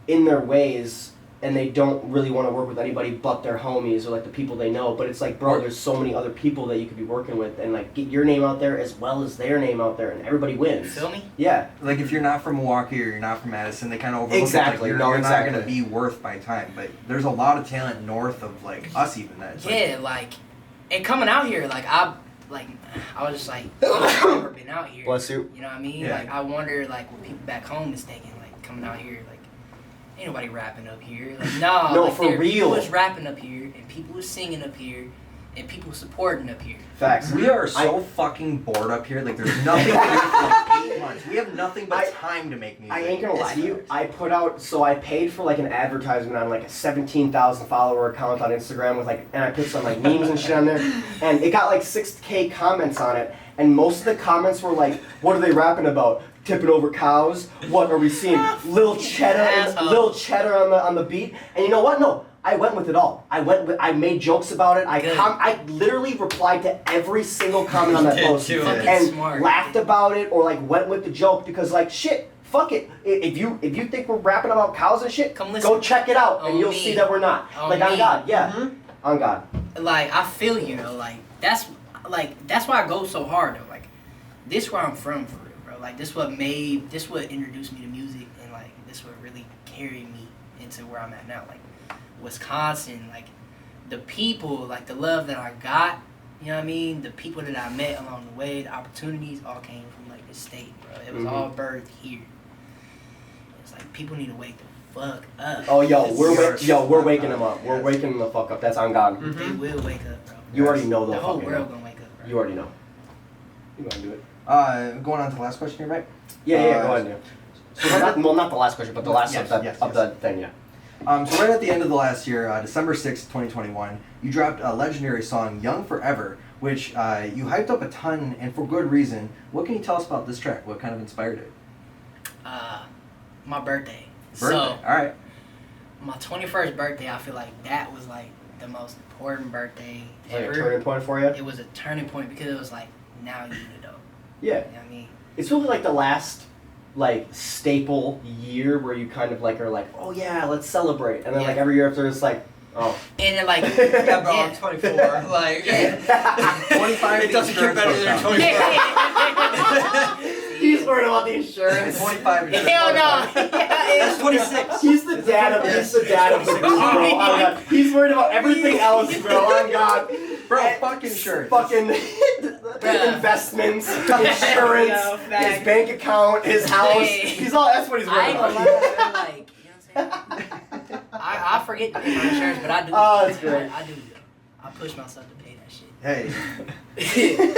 S2: in their ways, and they don't really want to work with anybody but their homies or like the people they know. But it's like, bro, there's so many other people that you could be working with, and like get your name out there as well as their name out there, and everybody
S3: You
S2: wins.
S3: feel me?
S2: Yeah.
S1: Like if you're not from Milwaukee or you're not from Madison, they kind of overlook
S2: Exactly.
S1: it. Like,
S2: No,
S1: you're
S2: exactly.
S1: not going to be worth my time. But there's a lot of talent north of like us even that. It's
S3: Yeah, like, and coming out here, I was just like, I've never been out here.
S2: Bless you.
S3: You know what I mean?
S1: Yeah.
S3: Like, I wonder, like, what people back home is thinking, like, coming out here, like, ain't nobody rapping up here. Like, nah,
S2: No,
S3: like,
S2: for real.
S3: People was rapping up here, and people was singing up here, and people was supporting up here.
S2: Facts.
S1: We are so fucking bored up here. Like there's nothing to do for like 8 months. We have nothing but time to make music.
S2: I ain't gonna lie
S1: It's
S2: to you.
S1: nuts.
S2: I put out, so I paid for like an advertisement on like a 17,000 follower account on Instagram with like, and I put some like memes and shit on there, and it got like 6K comments on it, and most of the comments were like, "What are they rapping about? Tipping over cows? What are we seeing? Little cheddar, little cheddar on the beat." And you know what? No. I went with it all. I made jokes about it. I literally replied to every single comment on that post
S4: too.
S2: and
S3: Smart.
S2: laughed about it or like went with the joke, because like shit, fuck it. If you think we're rapping about cows and shit,
S3: Come listen.
S2: go check it out and
S3: On
S2: you'll
S3: me.
S2: see that we're not.
S3: On
S2: Like on
S3: me.
S2: God, yeah,
S4: Mhm.
S2: on God.
S3: Like, I feel you, though. Like, that's why I go so hard, though. Like, this where I'm from, for real, bro. Like, this what introduced me to music, and like, this what really carried me into where I'm at now. Like, Wisconsin, like the people, like the love that I got, you know what I mean? The people that I met along the way, the opportunities all came from like the state, bro. It was all birthed here. It's like people need to wake the fuck up.
S2: Oh we're
S1: Yes.
S2: waking them up. We're
S1: Yes.
S2: waking them the fuck up. That's on God.
S4: Mhm.
S3: They will wake up, bro.
S2: You already know
S3: The
S2: they'll
S3: whole
S2: fucking
S3: world
S2: know.
S3: gonna wake up, bro.
S2: You already know. You wanna do it?
S1: Going on to the last question here, right?
S2: Yeah, go ahead. Yeah. So not the last question, but the last
S1: Yes,
S2: of
S1: yes,
S2: the thing, yeah.
S1: So right at the end of the last year, December 6th, 2021, you dropped a legendary song, Young Forever, which you hyped up a ton, and for good reason. What can you tell us about this track? What kind of inspired it?
S3: My birthday.
S1: Birthday.
S3: So,
S1: All right.
S3: my 21st birthday, I feel like that was like the most important birthday
S2: Like a
S3: ever.
S2: turning point for you?
S3: It was a turning point because it was like, now you need to know.
S2: Yeah.
S3: You know what I mean?
S2: It's really like the last like staple year where you kind of like are like, oh yeah, let's celebrate, and then like
S3: Yeah.
S2: every year after it's like, oh.
S3: And then like,
S4: Yeah, bro, I'm
S3: yeah.
S4: 24. Like,
S3: Yeah.
S1: 25
S4: it doesn't get better than
S1: insurance
S4: 24.
S2: He's worried about the insurance.
S1: 25 insurance.
S3: Hell no.
S4: That's 26.
S2: He's the dad of the group, bro. Oh, God. He's worried about everything else, bro. Oh God.
S1: Bro, fuck insurance.
S2: Fucking
S3: Bruh.
S2: investments, insurance,
S3: Yo,
S2: his
S3: facts.
S2: bank account, his house.
S3: Hey.
S2: He's all. That's what he's
S3: I
S2: worried
S3: ain't gonna
S2: about.
S3: lie, man, like, you know what I'm saying? I forget to pay my insurance, but I do.
S2: Oh, that's great.
S3: I do. I push myself to pay that shit.
S1: Hey.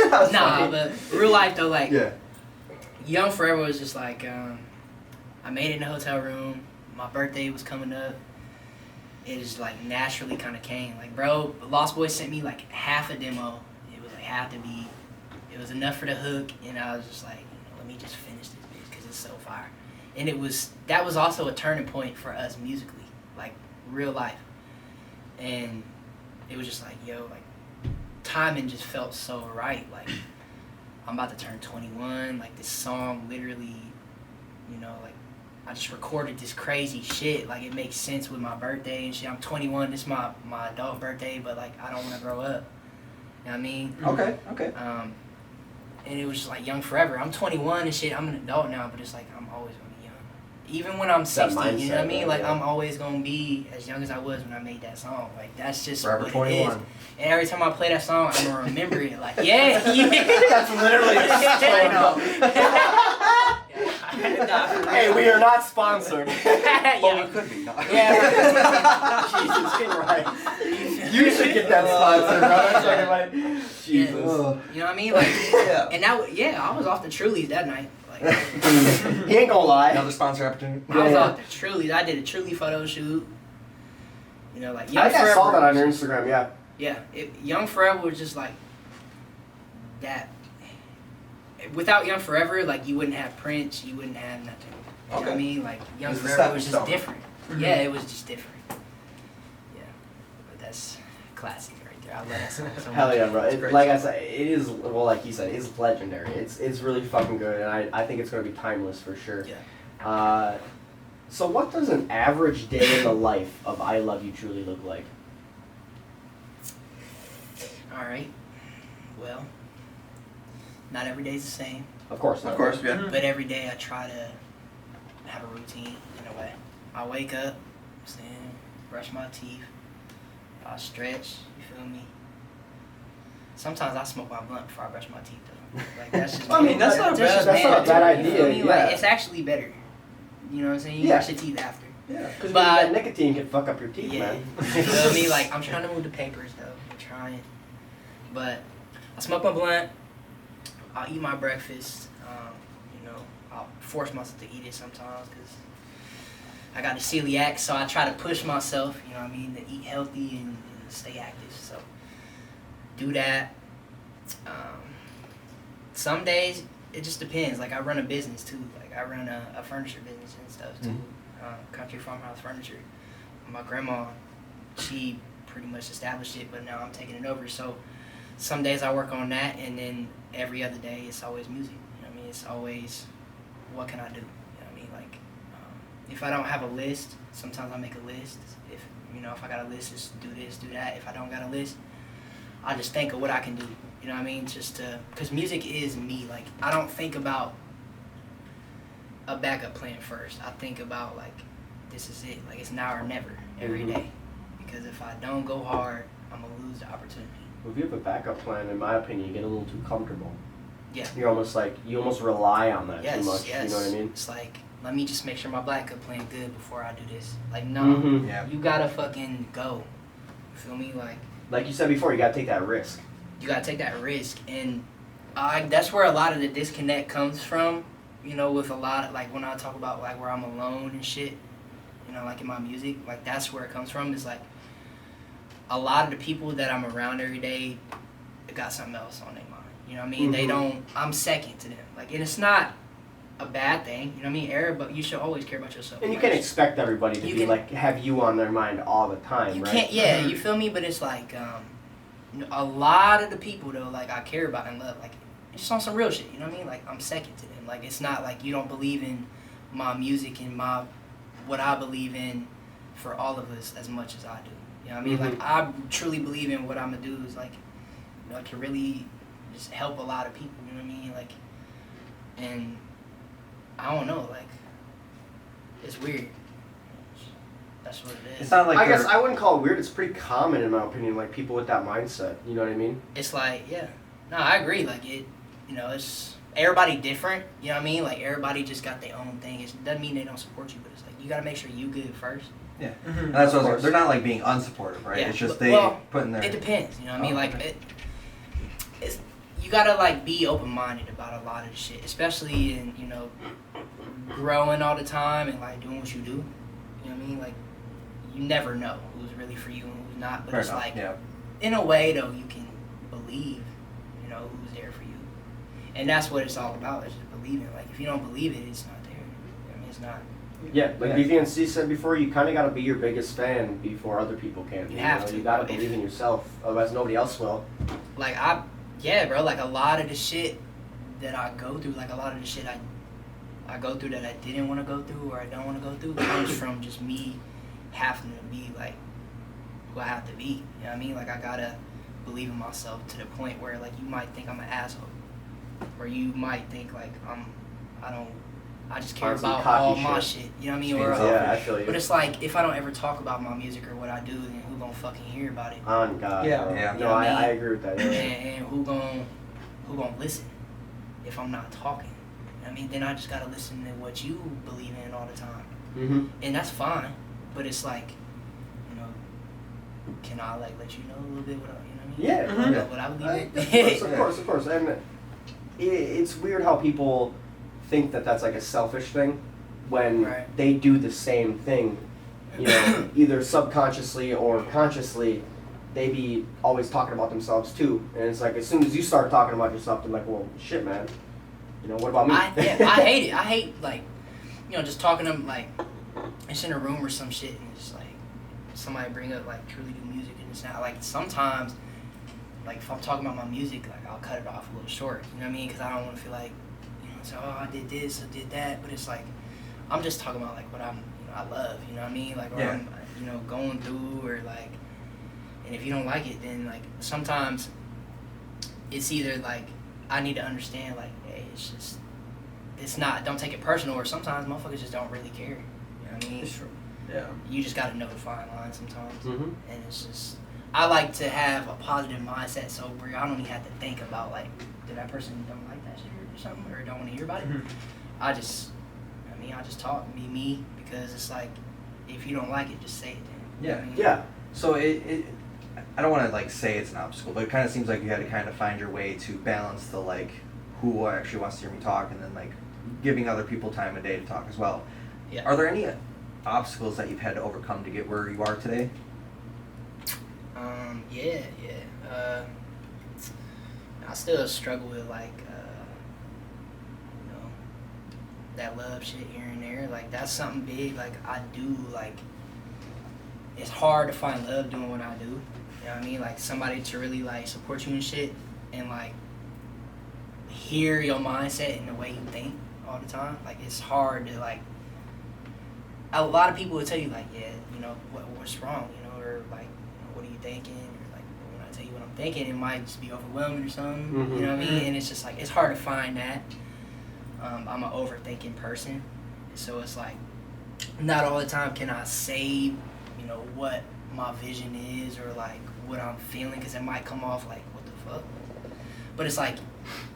S2: That's
S3: Nah,
S2: funny.
S3: but real life though, like,
S1: Yeah.
S3: Young Forever was just like, I made it in the hotel room. My birthday was coming up. It just like naturally kind of came. Like, bro, Lost Boys sent me like half a demo. It was like half the beat. It was enough for the hook, and I was just like, let me just finish this bitch because it's so fire. And that was also a turning point for us musically, like real life. And it was just like, yo, like timing just felt so right. Like, I'm about to turn 21. Like, this song literally, you know, like, I just recorded this crazy shit. Like, it makes sense with my birthday and shit. I'm 21. This is my adult birthday, but, like, I don't want to grow up. You know what I mean?
S1: Okay. Okay.
S3: And it was just, like, young forever. I'm 21 and shit. I'm an adult now, but it's like, I'm always going to be young. even when I'm 60,
S2: mindset,
S3: you know what I mean? Like,
S2: yeah.
S3: I'm always gonna be as young as I was when I made that song. Like, that's just
S1: Forever
S3: what
S1: 21.
S3: it is. And every time I play that song, I'm gonna remember it. Like, yeah.
S2: That's literally Hey, we are not sponsored.
S1: Well, we could be. No.
S2: Jesus Christ. You should get that sponsor, bro. That's everybody. Jesus.
S3: You know what I mean? Like,
S4: Yeah.
S3: and I was off the Trulies that night. Like,
S2: He ain't gonna lie.
S1: Another sponsor opportunity.
S3: I was
S2: Yeah.
S3: off the Trulies. I did a Truly photo shoot. You know, like, Young
S2: I think I
S3: Forever.
S2: saw that on your Instagram, yeah.
S3: Yeah, Young Forever was just like that. Without Young Forever, like, you wouldn't have Prince, you wouldn't have nothing. You know what I
S1: Okay.
S3: mean? Like, Young
S1: It was a
S3: Forever was
S1: stepping
S3: just
S1: stone.
S3: different. Yeah, it was just different. Yeah, but that's classic right there. I love that song so
S2: Hell
S3: much.
S2: yeah, bro.
S4: It's a
S2: It,
S4: great
S2: like I
S4: song.
S2: said, it is, well, like he said, it's legendary. It's really fucking good, and I think it's going to be timeless for sure.
S3: Yeah.
S2: So what does an average day in the life of I Love You Truly look like?
S3: All right. Well, not every day's the same,
S2: Of course not.
S1: Of course, yeah.
S3: but every day I try to have a routine in a way. I wake up, brush my teeth, I stretch, you feel me? Sometimes I smoke my blunt before I brush my teeth though. Like, that's just
S4: I mean, that's not a bad-
S2: that's not a bad
S3: you feel
S2: idea,
S3: me?
S2: yeah.
S3: Like, it's actually better. You know what I'm saying? You
S2: Yeah.
S3: brush your teeth after.
S2: Yeah. Because
S3: But-
S2: that nicotine can fuck up your teeth,
S3: Yeah.
S2: man.
S3: You feel me? Like, I'm trying to move the papers though. I'm trying. But I smoke my blunt, I'll eat my breakfast. You know, I'll force myself to eat it sometimes because I got a celiac, so I try to push myself, you know what I mean, to eat healthy and stay active. So do that. Some days it just depends. Like, I run a business too. Like, I run a furniture business and stuff too. Country farmhouse furniture. My grandma, she pretty much established it, but now I'm taking it over. So some days I work on that, and then every other day it's always music. You know what I mean? It's always, what can I do? You know what I mean? Like, if I don't have a list, sometimes I make a list. If I got a list, just do this, do that. If I don't got a list, I just think of what I can do. You know what I mean? Just to, because music is me. Like, I don't think about a backup plan first. I think about, like, this is it. Like, it's now or never every
S2: Mhm.
S3: day. Because if I don't go hard, I'm going to lose the opportunity.
S2: Well, if you have a backup plan, in my opinion, you get a little too comfortable.
S3: Yeah.
S2: You almost rely on that
S3: Yes,
S2: too much.
S3: yes.
S2: You know what I mean?
S3: It's like, let me just make sure my backup plan good before I do this. Like, no.
S2: Mhm.
S1: Yeah.
S3: You got to fucking go. You feel me?
S2: Like you said before, you gotta take that risk.
S3: You gotta take that risk, and that's where a lot of the disconnect comes from. You know, with a lot of, like, when I talk about, like, where I'm alone and shit, you know, like in my music, like, that's where it comes from. Is like, a lot of the people that I'm around every day got something else on their mind. You know what I mean? They
S2: Mhm.
S3: don't. I'm second to them. Like, and it's not a bad thing. You know what I mean? But you should always care about yourself.
S2: And you can't
S3: first.
S2: expect everybody to
S3: You
S2: be
S3: can-
S2: like have you on their mind all the time,
S3: You
S2: right?
S3: can't, yeah, you feel me? But it's like, a lot of the people though, like, I care about and love, like, just on some real shit, you know what I mean? Like, I'm second to them. Like, it's not like you don't believe in my music and what I believe in for all of us as much as I do. You know what I mean?
S2: Mhm.
S3: Like, I truly believe in what I'm gonna do is, like, you know, to really just help a lot of people, you know what I mean? Like, and I don't know, like, it's weird. That's what it is.
S1: It's not like
S2: I guess
S1: they're-
S2: I wouldn't call it weird. It's pretty common in my opinion, like people with that mindset. You know what I mean?
S3: It's like, yeah. No, I agree. Like, you know, it's everybody different. You know what I mean? Like, everybody just got their own thing. It doesn't mean they don't support you, but it's like, you got to make sure you good first.
S1: Yeah.
S4: Mhm.
S1: And that's
S2: Of
S1: what
S2: course.
S1: they're not like being unsupportive, right?
S3: Yeah,
S1: It's just
S3: but-
S1: they
S3: well,
S1: put in their.
S3: It depends. You know what I mean?
S1: Oh,
S3: Like,
S1: okay.
S3: it's you got to, like, be open-minded about a lot of the shit, especially in, you know, growing all the time and, like, doing what you do. You know what I mean? Like, you never know who's really for you and who's not, but
S1: Fair
S3: it's
S1: enough,
S3: like,
S1: yeah.
S3: in a way, though, you can believe, you know, who's there for you. And that's what it's all about, is just believing. Like, if you don't believe it, it's not there. I mean, it's not.
S2: Yeah, like
S1: Yeah.
S2: BVNC said before, you kind of got to be your biggest fan before other people can.
S3: You have to.
S2: You got to
S3: If-
S2: believe in yourself, otherwise nobody else will.
S3: Like, yeah, bro, like, a lot of the shit that I go through, like, a lot of the shit I go through that I didn't want to go through or I don't want to go through comes from just me having to be, like, who I have to be. You know what I mean? Like, I got to believe in myself to the point where, like, you might think I'm an asshole. Or you might think, like, I don't I just care
S2: On some
S3: about
S2: cocky
S3: all my
S2: shit.
S3: shit. You know what I mean?
S1: Being
S3: Or,
S1: selfish.
S2: Yeah, I feel you.
S3: but it's like, if I don't ever talk about my music or what I do, then who gonna fucking hear about it?
S2: On God.
S4: Yeah.
S2: Bro.
S1: Yeah.
S2: No,
S3: You know what I
S2: I
S3: mean?
S2: agree with that.
S3: And,
S2: Yeah.
S3: and who gonna listen if I'm not talking? I mean, then I just gotta listen to what you believe in all the time.
S2: Mm-hmm.
S3: And that's fine, but it's like, you know, can I like let you know a little bit what I, you know what I mean?
S2: Yeah.
S4: Mhm.
S1: Yeah.
S3: What I believe in.
S2: Of course. And it's weird how people think that that's like a selfish thing when
S3: Right.
S2: they do the same thing, you know, either subconsciously or consciously. They be always talking about themselves too, and it's like as soon as you start talking about yourself, they're like, well, shit, man. You know, what about me?
S3: I hate it. I hate, like, you know, just talking to them, like, it's in a room or some shit, and it's like, somebody bring up, like, Truly do music, and it's not, like, sometimes, like, if I'm talking about my music, like, I'll cut it off a little short, you know what I mean? Because I don't want to feel like, you know, so, oh, I did this, I did that, but it's like, I'm just talking about, like, what I'm, you know, I love, you know what I mean? Like, what
S1: Yeah.
S3: I'm, you know, going through, or, like, and if you don't like it, then, like, sometimes it's either, like, I need to understand, like, hey, it's just, it's not, don't take it personal, or sometimes motherfuckers just don't really care. You know what I mean?
S4: It's true. Yeah.
S3: You just gotta know the fine line sometimes.
S2: Mm-hmm.
S3: And it's just, I like to have a positive mindset, so where I don't even have to think about, like, did that person don't like that shit or something, or don't want to hear about it?
S4: Mhm.
S3: I just talk, be me, because it's like, if you don't like it, just say it then. You know what I mean?
S2: Yeah.
S1: So I don't want to like say it's an obstacle, but it kind of seems like you had to kind of find your way to balance the like who actually wants to hear me talk, and then like giving other people time of day to talk as well.
S3: Yeah.
S1: Are there any obstacles that you've had to overcome to get where you are today?
S3: Yeah. I still struggle with, like, you know, that love shit here and there. Like, that's something big. Like, I do, like, it's hard to find love doing what I do. You know what I mean? Like, somebody to really, like, support you and shit, and, like, hear your mindset and the way you think all the time. Like, it's hard to, like, a lot of people will tell you, like, yeah, you know, what's wrong, you know, or, like, what are you thinking? Or, like, when I tell you what I'm thinking, it might just be overwhelming or something.
S2: Mhm.
S3: You know what I mean? And it's just, like, it's hard to find that. I'm an overthinking person. So it's, like, not all the time can I say, you know, what my vision is or, like, what I'm feeling, because it might come off like, what the fuck? But it's, like,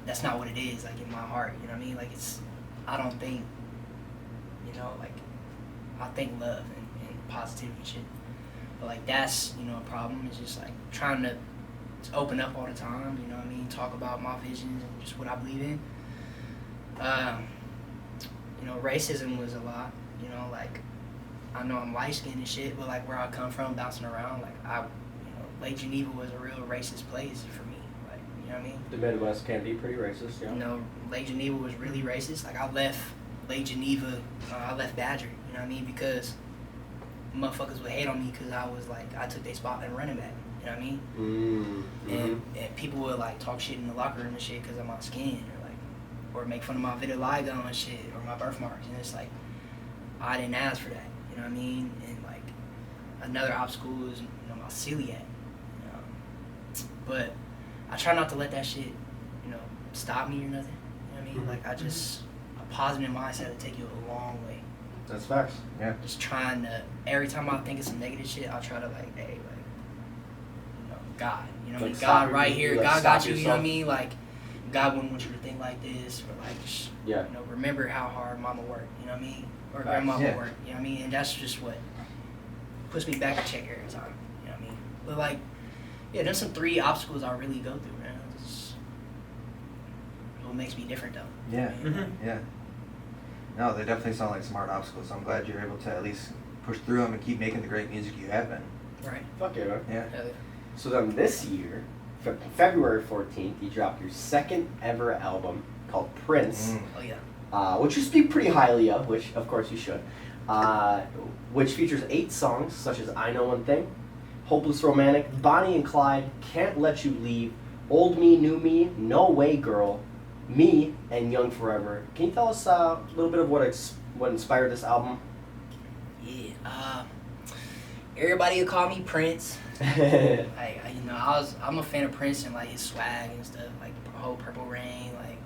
S3: that's not what it is, like, in my heart, you know what I mean? Like, it's, I don't think, you know, like, I think love and positivity and shit. But, like, that's, you know, a problem. It's just, like, trying to open up all the time, you know what I mean? Talk about my visions and just what I believe in. You know, racism was a lot, you know, like, I know I'm light-skinned and shit, but, like, where I come from, bouncing around, like, you know, Lake Geneva was a real racist place for me, like, you know what I mean?
S2: The Midwest can be pretty racist, yeah.
S3: You know, Lake Geneva was really racist. Like, I left Lake Geneva, I left Badger, you know what I mean? Because motherfuckers would hate on me because I was, like, I took their spot in running back, you know what I mean?
S2: Mm-hmm.
S3: And people would, like, talk shit in the locker room and shit because of my skin, or, like, or make fun of my vitiligo and shit, or my birthmarks, and it's like, I didn't ask for that, you know what I mean? And, like, another obstacle is, you know, my celiac, but I try not to let that shit, you know, stop me or nothing, you know what I mean? Like, I just, a positive mindset will take you a long way.
S2: That's facts.
S1: Yeah.
S3: Just trying to, every time I think of some negative shit, I try to, like, hey, like, you know, God, you know what I
S2: Like,
S3: mean?
S2: stop
S3: God right
S2: your-
S3: here,
S2: like,
S3: God
S2: stop
S3: got you, you know what I
S2: yourself.
S3: mean? Like, God wouldn't want you to think like this, or, like, just,
S2: Yeah.
S3: you know, remember how hard mama worked, you know what I mean? Or
S2: Facts.
S3: grandmama
S1: Yeah.
S3: worked, you know what I mean? And that's just what puts me back in check every time, you know what I mean? But, like, yeah, there's some 3 obstacles I really go through, man. It's what makes me different, though.
S1: Yeah.
S3: You know?
S4: Mhm.
S1: Yeah. No, they definitely sound like smart obstacles. I'm glad you're able to at least push through them and keep making the great music you have been.
S3: Right.
S2: Fuck yeah, man.
S1: Yeah.
S3: Hell yeah.
S2: So then this year, February 14th, you dropped your second ever album called Prince,
S3: Oh, yeah.
S2: which you speak pretty highly of, which of course you should, which features 8 songs such as I Know One Thing, Hopeless Romantic, Bonnie and Clyde, Can't Let You Leave, Old Me, New Me, No Way Girl, Me, and Young Forever. Can you tell us a little bit of what inspired this album?
S3: Yeah. Everybody would call me Prince. You know, I'm a fan of Prince and, like, his swag and stuff, like the whole Purple Rain, like,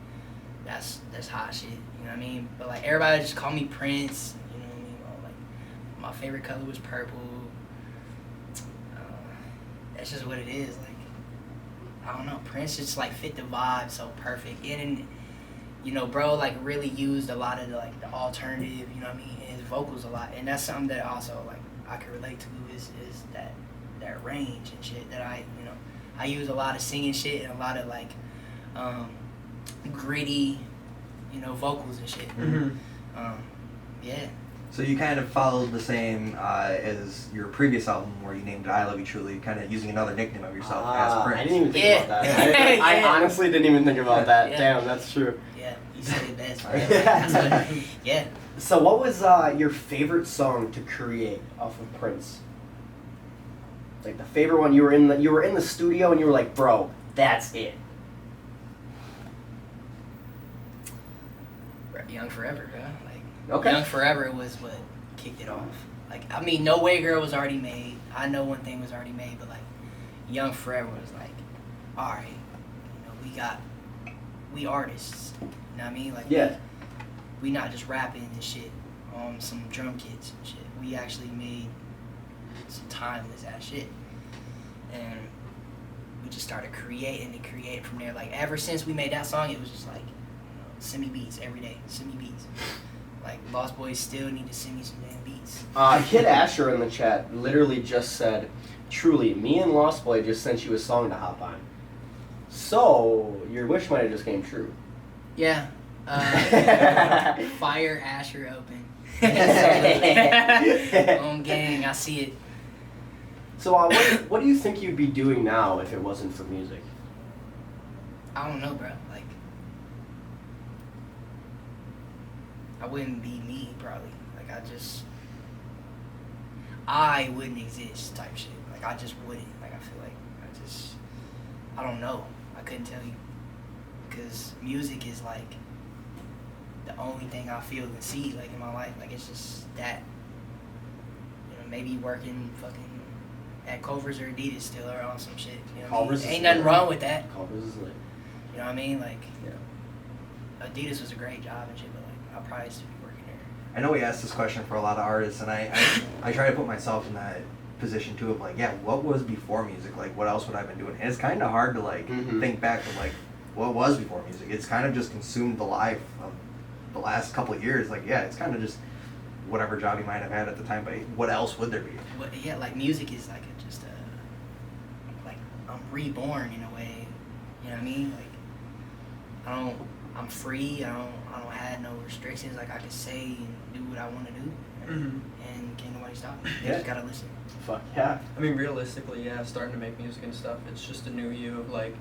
S3: that's hot shit. You know what I mean? But like everybody just call me Prince. You know what I mean? Or, like my favorite color was purple. That's just what it is. Like I don't know, Prince just like fit the vibe so perfect. And you know, bro, like really used a lot of the alternative. You know what I mean? And his vocals a lot, and that's something that also like I can relate to is that range and shit that I use a lot of singing shit and a lot of like gritty, you know, vocals and shit. Yeah.
S1: So you kind of followed the same as your previous album where you named it ILY Truly, kind of using another nickname of yourself as Prince.
S2: I didn't even think about that. I honestly didn't even think about that.
S3: Yeah.
S2: Damn, that's true.
S3: Yeah, you said it best. That's what, yeah.
S2: So what was your favorite song to create off of Prince? Like the favorite one, you were in the studio and you were like, bro, that's it.
S3: Young Forever, bro. Like
S2: Okay.
S3: Young Forever was what kicked it off. Like I mean, No Way Girl was already made. I Know One Thing was already made, but like Young Forever was like, all right, you know, we artists. You know what I mean? Like
S2: Yeah.
S3: we not just rapping and shit on some drum kits and shit. We actually made some timeless ass shit, and we just started creating and creating from there. Like ever since we made that song, it was just like, you know, send me beats every day. Send me beats. Like Lost Boys still need to send me some damn beats.
S2: Kid Asher in the chat literally just said, "Truly, me and Lost Boy just sent you a song to hop on." So your wish might have just came true.
S3: Yeah. Fire Asher open. Gang, I see it.
S2: So what do you think you'd be doing now if it wasn't for music?
S3: I don't know, bro. Like, I wouldn't be me, probably. Like, I wouldn't exist type shit. Like, I just wouldn't. Like, I feel like I don't know. I couldn't tell you. Because music is, like, the only thing I feel and see, like, in my life. Like, it's just that. You know, maybe working fucking at Culver's or Adidas still or on some shit. You know what I mean? Ain't nothing wrong with that.
S2: Culver's is lit.
S3: You know what I mean? Like,
S2: Yeah.
S3: Adidas was a great job and shit, but like, I'll probably still be working there.
S1: I know we asked this question for a lot of artists, and I try to put myself in that position too of like, yeah, what was before music? Like, what else would I have been doing? And it's kind of hard to like think back of like what was before music. It's kind of just consumed the life of the last couple of years. Like, yeah, it's kind of just whatever job you might have had at the time, but what else would there be?
S3: But yeah, like music is like like I'm reborn in a way. You know what I mean? Like I'm free. I don't have no restrictions. Like I can say and do what I want to do, and can't nobody stop me. You just gotta listen.
S2: Fuck yeah.
S4: I mean, realistically, yeah, starting to make music and stuff, it's just a new you. Like,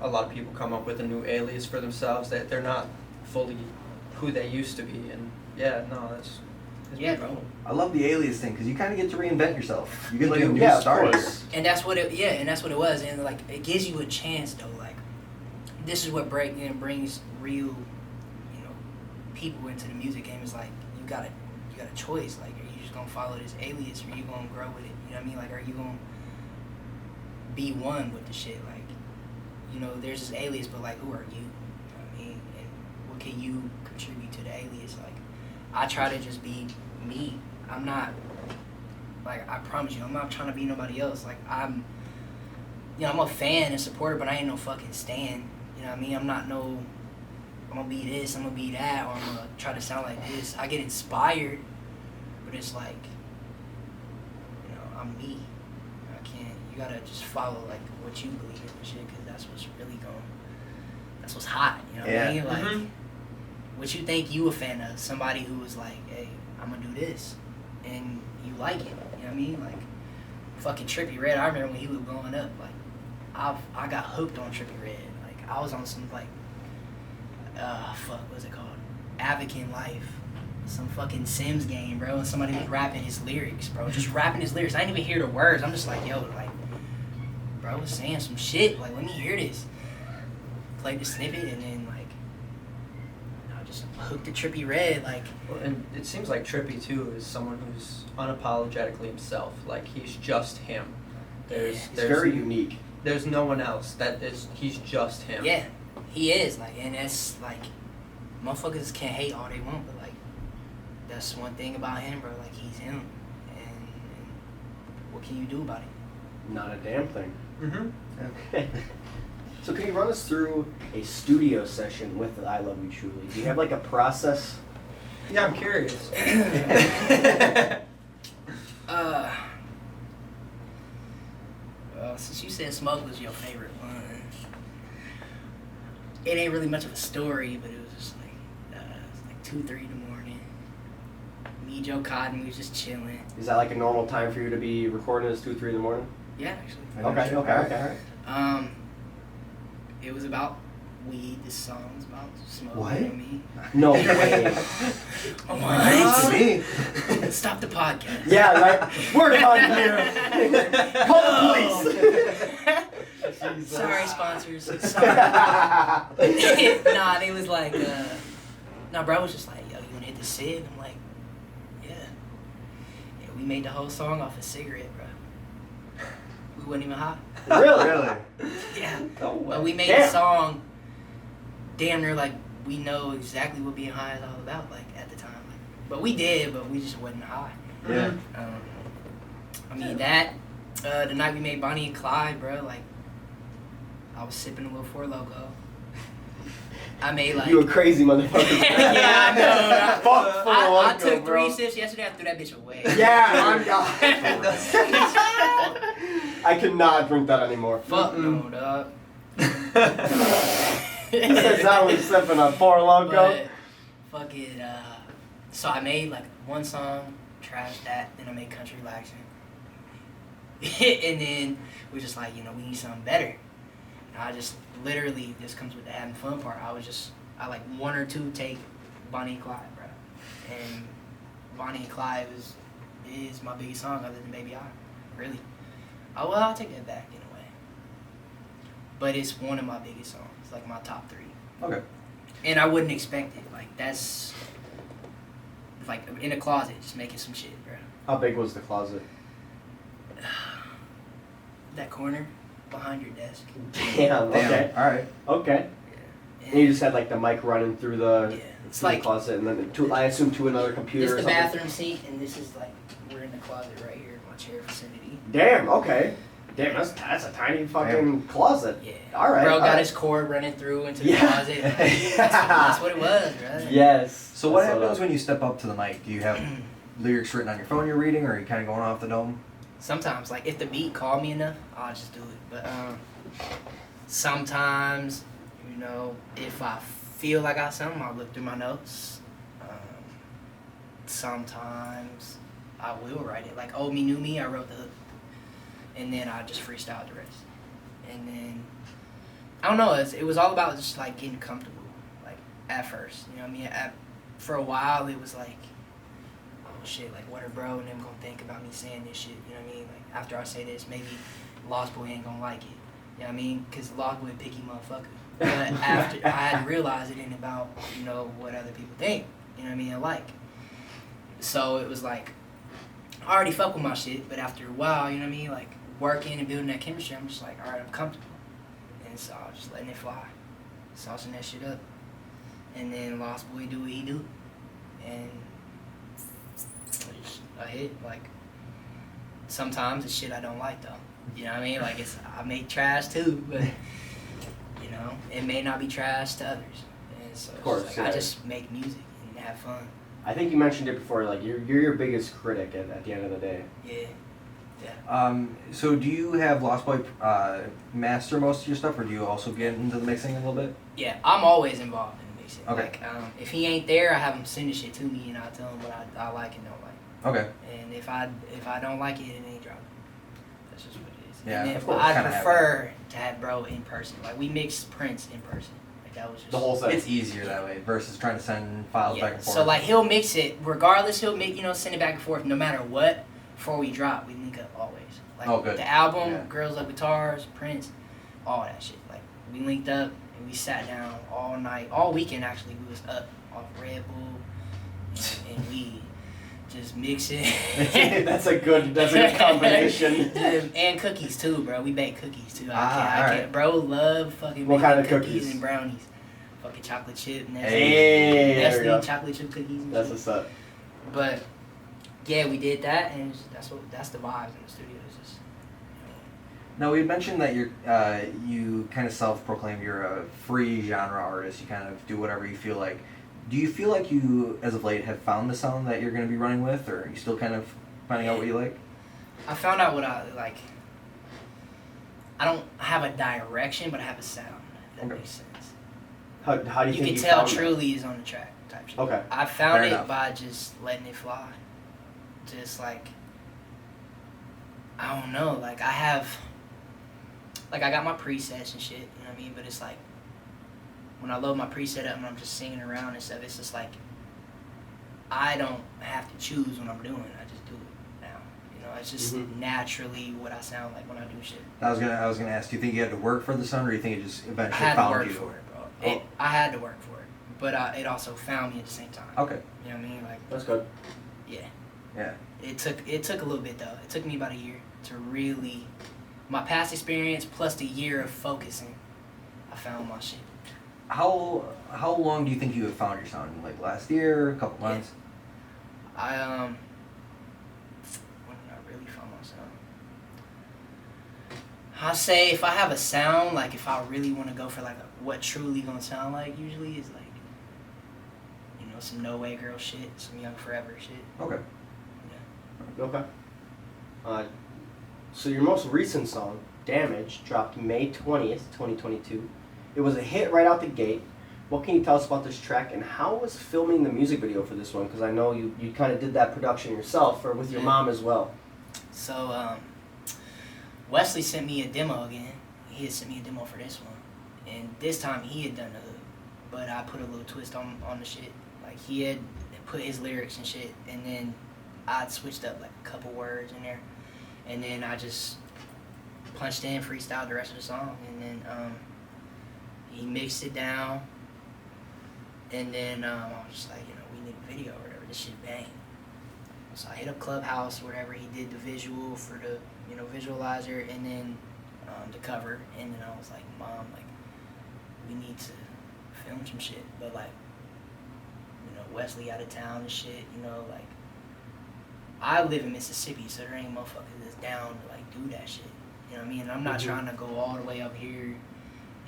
S4: a lot of people come up with a new alias for themselves that they're not fully who they used to be, and yeah, no, it's
S3: Yeah, bro.
S1: I love the alias thing because you kind of get to reinvent yourself. You get like a new
S2: Yeah, of
S1: start.
S2: course.
S3: And that's what it was. And like it gives you a chance though. Like this is what brings real, you know, people into the music game. Is like you got a choice. Like, are you just gonna follow this alias, or are you gonna grow with it? You know what I mean? Like, are you gonna be one with the shit? Like, you know, there's this alias, but like, who are you? You know what I mean? And what can you contribute to the alias? Like, I try to just be me. I'm not, like, I promise you, I'm not trying to be nobody else. Like, I'm a fan and supporter, but I ain't no fucking stan. You know what I mean? I'm not no, I'm gonna be this, I'm gonna be that, or I'm gonna try to sound like this. I get inspired, but it's like, you know, I'm me. You gotta just follow, like, what you believe in and shit, because that's what's really that's what's hot, you know what I mean? Like, what you think you a fan of, somebody who was like, hey, I'm gonna do this, and you like it, you know what I mean? Like, fucking Trippie Redd, I remember when he was blowing up, like, I got hooked on Trippie Redd. Like, I was on some, like, what's it called? Advocate Life. Some fucking Sims game, bro, and somebody was rapping his lyrics, bro. Just rapping his lyrics. I didn't even hear the words. I'm just like, yo, like, bro was saying some shit. Like, let me hear this. Played the snippet, and then, like, I just hooked to Trippie Redd, like.
S4: Well, and it seems like Trippie, too, is someone who's unapologetically himself. Like, he's just him.
S2: He's very unique.
S4: There's no one else. He's just him.
S3: Yeah. He is, like, and that's, like, motherfuckers can hate all they want, but, like, that's one thing about him, bro. Like, he's him. And what can you do about it?
S2: Not a damn thing.
S4: Mm-hmm.
S2: Okay. So can you run us through a studio session with ILY Truly? Do you have like a process?
S4: Yeah, I'm curious.
S3: Since you said Smoke was your favorite one, it ain't really much of a story, but it was just like, it's like 2, 3 in the morning. Me, Joe Cotton, we was just chilling.
S2: Is that like a normal time for you to be recording this 2, 3 in the morning?
S3: Yeah, actually.
S2: Okay.
S3: It was about weed. This song was about smoking.
S1: What?
S3: And me.
S2: No way.
S3: What?
S1: Me?
S3: Stop the podcast.
S2: Yeah, right. We're done here. Call the police.
S3: Sorry, sponsors. Sorry. Nah, they was like, bro was just like, yo, you wanna hit the cig? I'm like, yeah. We made the whole song off a cigarette, bro. We wasn't even high.
S2: Really?
S3: Yeah.
S2: Oh,
S3: But we made
S2: damn.
S3: the song damn near like we know exactly what being high is all about, like at the time. But we did, but we just wasn't high.
S1: Yeah.
S3: I mean the night we made Bonnie and Clyde, bro, like I was sipping a little Four Loko. I made like
S2: You a crazy motherfucker.
S3: yeah, I know.
S2: Fuck Four
S3: I
S2: Loko,
S3: took 3
S2: bro.
S3: sips yesterday. I threw that bitch away.
S2: Yeah, I'm God. I cannot drink that anymore.
S3: Fuck no, dog.
S2: He says I was sipping a Four Loko.
S3: But fuck it. So I made like one song, trashed that, then I made Country Relaxing. And then we just like, we need something better. And I just literally, this comes with the having fun part. I like 1 or 2 take Bonnie and Clyde, bro. And Bonnie and Clyde is my biggest song other than Baby I. Really. Oh, well, I'll take that back in a way. But it's one of my biggest songs. It's like my top 3.
S1: Okay.
S3: And I wouldn't expect it. Like, that's like in a closet, just making some shit, bro.
S2: How big was the closet?
S3: That corner behind your desk.
S2: Damn, okay.
S1: Alright.
S2: Okay.
S3: Yeah.
S2: And you just had like the mic running through the,
S3: Yeah. It's
S2: through the
S3: like
S2: closet and then I assume to another computer
S3: this
S2: or
S3: the
S2: something?
S3: bathroom seat, and this is like we're in the closet right here in my chair vicinity.
S2: Damn, okay. Damn, that's a tiny fucking closet.
S3: Yeah.
S2: Alright.
S3: Bro got
S2: alright.
S3: his cord running through into the
S2: Yeah.
S3: closet. That's what it was, bro.
S2: Yes.
S1: So what
S2: That's
S1: happens when you step up to the mic? Do you have lyrics written on your phone you're reading, or are you kind of going off the dome?
S3: Sometimes, like if the beat called me enough, I'll just do it. But sometimes, if I feel like I got something, I'll look through my notes. Sometimes I will write it. Like Old Me, New Me, I wrote the hook. And then I just freestyled the rest. And then, I don't know, it was all about just like getting comfortable, like at first. You know what I mean? For a while, it was like, oh shit, like what are bro and them gonna think about me saying this shit? You know what I mean? Like after I say this, maybe Lost Boy ain't gonna like it. You know what I mean? Because Lost Boy a picky motherfucker. But after I had realized it ain't about, what other people think. You know what I mean? And like. So it was like, I already fuck with my shit, but after a while, you know what I mean? Like working and building that chemistry, I'm just like, alright, I'm comfortable. And so I was just letting it fly. Saucing that shit up. And then Lost Boy do what he do. And I hit, like, sometimes it's shit I don't like though. You know what I mean? Like I make trash too, but it may not be trash to others. And so
S2: Of course,
S3: it's
S2: yeah.
S3: I just make music and have fun.
S2: I think you mentioned it before, like you're your biggest critic at the end of the day.
S3: Yeah.
S1: So do you have Lost Boy master most of your stuff, or do you also get into the mixing a little bit?
S3: Yeah, I'm always involved in the mixing.
S1: Okay.
S3: Like, if he ain't there, I have him send the shit to me, and I tell him what I like and don't like.
S1: Okay.
S3: And if I don't like it, it ain't dropping. That's just what it is.
S1: Yeah,
S3: And then
S1: of course,
S3: I
S1: kinda have
S3: prefer to have bro in person. Like we mixed Prince in person. Like that was just
S2: The whole set.
S1: It's easier that way versus trying to send files back and forth.
S3: So like he'll mix it regardless. He'll make send it back and forth no matter what. Before we drop, we link up always. Like
S1: Oh, good.
S3: the album,
S1: Yeah.
S3: Girls Love Guitars, Prince, all that shit. Like we linked up and we sat down all night, all weekend actually. We was up off Red Bull and we just just mix it.
S2: That's a good combination.
S3: And cookies too, bro. We bake cookies too. I
S1: alright.
S3: can't. Bro, love fucking
S2: What
S3: making
S2: kind of cookies?
S3: and brownies. Fucking chocolate chip.
S2: Hey, there we go.
S3: chocolate chip cookies. And
S2: That's
S3: shit.
S2: what's up.
S3: But yeah, we did that, and that's the vibes in the studio. It's just,
S1: Now, we mentioned that you kind of self-proclaim you're a free genre artist. You kind of do whatever you feel like. Do you feel like you, as of late, have found the sound that you're going to be running with, or are you still kind of finding out what you like?
S3: I found out what I like. I don't have a direction, but I have a sound. If that
S1: Okay.
S3: makes sense.
S2: How do you
S3: You
S2: think
S3: can
S2: you
S3: tell
S2: found that?
S3: Truly is on the track type shit.
S2: Okay.
S3: I found
S1: Fair
S3: it
S1: enough.
S3: by just letting it fly. Just like, I don't know, like I got my presets and shit, you know what I mean? But it's like, when I load my preset up and I'm just singing around and stuff, it's just like, I don't have to choose what I'm doing. I just do it now. You know, it's just naturally what I sound like when I do shit.
S1: I was gonna ask. Do you think you had to work for the sound, or do you think it just
S3: I
S1: eventually
S3: had to
S1: found
S3: work
S1: you?
S3: for it, bro. I had to work for it, but it also found me at the same time.
S1: Okay.
S3: You know what I mean? Like,
S2: That's good.
S3: yeah.
S1: Yeah.
S3: It took a little bit though. It took me about a year to really, my past experience plus the year of focusing, I found my shit.
S1: How long do you think you have found your sound? Like last year, a couple months?
S3: I when did I really find my sound? I say if I have a sound, like if I really want to go for like what truly gonna sound like, usually is like, you know, some No Way Girl shit, some Young Forever shit.
S1: Okay.
S2: Okay. So your most recent song, Damage, dropped May 20th, 2022. It was a hit right out the gate. What can you tell us about this track, and how was filming the music video for this one? Because I know you kind of did that production yourself, or with your mom as well.
S3: So, Wesley sent me a demo again. He had sent me a demo for this one. And this time he had done the hook. But I put a little twist on the shit. Like, he had put his lyrics and shit, and then I'd switched up like a couple words in there. And then I just punched in, freestyled the rest of the song. And then he mixed it down. And then I was just like, you know, we need a video or whatever. This shit bang. So I hit up Clubhouse or whatever. He did the visual for the, you know, visualizer, and then the cover. And then I was like, Mom, like, we need to film some shit. But like, you know, Wesley out of town and shit, you know, like, I live in Mississippi, so there ain't motherfuckers that's down to like do that shit. You know what I mean? And I'm not trying to go all the way up here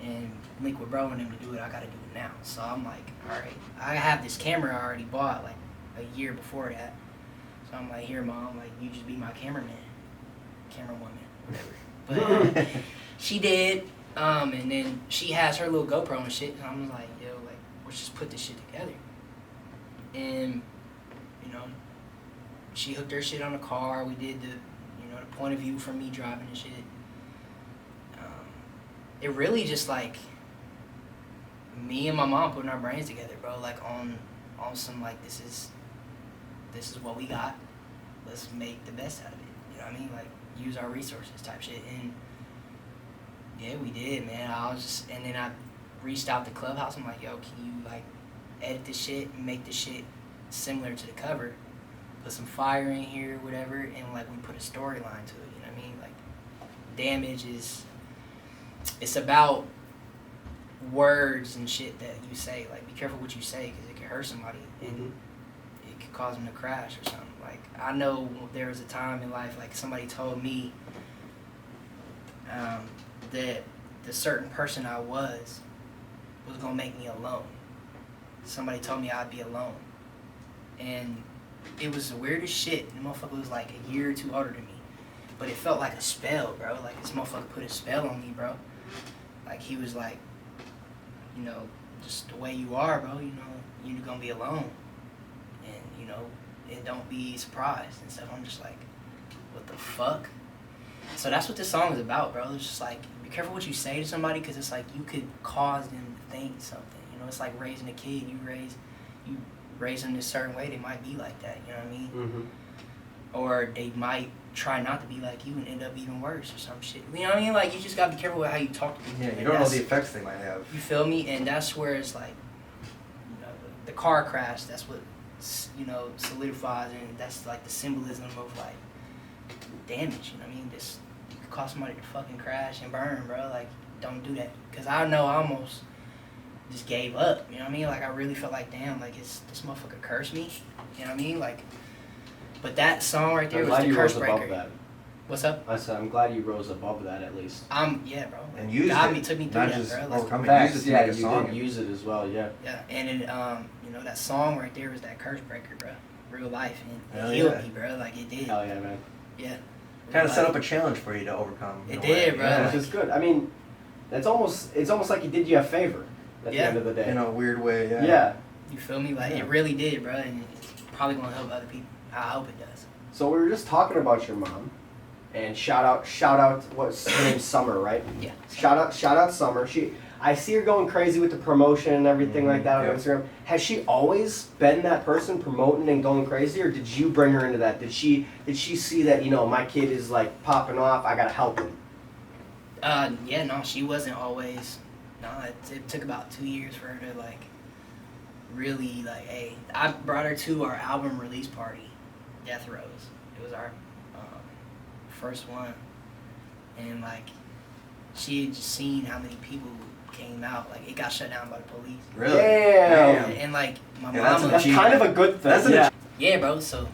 S3: and link with bro and them to do it. I gotta do it now. So I'm like, alright, I have this camera I already bought like a year before that. So I'm like, here, Mom, like, you just be my cameraman, whatever. But she did, and then she has her little GoPro and shit. And I'm like, yo, like, let's just put this shit together. And you know, she hooked her shit on the car. We did the, you know, the point of view from me driving and shit. It really just like me and my mom putting our brains together, bro. Like on some like this is what we got. Let's make the best out of it. You know what I mean? Like use our resources type shit. And yeah, we did, man. And then I reached out to Clubhouse. I'm like, yo, can you like edit this shit and make this shit similar to the cover? Put some fire in here, whatever, and like we put a storyline to it. You know what I mean? Like Damage is. It's about words and shit that you say. Like, be careful what you say because it can hurt somebody and it could cause them to crash or something. Like, I know there was a time in life, like, somebody told me that the certain person I was going to make me alone. Somebody told me I'd be alone. And it was the weirdest shit. The motherfucker was, like, a year or two older than me. But it felt like a spell, bro. Like, this motherfucker put a spell on me, bro. Like, he was like, you know, just the way you are, bro, you know, you're gonna be alone. And, you know, and don't be surprised and stuff. I'm just like, what the fuck? So that's what this song is about, bro. It's just like, be careful what you say to somebody because it's like you could cause them to think something. You know, it's like raising a kid. You raise them a certain way, they might be like that, you know what I mean? Or they might try not to be like you and end up even worse or some shit. You know what I mean? Like, you just gotta be careful with how you talk to people.
S1: Yeah, you don't know the effects they might have.
S3: You feel me? And that's where it's like, you know, the car crash, that's what solidifies, and that's like the symbolism of like damage. You know what I mean? This you could cause somebody to fucking crash and burn, bro. Like, don't do that. Cause I know I almost just gave up. You know what I mean? Like, I really felt like, damn, like this motherfucker cursed me. You know what I mean? Like, but that song right there was the curse breaker.
S2: That.
S3: What's up?
S2: I said I'm glad you rose above that at least.
S3: Yeah, bro.
S1: And used
S3: God
S1: it,
S3: took me through
S1: not
S3: that,
S1: just
S3: bro.
S1: overcoming.
S2: Facts,
S1: Use it to
S2: yeah,
S1: make a
S2: you
S1: song.
S2: did use it as well, yeah.
S3: Yeah, and it, that song right there was that curse breaker, bro. Real life, and
S1: Hell
S3: it healed
S1: yeah.
S3: me, bro. Like, it did.
S2: Hell yeah, man.
S3: Yeah.
S1: Kind of set up a challenge for you to overcome.
S3: It
S1: in a
S3: did,
S1: way.
S3: bro.
S1: Yeah.
S2: Which is good. I mean, it's almost like he did you a favor at the end of the day.
S1: In a weird way, yeah.
S2: Yeah.
S3: You feel me? Like,
S2: Yeah.
S3: it really did, bro. And it's probably gonna help other people. I hope it does.
S2: So we were just talking about your mom, and shout out, what's her name, Summer, right?
S3: Yeah.
S2: Shout out Summer. I see her going crazy with the promotion and everything like that on
S1: yeah.
S2: Instagram. Has she always been that person promoting and going crazy, or did you bring her into that? Did she see that, my kid is like popping off, I gotta help him?
S3: Yeah, no, she wasn't always. No, it took about 2 years for her to like really like. Hey, I brought her to our album release party, Death Rose. It was our first one, and like she had just seen how many people came out. Like, it got shut down by the police.
S1: Really?
S2: Damn.
S3: And like my
S1: Yeah, that's
S3: mama.
S2: That's kind of a good thing.
S1: That's an
S2: yeah.
S3: Yeah, bro. So,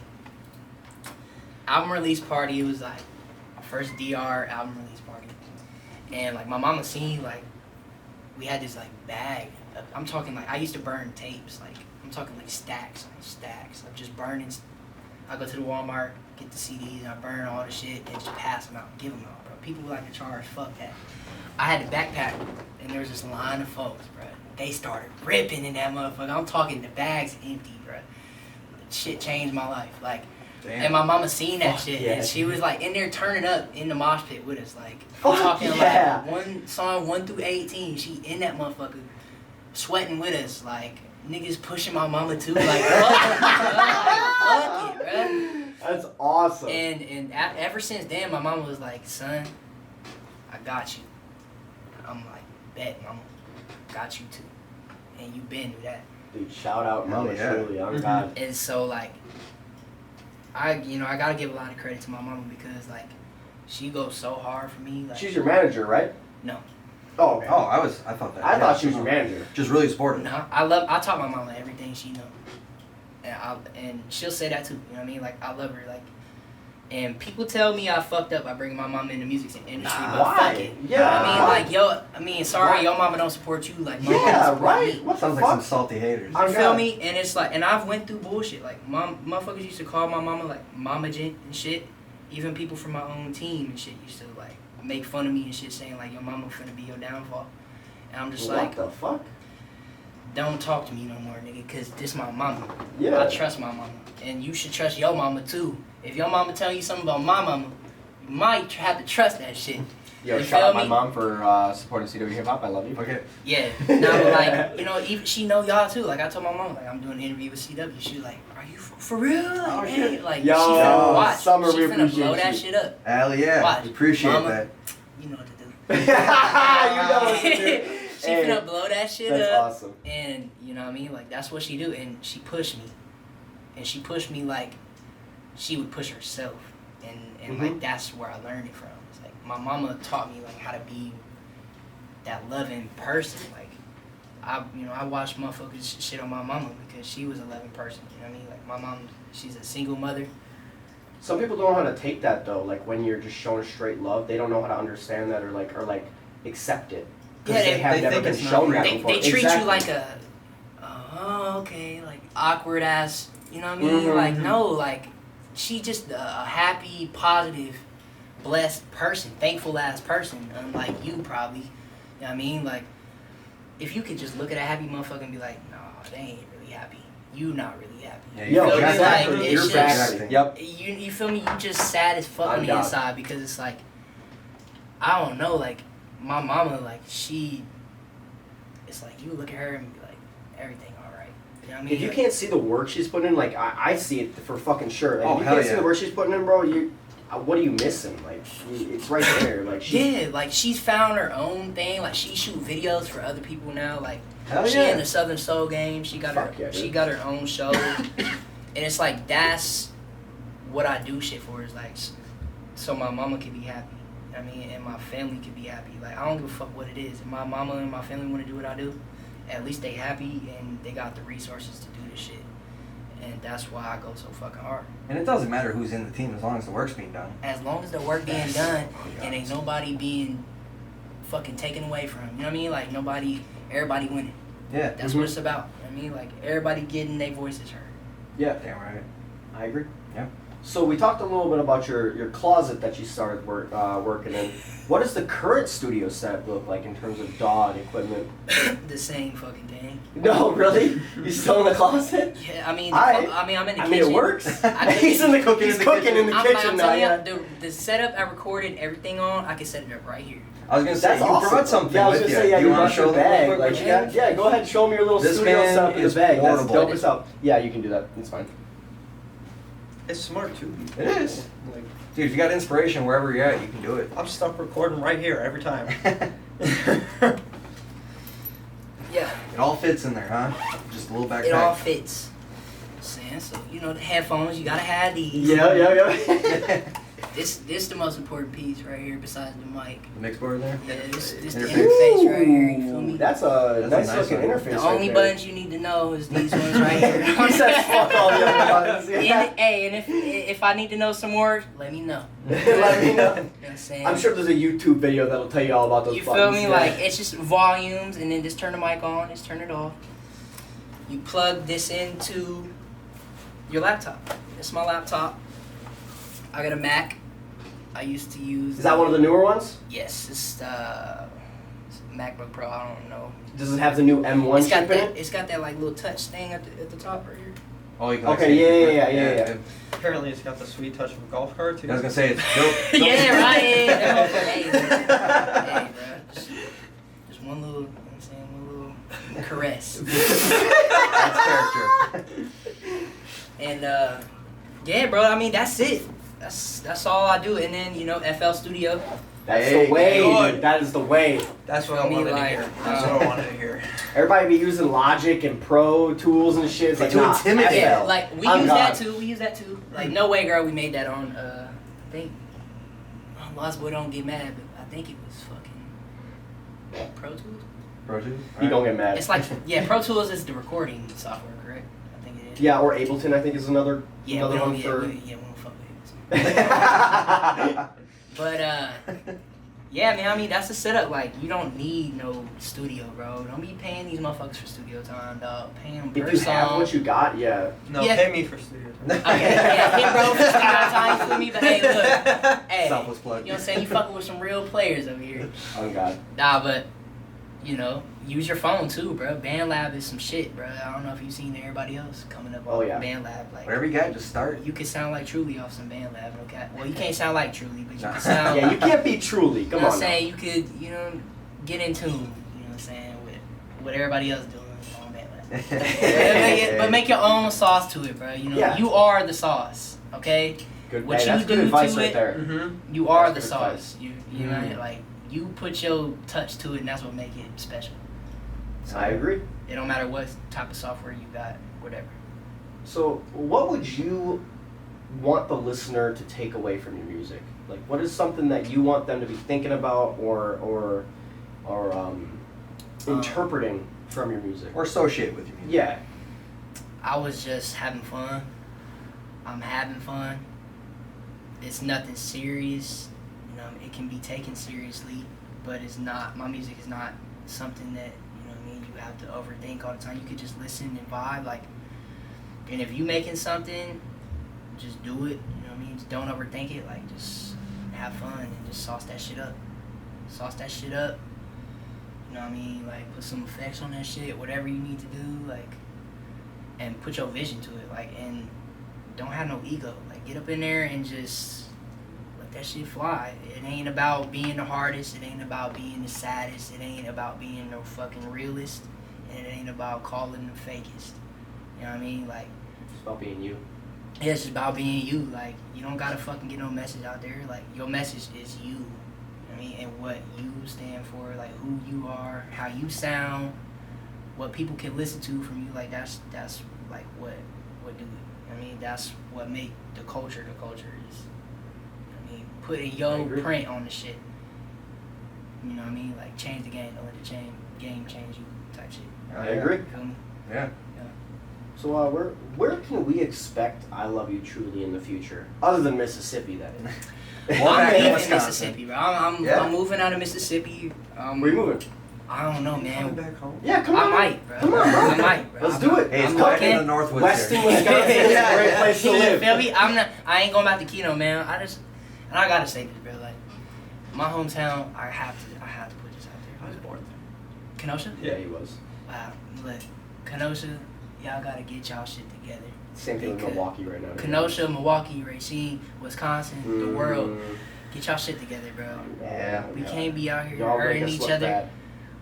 S3: album release party. It was like my first DR album release party, and like my mama seen like we had this like bag. I'm talking like I used to burn tapes. Like, I'm talking like stacks on stacks of just burning. I go to the Walmart, get the CDs, and I burn all the shit and just pass them out, give them out, bro. People like to charge. Fuck that. I had a backpack, and there was this line of folks, bro. They started ripping in that motherfucker. I'm talking the bag's empty, bro. Shit changed my life. Like,
S1: Damn.
S3: and my mama seen that
S2: Fuck
S3: shit,
S2: yeah.
S3: and she was like in there turning up in the mosh pit with us. Like,
S2: Fuck
S3: I'm talking
S2: yeah.
S3: like one song 1 through 18. She in that motherfucker, sweating with us. Like, niggas pushing my mama too. Like, fuck it, bro.
S2: That's awesome.
S3: And ever since then, my mama was like, son, I got you. I'm like, bet, mama, got you too. And you been through that.
S2: Dude, shout out
S1: Hell
S2: Mama
S1: yeah.
S2: Truly, on God.
S3: And so like, I gotta give a lot of credit to my mama because like, she goes so hard for me. Like,
S2: She's your manager, right?
S3: No.
S2: Oh, okay.
S1: Oh, I thought that.
S2: I
S1: yeah.
S2: thought she was your manager.
S1: Just really supportive.
S3: No, I taught my mama everything she know. And she'll say that too, you know what I mean? Like, I love her, like, and people tell me I fucked up by bringing my mama in the music industry, but
S2: Why?
S3: fuck it.
S2: Yeah.
S3: I mean, sorry,
S2: Why?
S3: your mama don't support you, like, my mama
S2: Yeah,
S3: support
S2: right?
S3: me.
S2: What the
S1: Sounds
S2: fuck?
S1: like some salty haters.
S2: I-
S3: You feel me? And it's like, and I've went through bullshit. Like, motherfuckers used to call my mama, like, Mama Gent and shit. Even people from my own team and shit used to, like, make fun of me and shit, saying, like, your mama finna be your downfall. And I'm just
S2: What
S3: like,
S2: the fuck?
S3: don't talk to me no more, nigga, because this my mama.
S2: Yeah.
S3: I trust my mama. And you should trust your mama, too. If your mama tell you something about my mama, you might have to trust that shit.
S6: Yo,
S3: You
S6: shout
S3: feel
S6: out my
S3: me?
S6: mom for supporting CWHipHop. I love you.
S1: Okay.
S3: Yeah. Now, like, even she know y'all, too. Like, I told my mom, like, I'm doing an interview with CW. She was like, are you for real? Like,
S2: Oh,
S3: hey,
S2: shit.
S3: like,
S2: Yo,
S3: she finna watch.
S2: Summer,
S3: she
S2: we
S3: finna blow
S2: appreciate
S3: that
S2: you.
S3: shit up.
S1: Hell yeah.
S3: Watch.
S1: We appreciate
S3: Mama.
S1: that.
S3: You know what to do.
S2: You know what to do.
S3: She
S2: Hey,
S3: finna blow that shit
S2: That's
S3: up.
S2: awesome.
S3: And, you know what I mean? Like, that's what she do. And she pushed me. And she pushed me like she would push herself. And like, that's where I learned it from. It's like, my mama taught me, like, how to be that loving person. Like, I watched motherfuckers shit on my mama because she was a loving person. You know what I mean? Like, my mom, she's a single mother.
S2: Some people don't know how to take that though. Like when you're just showing straight love, they don't know how to understand that or accept it. 'Cause
S3: Yeah,
S2: they have
S1: they
S2: never
S1: think
S2: been
S1: it's not
S2: shown
S1: real.
S2: that
S3: They
S2: before.
S3: treat
S2: Exactly.
S3: you like a, oh, okay, like, awkward ass, you know what I mean?
S2: Mhm.
S3: Like, no, like, she just a happy, positive, blessed person, thankful ass person, unlike you probably. You know what I mean? Like, if you could just look at a happy motherfucker and be like, no, they ain't really happy. You not really happy.
S1: Yeah,
S2: Yo,
S3: feel me?
S2: exactly.
S3: Like,
S2: You're
S3: it's
S2: exactly.
S3: just,
S2: Yep.
S3: you feel me? You just sad as fuck
S2: I'm
S3: on the
S2: down.
S3: inside because it's like, I don't know, like, my mama, like, it's like, you look at her and be like, everything alright. You know what I mean?
S2: If you
S3: Like,
S2: can't see the work she's putting in, like I see it for fucking sure. Like,
S1: Oh,
S2: if you
S1: hell
S2: can't see
S1: yeah.
S2: the work she's putting in, bro, what are you missing? Like, it's right there. Like,
S3: she's found her own thing. Like, she shoot videos for other people now. Like,
S1: Hell
S3: she
S1: yeah.
S3: in the Southern Soul game. She got she got her own show, and it's like that's what I do shit for. Is like, so my mama can be happy. I mean, and my family can be happy. Like, I don't give a fuck what it is. If my mama and my family want to do what I do, at least they happy and they got the resources to do this shit. And that's why I go so fucking hard.
S1: And it doesn't matter who's in the team as long as the work's being done.
S3: As long as the work being done and ain't nobody being fucking taken away from. You know what I mean? Like, everybody winning.
S1: Yeah.
S3: That's what it's about. I mean, like, everybody getting their voices heard.
S2: Yeah.
S1: Damn right.
S2: I agree.
S1: Yeah.
S2: So we talked a little bit about your closet that you started working in. What does the current studio setup look like in terms of DAW and equipment?
S3: The same fucking thing.
S2: No, really? You still in the closet?
S3: Yeah, I mean,
S2: I'm
S3: in the kitchen.
S2: I mean, it works. He's cooking in the kitchen now. Yeah.
S3: The setup I recorded everything on, I can set it up right here.
S1: I was gonna say,
S2: That's
S1: you
S2: awesome.
S1: brought something
S2: Yeah, I was
S1: with
S2: gonna say,
S1: you.
S2: yeah,
S1: Do
S2: you
S1: you want
S2: brought
S1: to show
S2: your
S1: them
S2: bag.
S1: real quick
S2: Like,
S1: what you got?
S2: yeah, go ahead and show me your little
S1: This
S2: studio
S1: man
S2: setup in the
S1: is
S2: bag. That's
S1: portable.
S2: dope as hell. Yeah, you can do that. It's fine.
S4: It's smart too.
S1: It is.
S4: Like,
S1: Dude, if you got inspiration wherever you're at, you can do it.
S4: I'm stuck recording right here every time.
S3: Yeah.
S1: It all fits in there, huh? Just a little backpack.
S3: It all fits. Saying so, you know, the headphones, you gotta have these.
S2: Yeah.
S3: This the most important piece right here besides the mic.
S1: The mix board there?
S3: Yeah, this the
S1: Interface.
S3: interface right here, you feel me?
S2: That's a
S1: That's a
S2: nice looking
S1: one.
S2: interface.
S3: The
S2: right
S3: only
S2: there.
S3: buttons you need to know is these ones right here.
S2: He said fuck all the other buttons. Yeah.
S3: And if I need to know some more, let me know.
S2: Let me know.
S3: You know what I'm saying?
S2: I'm sure there's a YouTube video that'll tell you all about those
S3: You
S2: buttons.
S3: feel me?
S2: Yeah.
S3: Like, it's just volumes, and then just turn the mic on, just turn it off. You plug this into your laptop. It's my laptop. I got a Mac. I used to use...
S2: Is that one of the newer ones?
S3: Yes, it's MacBook Pro, I don't know.
S2: Does it have the new M1
S3: It's got
S2: chip in
S3: that,
S2: it?
S3: it's got that like little touch thing at the top right here.
S1: Oh, you can
S2: Okay, yeah.
S4: Apparently, it's got the sweet touch of a golf cart too.
S1: I was gonna say it's dope.
S3: Yeah, right. Hey, bro. Just one little, you know what I'm saying, one little caress.
S1: That's character.
S3: And yeah, bro. I mean, that's it. That's all I do. And then, you know, FL Studio.
S2: That's
S1: Hey,
S2: the way,
S4: good.
S2: dude. That is the way.
S4: That's what
S3: Feel
S4: I
S3: me,
S4: wanted to
S3: like,
S4: hear. That's what I wanted to hear.
S2: Everybody be using Logic and Pro tools and shit. It's like,
S1: To
S2: nah,
S1: intimidate.
S2: FL.
S3: Yeah, like we
S2: I'm
S3: use
S2: God.
S3: that too. We use that too. Like, no way, girl. We made that on. I think. Lost Boy don't get mad, but I think it was fucking Pro Tools.
S1: Pro Tools?
S2: You don't get mad.
S3: It's like, yeah, Pro Tools is the recording software, correct? I think it is.
S2: Yeah, or Ableton, I think, is another
S3: Yeah, we
S2: one
S3: don't,
S2: for.
S3: we don't fuck with it. But yeah, man. I mean, that's the setup. Like, you don't need no studio, bro. Don't be paying these motherfuckers for studio time, dog. Pay them per
S2: If you have
S3: song.
S2: what you got, yeah.
S4: No,
S3: Yeah.
S4: pay me for studio time.
S3: Okay, yeah, hit bro for studio time, you feel me? But hey, look, hey,
S1: Selfless plug.
S3: you know what I'm saying? You fucking with some real players over here.
S2: Oh, God.
S3: Nah, but, you know, use your phone too, bro. BandLab is some shit, bro. I don't know if you've seen everybody else coming up on
S2: Oh, yeah.
S3: BandLab. Like,
S1: Whatever you got, just start.
S3: you could sound like Truly off some BandLab, okay? Well, you can't sound like Truly, but you can sound
S2: Yeah, you can't be Truly.
S3: you
S2: Come
S3: know what
S2: on.
S3: I'm
S2: now.
S3: saying? You could, you know, get in tune, you know what I'm saying, with what everybody else doing on BandLab. But make your own sauce to it, bro. You know,
S2: Yeah.
S3: you are the sauce, okay?
S2: Good,
S3: what
S2: hey,
S3: you
S2: that's good
S3: do
S2: advice
S3: to
S2: right
S3: it-
S2: there.
S4: Mm-hmm.
S3: You are the
S2: That's good advice.
S3: sauce. You know, like, you put your touch to it, and that's what make it special. So
S2: I agree.
S3: it don't matter what type of software you got, whatever.
S2: So, what would you want the listener to take away from your music? Like, what is something that you want them to be thinking about or interpreting from your music?
S1: Or associate with your music.
S2: Yeah.
S3: I was just having fun. I'm having fun. It's nothing serious. You know, it can be taken seriously, but it's not. My music is not something that, you know what I mean, you have to overthink all the time. You could just listen and vibe, like. And if you making something, just do it. You know what I mean? Just don't overthink it. Like, just have fun and just sauce that shit up. Sauce that shit up. You know what I mean? Like, put some effects on that shit. Whatever you need to do, like. And put your vision to it, like, and don't have no ego. Like, get up in there and just let that shit fly. It ain't about being the hardest. It ain't about being the saddest. It ain't about being no fucking realist. And it ain't about calling the fakest. You know what I mean? Like,
S2: It's about being you.
S3: yeah, it's just about being you. Like, don't gotta fucking get no message out there. Like, your message is you. I mean, and what you stand for, like who you are, how you sound, what people can listen to from you. Like that's like what do it. I mean, that's what make the culture is. I mean, putting your print on the shit. You know what I mean? Like change the game, don't let the game change you type shit.
S2: I agree.
S3: Feel me?
S1: Yeah.
S2: So where can we expect I Love You Truly in the future? Other than Mississippi, that is.
S1: Well,
S3: I'm
S1: back in
S3: leaving
S1: Wisconsin.
S3: Mississippi, bro. I'm moving out of Mississippi.
S2: Where you moving?
S3: I don't know,
S4: Coming
S3: man.
S4: back home.
S2: Yeah, come
S3: I
S2: on.
S3: might, bro.
S2: Come on, bro.
S3: I might, bro.
S2: Let's do it.
S1: Hey, it's
S3: I'm
S1: quiet in
S3: looking.
S1: the Northwoods
S2: Western
S1: here.
S2: Wisconsin is a great place to
S3: You
S2: live.
S3: feel me? I ain't going back to Keno, man. I gotta say this, bro. Like, my hometown, I have to put this out there.
S6: I was born there.
S3: Kenosha?
S2: Yeah, he was.
S3: Wow. Look, Kenosha, y'all gotta get y'all shit together.
S2: Same thing with
S3: Because
S2: Milwaukee right now.
S3: Kenosha, Milwaukee, Racine, Wisconsin, the world. Get y'all shit together, bro.
S1: Yeah.
S3: We can't be out here
S2: Y'all make
S3: hurting
S2: us
S3: each
S2: look
S3: other.
S2: bad.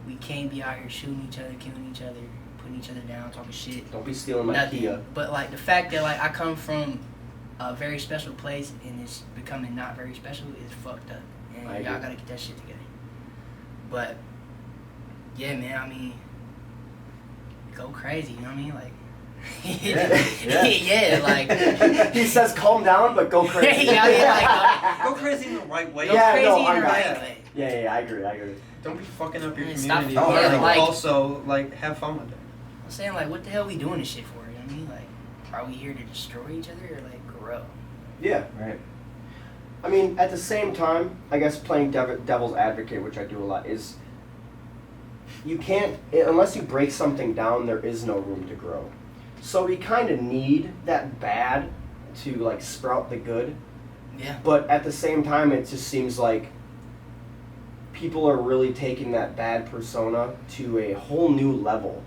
S3: We can't be out here shooting each other, killing each other, putting each other down, talking shit.
S2: Don't be stealing my
S3: Nothing.
S2: Kia.
S3: But like the fact that like I come from a very special place and it's becoming not very special is fucked up. And
S2: I
S3: y'all
S2: agree.
S3: gotta get that shit together. But yeah, man, I mean, go crazy, you know what I mean? Like yeah, like
S2: he says calm down, but go crazy.
S3: Yeah,
S4: Go crazy in the right way.
S3: go
S2: Yeah,
S3: crazy
S2: no,
S3: in
S2: I
S3: the
S2: got
S3: right
S4: it.
S3: way.
S2: Yeah, I agree.
S4: Don't be fucking up your
S3: Yeah, stop-
S4: community.
S1: Oh, yeah,
S4: but
S3: like-
S4: also, like, have fun with it.
S3: I'm saying like, what the hell we doing this shit for? You know what I mean? Like, are we here to destroy each other or like grow?
S2: Yeah.
S1: Right.
S2: I mean, at the same time, I guess playing devil's advocate, which I do a lot, is you can't, unless you break something down, there is no room to grow. So we kind of need that bad to like sprout the good.
S3: Yeah.
S2: But at the same time, it just seems like people are really taking that bad persona to a whole new level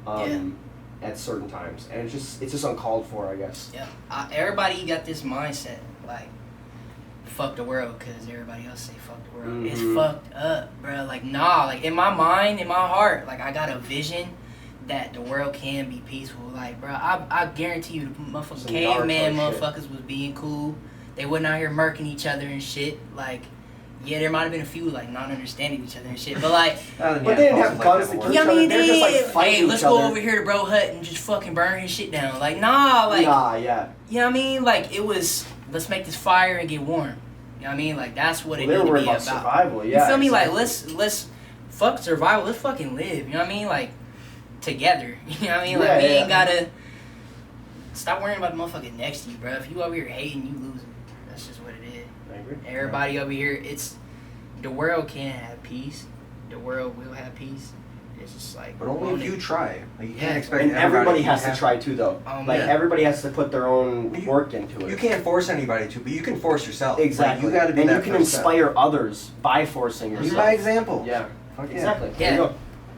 S2: at certain times. And it's just uncalled for, I guess.
S3: Yeah. Everybody got this mindset like, fuck the world, because everybody else say fuck the world. It's
S2: Mhm.
S3: fucked up, bro. Like, nah, like in my mind, in my heart, like I got a vision that the world can be peaceful. Like, bro, I guarantee you the motherfucking
S2: Some
S3: caveman
S2: Naruto shit.
S3: motherfuckers was being cool. They wasn't out here murking each other and shit. Like, yeah, there might have been a few like not understanding each other and shit, but like,
S2: But they didn't have guns to kill
S3: yeah,
S2: each
S3: I
S2: other.
S3: mean,
S2: They're just like
S3: hey,
S2: fighting
S3: let's
S2: each
S3: go
S2: other.
S3: over here to bro hut and just fucking burn his shit down. Like, nah, like,
S2: Nah, yeah.
S3: you know what I mean? Like, it was, let's make this fire and get warm. You know what I mean? Like, that's what
S2: Well,
S3: it
S2: they were
S3: needed to
S2: worried
S3: be
S2: about
S3: about.
S2: survival, yeah.
S3: You feel me?
S2: exactly.
S3: Like, let's fuck survival. Let's fucking live. You know what I mean? Like, together. You know what I mean? Like,
S2: Yeah,
S3: we
S2: yeah.
S3: ain't gotta stop worrying about the motherfucker next to you, bro. If you over here hating, you losing. That's just what it is.
S2: I agree.
S3: Everybody over here, it's the world can have peace. The world will have peace. It's just like,
S1: But only if you try. Like, you
S3: Yeah.
S1: can't expect
S2: And everybody
S1: to
S2: has to
S1: have-
S2: try too, though. Like
S3: yeah.
S2: everybody has to put their own
S1: You-
S2: work into it.
S1: You can't force anybody to, but you can force yourself.
S2: Exactly.
S1: Like, you got to be
S2: and
S1: that
S2: you can
S1: first step.
S2: inspire others by forcing
S1: Lead
S2: yourself.
S1: by example.
S2: Yeah.
S1: Fuck yeah.
S2: Exactly. There
S3: Yeah.
S2: you go.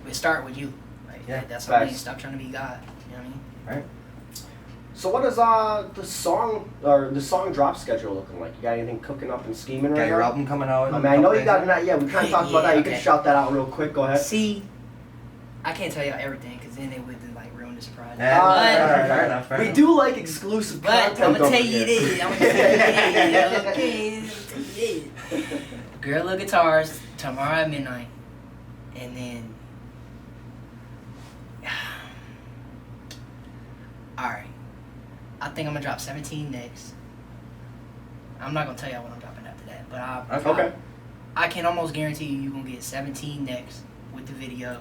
S3: It start with you. Like,
S1: Yeah,
S3: that's what I mean.
S2: facts.
S3: Stop trying to be God. You know what I mean?
S1: Right.
S2: So what is the song drop schedule looking like? You got anything cooking up and scheming
S1: Got
S2: right
S1: your
S2: now?
S1: album coming out.
S2: I mean, I know you got that. Yeah, we kind of talked about
S3: Yeah,
S2: that. You
S3: okay.
S2: can shout that out real quick. Go ahead.
S3: See, I can't tell y'all everything because then it would like ruin the surprise.
S1: Yeah,
S3: But-
S1: fair enough. Fair
S2: We
S1: enough.
S2: do like exclusive
S3: But
S2: content.
S3: I'm gonna
S2: don't
S3: tell you
S2: forget.
S3: this. I'm gonna tell you this. Okay, I'm gonna tell you this. Girl of Guitars tomorrow at midnight, and then. All right, I think I'm gonna drop 17 next. I'm not gonna tell y'all what I'm dropping after that, but
S2: Okay.
S3: I can almost guarantee you gonna get 17 next with the video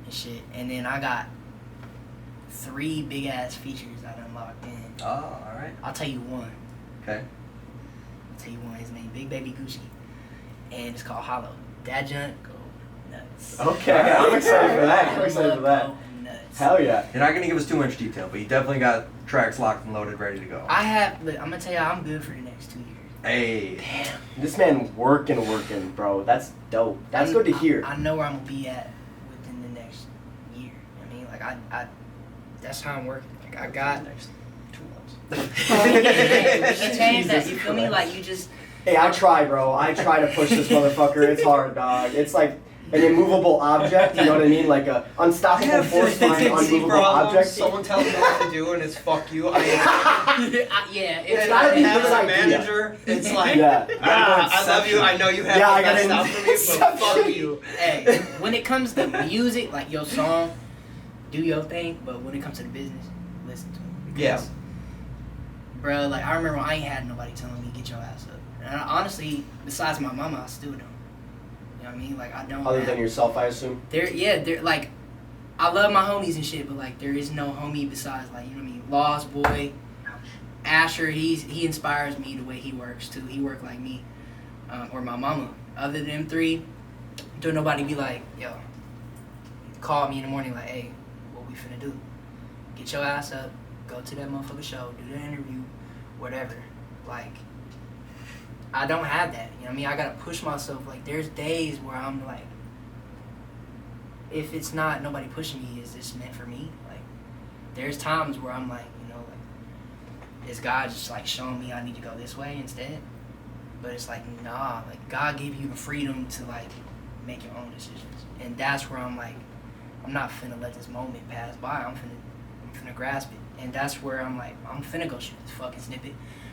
S3: and shit, and then I got 3 big ass features that I'm locked in.
S1: Oh, all right.
S3: I'll tell you one.
S1: Okay.
S3: I'll tell you one. His name Big Baby Gucci, and it's called Hollow. That junk go nuts.
S2: Okay, I'm excited for that. I'm
S3: That
S2: excited for that.
S3: go nuts.
S2: Hell yeah.
S1: You're not gonna give us too much detail, but you definitely got tracks locked and loaded, ready to go.
S3: Look, I'm gonna tell you, I'm good for the next 2 years.
S1: Hey.
S3: Damn.
S2: This man working, bro. That's dope. That's good to hear.
S3: I know where I'm gonna be at within the next year. I mean, like I that's how I'm working. Like I got.
S4: Next 2 months.
S3: We can change that.
S2: Jesus
S3: You feel me?
S2: Christ.
S3: Like you just.
S2: Hey, I try, bro. I try to push this motherfucker. It's hard, dog. It's like an immovable object. You know what I mean? Like a unstoppable force behind an unmovable object.
S4: Someone tells me what to do and it's fuck you.
S3: Yeah,
S2: It's gotta be
S4: as
S2: his
S4: a
S2: idea.
S4: manager, it's like,
S2: Yeah.
S4: I love you, I know you have the best out for me, but fuck you.
S3: Hey, when it comes to music, like your song, do your thing, but when it comes to the business, listen to it. Because, bro, like, I remember when I ain't had nobody telling me, get your ass up. And honestly, besides my mama, I still don't. You know what I mean? Like, I don't.
S2: Other than yourself, I assume?
S3: They're like, I love my homies and shit, but like, there is no homie besides, like, you know what I mean? Lost Boy, Asher, he inspires me the way he works too. He work like me, or my mama. Other than them three, don't nobody be like, yo, call me in the morning like, hey, what we finna do? Get your ass up, go to that motherfucking show, do the interview, whatever. Like, I don't have that. You know what I mean? I gotta push myself. Like, there's days where I'm like, if it's not nobody pushing me, is this meant for me? Like, there's times where I'm like, you know, like, is God just like showing me I need to go this way instead? But it's like, nah, like, God gave you the freedom to like make your own decisions. And that's where I'm like, I'm not finna let this moment pass by. I'm finna grasp it. And that's where I'm like, I'm finna go shoot this fucking snippet.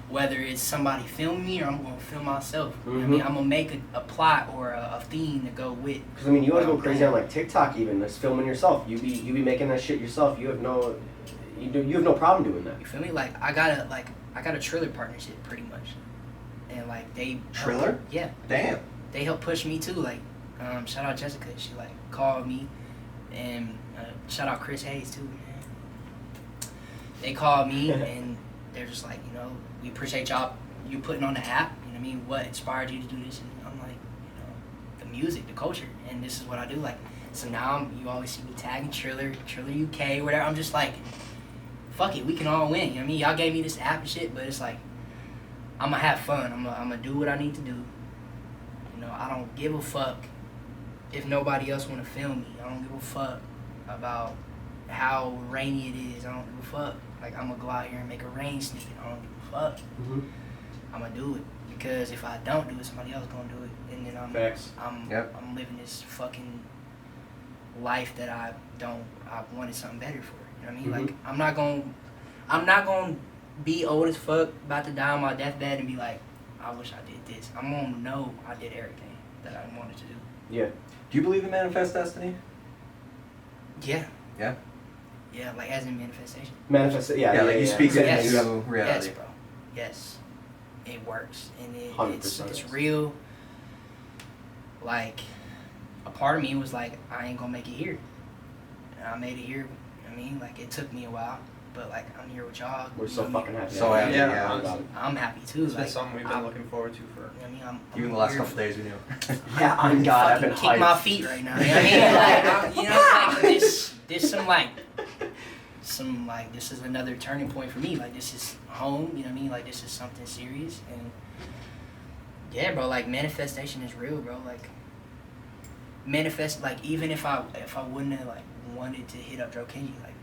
S3: Whether it's somebody filming me or I'm gonna film myself. You know what I mean? I'm gonna make a plot or a theme to go with.
S2: Because I mean, you always go crazy on like TikTok, even just filming yourself. You be making that shit yourself. You have no problem doing that.
S3: You feel me? Like I got a Triller partnership pretty much, and like they
S1: Triller?
S3: Yeah.
S1: Damn.
S3: They help push me too. Like, shout out Jessica. She like called me, and shout out Chris Hayes too. Man. They called me and they're just like, you know, we appreciate you putting on the app. You know what I mean? What inspired you to do this? And I'm like, you know, the music, the culture, and this is what I do. Like, so now you always see me tagging Triller UK, whatever. I'm just like, fuck it, we can all win. You know what I mean? Y'all gave me this app and shit, but it's like, I'm gonna have fun. I'm gonna do what I need to do. You know, I don't give a fuck if nobody else wanna film me. I don't give a fuck about how rainy it is. I don't give a fuck. Like, I'm gonna go out here and make a rain snippet. I don't give a fuck. I'm gonna do it because if I don't do it, somebody else gonna do it, and then I'm living this fucking life that I wanted something better for. You know what I mean? Like, I'm not gonna be old as fuck, about to die on my deathbed and be like, I wish I did this. I'm gonna know I did everything that I wanted to do.
S2: Yeah.
S1: Do you believe in manifest destiny?
S3: Yeah.
S1: Yeah.
S3: Yeah, like as in manifestation.
S1: Yeah, like you speak it
S3: Yes.
S1: into reality.
S3: Yes, bro. Yes. It works. And it's
S2: 100%.
S3: real. Like, a part of me was like, I ain't gonna make it here. And I made it here. You know what I mean? Like, it took me a while. But, like, I'm here with y'all.
S2: We're so fucking happy.
S1: So happy.
S4: Yeah,
S1: honestly.
S3: I'm happy, too.
S4: It's been
S3: Like,
S4: something we've been looking forward to for.
S3: You know what I mean? I'm
S1: Even the last
S3: here
S1: couple days we knew.
S2: Yeah, on God, I've been
S3: fucking kick my
S2: hyped.
S3: feet right now. You know what I mean? Like, you know, like, there's some this is another turning point for me. Like, this is home. You know what I mean? Like, this is something serious. And yeah, bro. Like, manifestation is real, bro. Like, like, even if I wouldn't have like wanted to hit up Joe Kenji, like,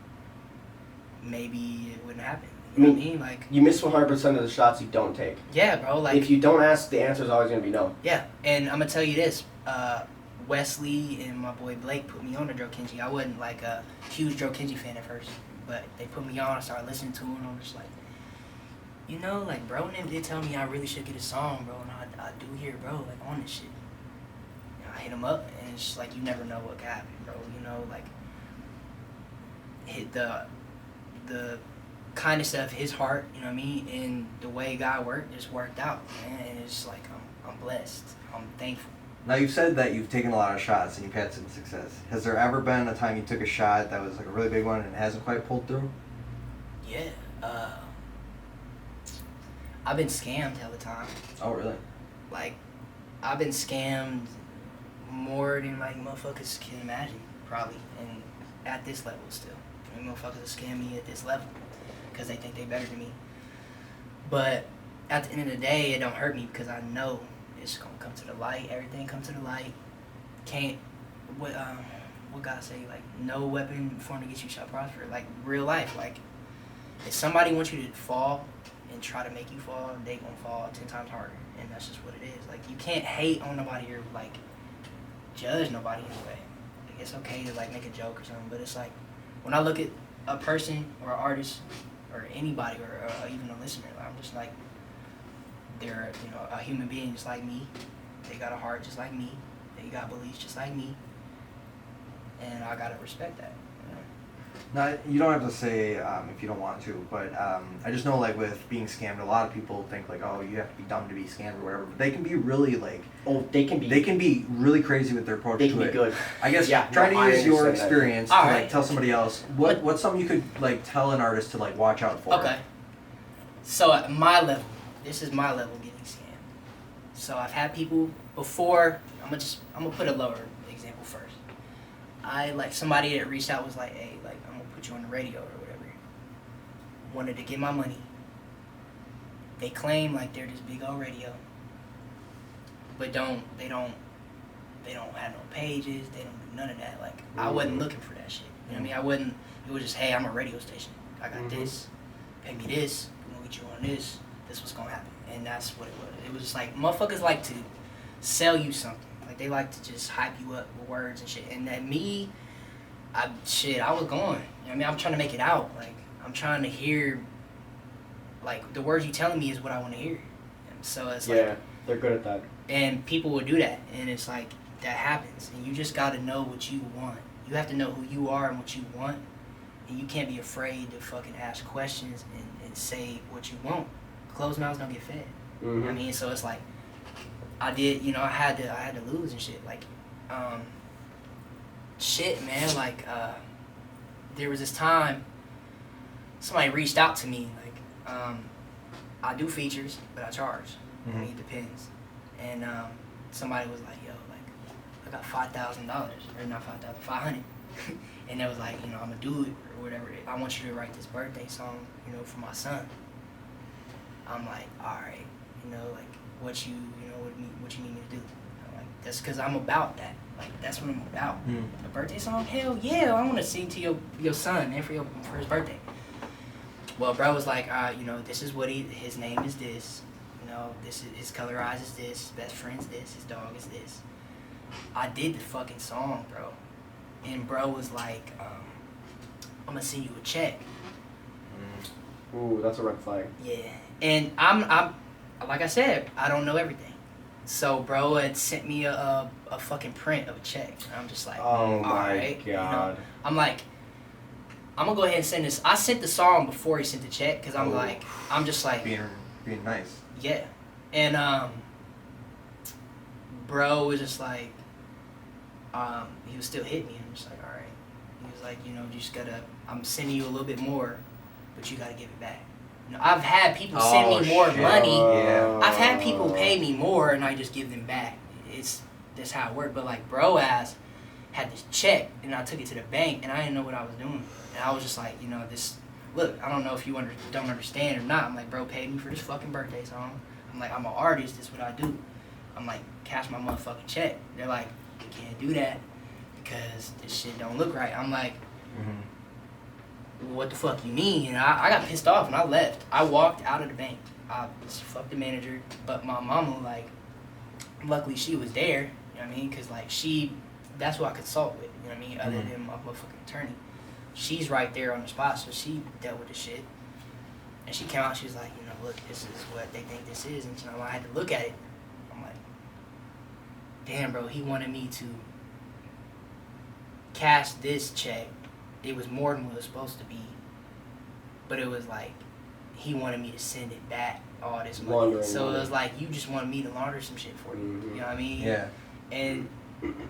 S3: maybe it wouldn't happen. You know what I mean? Like,
S2: you miss 100% of the shots you don't take.
S3: yeah, bro. Like,
S2: If you don't ask, the answer is always gonna be no.
S3: yeah, and I'm gonna tell you this. Wesley and my boy Blake put me on to Joe Kenji. I wasn't like a huge Joe Kenji fan at first, but they put me on. I started listening to him, and I'm just like, you know, like, bro, and them did tell me I really should get a song, bro, and I do hear bro like on this shit. And I hit him up, and it's just like, you never know what could happen, bro. You know, like, hit the kindness of his heart, you know what I mean, and the way God worked just worked out, man. And it's like I'm blessed. I'm thankful.
S1: Now, you've said that you've taken a lot of shots and you've had some success. Has there ever been a time you took a shot that was like a really big one and it hasn't quite pulled through?
S3: Yeah. I've been scammed all the time.
S1: Oh, really?
S3: Like, I've been scammed more than like motherfuckers can imagine, probably, and at this level still. I mean, motherfuckers will scam me at this level because they think they better than me. But at the end of the day, it don't hurt me because I know it's gonna come to the light. Everything comes to the light. What God say? Like, no weapon formed against you shall prosper. Like, real life. Like, if somebody wants you to fall and try to make you fall, they gonna fall 10 times harder. And that's just what it is. Like, you can't hate on nobody or like judge nobody anyway. Like, it's okay to like make a joke or something, but it's like when I look at a person or an artist or anybody or even a listener, I'm just like, they're a human being just like me. They got a heart just like me. They got beliefs just like me, and I gotta respect that.
S1: Now, you don't have to say if you don't want to, but I just know, like, with being scammed, a lot of people think, like, oh, you have to be dumb to be scammed or whatever. But they can be really, like...
S2: Oh, they can be really
S1: crazy with their approach to it.
S2: They can be good.
S1: I guess trying to use your experience to, like, tell somebody else, what's something you could, like, tell an artist to, like, watch out for?
S3: Okay. So at my level, this is my level getting scammed. So I've had people before, I'm gonna put a lower example first. Somebody that reached out was like, hey, like, I'm gonna put you on the radio or whatever. Wanted to get my money. They claim like they're this big old radio, but they don't have no pages. They don't do none of that. Like, I wasn't looking for that shit. You know what I mean? It was just, hey, I'm a radio station. I got this. Pay me this. We're gonna get you on this. This was gonna happen. And that's what it was. It was just like, motherfuckers like to sell you something. Like, they like to just hype you up with words and shit. And that me, I was going. You know what I mean? I'm trying to make it out. Like, I'm trying to hear, like, the words you telling me is what I want to hear. And so it's like...
S2: Yeah, they're good at that.
S3: And people will do that. And it's like, that happens. And you just got to know what you want. You have to know who you are and what you want. And you can't be afraid to fucking ask questions and say what you want. Closed mouths don't get fed. You know what I mean? So it's like, I had to lose and shit. Like, shit, man. Like, there was this time somebody reached out to me. Like, I do features, but I charge. I mean, it depends. And somebody was like, yo, like, I got $5,000, or not 5,000, 500. And they was like, I'm gonna do it or whatever. I want you to write this birthday song, for my son. I'm like, all right, like, what you need me to do? I'm like, that's because I'm about that. Like, that's what I'm about. A birthday song? Hell yeah, I want to sing to your son, man, for his birthday. Well, bro was like, this is what his name is this. This is his color eyes is this. His best friend's this. His dog is this. I did the fucking song, bro. And bro was like, I'm gonna send you a check.
S2: Ooh, that's a red flag.
S3: Yeah. And I'm like I said, I don't know everything. So bro had sent me a fucking print of a check. And I'm just like,
S2: oh my
S3: right,
S2: god.
S3: I'm like, I'm gonna go ahead and send this. I sent the song before he sent the check because I'm just like
S1: being nice.
S3: Yeah. And bro was just like, he was still hitting me. I'm just like, all right. He was like, you just gotta, I'm sending you a little bit more, but you gotta give it back. I've had people send me more money. I've had people pay me more and I just give them back. That's how it worked. But like, bro ass had this check and I took it to the bank and I didn't know what I was doing. And I was just like, look, I don't know if you don't understand or not. I'm like, bro, pay me for this fucking birthday song. I'm like, I'm an artist. This is what I do. I'm like, cash my motherfucking check. They're like, you can't do that because this shit don't look right. I'm like, what the fuck you mean? And I got pissed off and I left. I walked out of the bank. I fucked the manager, but my mama, like, luckily she was there, you know what I mean? Because, like, that's who I consult with, you know what I mean? Other than my motherfucking attorney. She's right there on the spot, so she dealt with the shit. And she came out, she was like, look, this is what they think this is. And, I had to look at it. I'm like, damn, bro, he wanted me to cash this check. It was more than what it was supposed to be. But it was like, he wanted me to send it back, all this money. So it was like, you just wanted me to launder some shit for you. You know what I mean?
S1: Yeah.
S3: And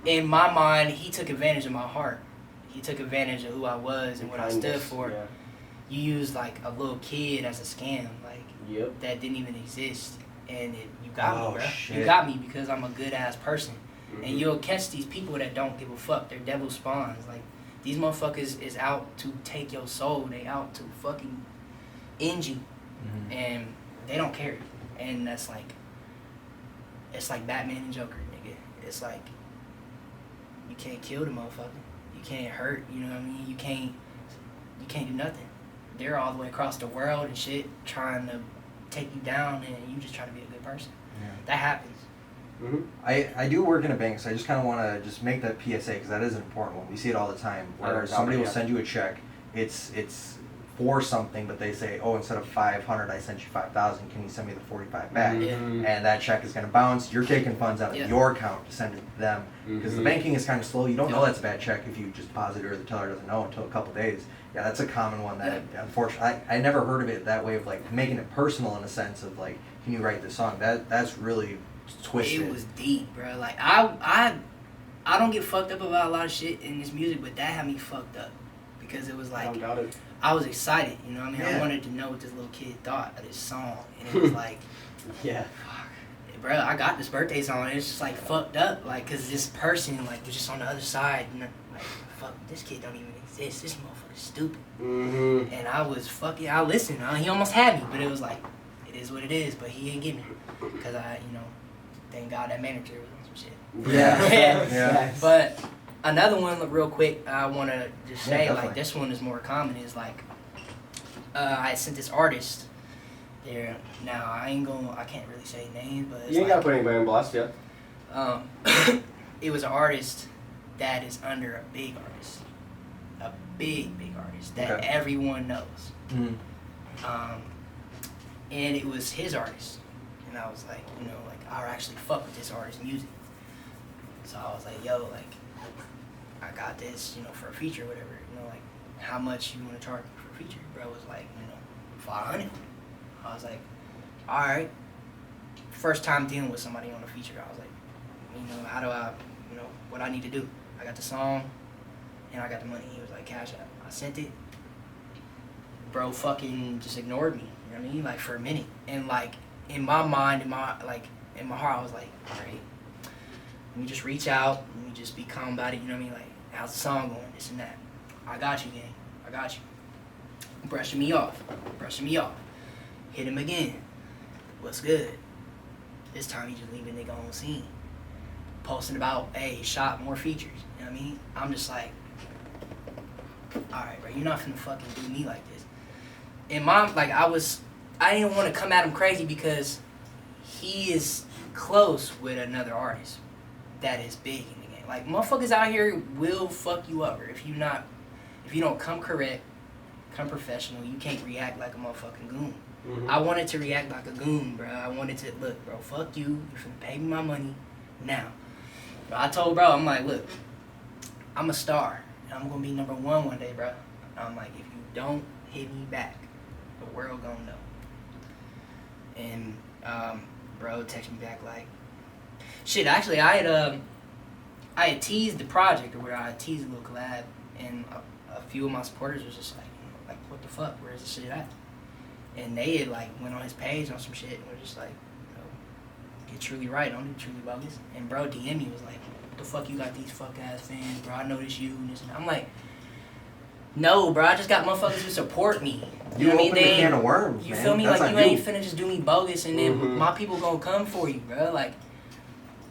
S3: in my mind, he took advantage of my heart. He took advantage of who I was and what I stood for.
S2: Yeah.
S3: You used like a little kid as a scam, like that didn't even exist. And you got me, bro.
S1: Shit.
S3: You got me because I'm a good ass person. And you'll catch these people that don't give a fuck. They're devil spawns. Like, these motherfuckers is out to take your soul. They out to fucking end you. And they don't care. And that's like, it's like Batman and Joker, nigga. It's like, you can't kill the motherfucker. You can't hurt, you know what I mean? You can't do nothing. They're all the way across the world and shit trying to take you down and you just trying to be a good person. Yeah. That happens.
S1: I do work in a bank, so I just kind of want to just make that PSA because that is an important one. We see it all the time where somebody will send you a check. It's for something, but they say, oh, instead of 500, I sent you 5,000. Can you send me the 45 back? And that check is going to bounce. You're taking funds out of your account to send it to them because the banking is kind of slow. You don't know that's a bad check if you just deposit it or the teller doesn't know until a couple days. Yeah, that's a common one that unfortunately I never heard of it that way of like making it personal in a sense of like, can you write this song? That's really twisted.
S3: It was deep, bro. Like I don't get fucked up about a lot of shit in this music, but that had me fucked up because it was like
S2: I don't doubt it.
S3: I was excited, you know what I mean? I wanted to know what this little kid thought of this song, and it was like,
S2: yeah,
S3: fuck, bro, I got this birthday song, and it's just like fucked up, like, cause this person like was just on the other side, and like, fuck, this kid don't even exist. This motherfucker's stupid. And I was fucking, I listened. He almost had me, but it was like, it is what it is. But he didn't get me, cause thank God that manager was on some shit.
S1: Yeah.
S3: But another one, real quick, I want to just say,
S1: definitely.
S3: like, this one is more common, is like, I sent this artist there. Now, I can't really say names, but it's
S2: you ain't gotta put anybody on blast, yeah.
S3: it was an artist that is under a big artist. A big artist that everyone knows. And it was his artist. And I was like, I actually fuck with this artist's music. So I was like, yo, like, I got this, for a feature or whatever, like, how much you want to charge me for a feature? Bro was like, 500. I was like, all right. First time dealing with somebody on a feature, I was like, how do I, what I need to do? I got the song, and I got the money. He was like, cash out. I sent it. Bro fucking just ignored me, you know what I mean? Like, for a minute. And, like, in my mind, in my heart, I was like, all right. Let me just reach out. Let me just be calm about it. You know what I mean? Like, how's the song going? This and that. I got you, gang. I got you. Brushing me off. Hit him again. What's good? This time he just leave a nigga on scene. Posting about, hey, shot more features. You know what I mean? I'm just like, alright, bro, you're not finna fucking do me like this. And I didn't want to come at him crazy because he is close with another artist that is big in the game. Like, motherfuckers out here will fuck you up, or if you don't come correct, come professional, you can't react like a motherfucking goon. I wanted to react like a goon, bro. I wanted to, look, bro, fuck you. You finna pay me my money now. Bro, I told bro, I'm like, look, I'm a star, and I'm gonna be number one day, bro. I'm like, if you don't hit me back, the world gonna know. And bro texted me back like, shit, actually, I had teased the project, or where I had teased a little collab, and a few of my supporters was just like, what the fuck, where's the shit at? And they had went on his page on some shit, and were just like, get Truly right, don't do Truly bogus. And bro DM me, was like, what the fuck you got these fuck ass fans, bro, I know this you, and this and that. I'm like, no, bro, I just got motherfuckers who support me. You know what I mean?
S1: Opened a can of worms,
S3: you
S1: man.
S3: feel me?
S1: That's
S3: like, you
S1: on
S3: ain't finna just do me bogus, and then my people gonna come for you, bro. Like,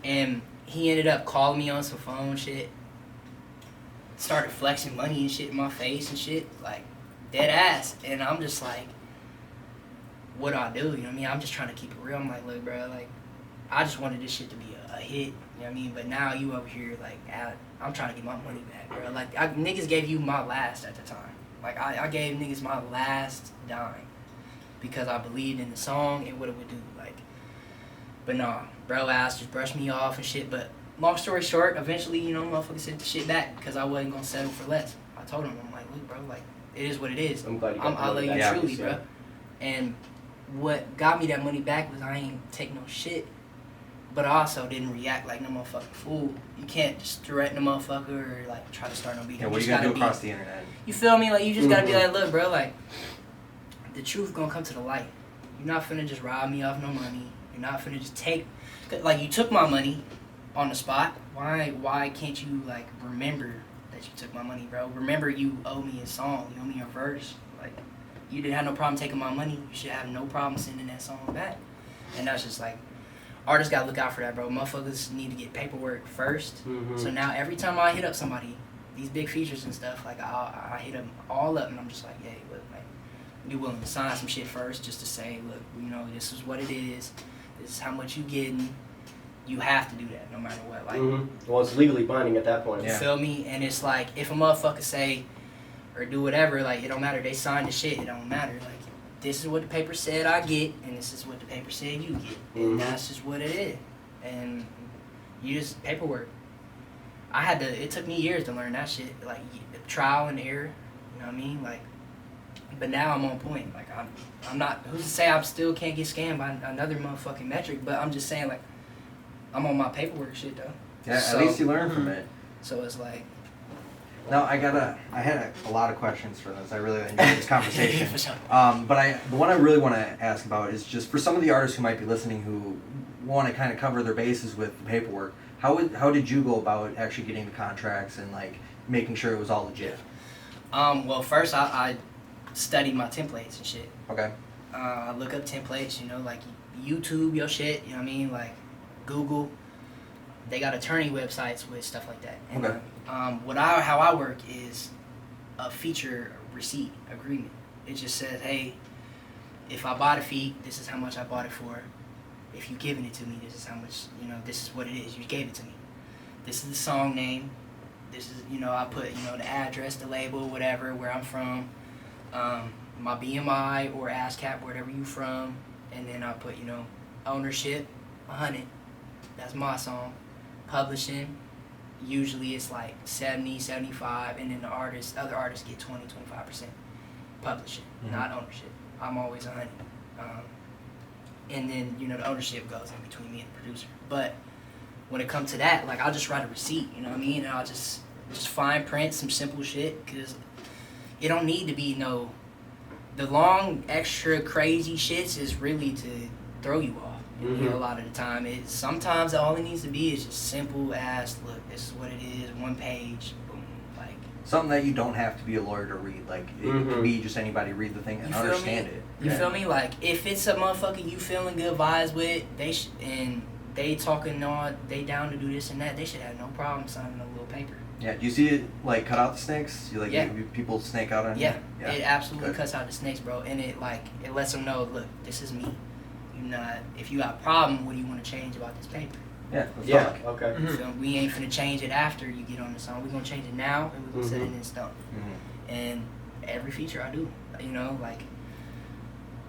S3: and he ended up calling me on some phone shit, started flexing money and shit in my face and shit, like, dead ass. And I'm just like, what do I do? You know what I mean? I'm just trying to keep it real. I'm like, look, bro, like, I just wanted this shit to be a hit, you know what I mean? But now you over here, like, I'm trying to get my money back, bro. Like, niggas gave you my last at the time. Like, I gave niggas my last dime because I believed in the song and what it would do. Like, but nah, bro ass just brushed me off and shit. But long story short, eventually, motherfucker sent the shit back because I wasn't gonna settle for less. I told him, I'm like, look, bro, like, it is what it is.
S2: I'm glad you
S3: I love you
S2: back.
S3: truly, bro. And what got me that money back was I ain't take no shit, but I also didn't react like no motherfucking fool. You can't just threaten a motherfucker or like try to start no beef.
S1: Yeah, what you gotta do across the internet?
S3: You feel me? Like, you just gotta be like, look, bro, like, the truth gonna come to the light. You're not finna just rob me off no money. You're not finna just take, like, you took my money on the spot. Why can't you, like, remember that you took my money, bro? Remember you owe me a song. You owe me a verse. Like, you didn't have no problem taking my money. You should have no problem sending that song back. And that's just like, artists gotta look out for that, bro. Motherfuckers need to get paperwork first. So now every time I hit up somebody, these big features and stuff, like, I hit them all up, and I'm just like, hey, look, like, you willing to sign some shit first just to say, look, this is what it is. This is how much you getting. you have to do that no matter what. Like,
S2: well, it's legally binding at that point.
S3: you feel me? And it's like, if a motherfucker say or do whatever, like, it don't matter. They signed the shit. It don't matter. Like, this is what the paper said I get, and this is what the paper said you get. And that's just what it is. And you just, paperwork. It took me years to learn that shit. Like, trial and error. You know what I mean? Like, but now I'm on point. Like, I'm not, who's to say I still can't get scammed by another motherfucking metric, but I'm just saying, like, I'm on my paperwork shit, though.
S1: Yeah, at least you learn from it.
S3: So it's like...
S1: Now, I had a lot of questions for this. I really enjoyed this conversation.
S3: For sure.
S1: But the one I really want to ask about is just for some of the artists who might be listening who want to kind of cover their bases with the paperwork, how did you go about actually getting the contracts and, like, making sure it was all legit?
S3: Well, first I studied my templates and shit.
S1: Okay.
S3: I look up templates, you know, like YouTube, your shit, you know what I mean? Like, Google. They got attorney websites with stuff like that. And,
S1: Okay.
S3: How I work is a feature receipt agreement. It just says, hey, if I bought a feat, this is how much I bought it for. If you're giving it to me, this is how much, you know, this is what it is. You gave it to me. This is the song name. This is, you know, I put, you know, the address, the label, whatever, where I'm from, my BMI or ASCAP, wherever you from, and then I put, you know, ownership, 100. That's my song. Publishing, usually it's like 70, 75, and then other artists get 20, 25% publishing, not ownership. I'm always 100. And then, you know, the ownership goes in between me and the producer. But when it comes to that, like, I'll just write a receipt, you know what I mean? And I'll just fine print some simple shit, because it don't need to be the long, extra crazy shits is really to throw you off. You know, a lot of the time, sometimes all it needs to be is just simple as, look, this is what it is, one page, boom, like.
S1: Something that you don't have to be a lawyer to read. Like, it could be just anybody read the thing and understand it.
S3: You feel me? Like, if it's a motherfucker you feeling good vibes with, and they talking on, they down to do this and that, they should have no problem signing a little paper.
S1: Yeah, do you see it, like, cut out the snakes? People snake out on
S3: it? Yeah,
S1: yeah.
S3: It absolutely cuts out the snakes, bro. And it lets them know, look, this is me. If you got a problem, what do you want to change about this paper?
S1: Yeah, let's talk.
S2: Okay.
S3: So we ain't finna change it after you get on the song. We're gonna change it now, and we're gonna set it in stone. And every feature I do, you know, like,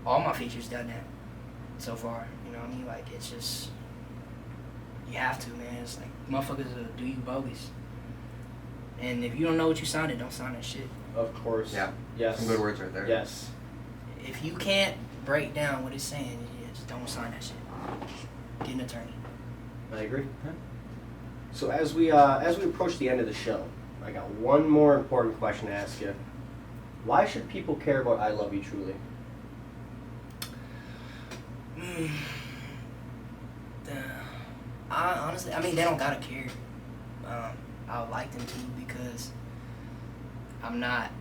S3: all my features done that so far. You know what I mean? Like, it's just, you have to, man. It's like, motherfuckers will do you bogus. And if you don't know what you signed, don't sign that shit.
S2: Of course.
S1: Yeah.
S2: Yes.
S1: Some good words right there.
S2: Yes.
S3: If you can't break down what it's saying, just don't sign that shit. Get an attorney.
S2: I agree. So as we approach the end of the show, I got one more important question to ask you. Why should people care about I Love You Truly?
S3: Honestly, I mean, they don't gotta care. I would like them to, because I'm not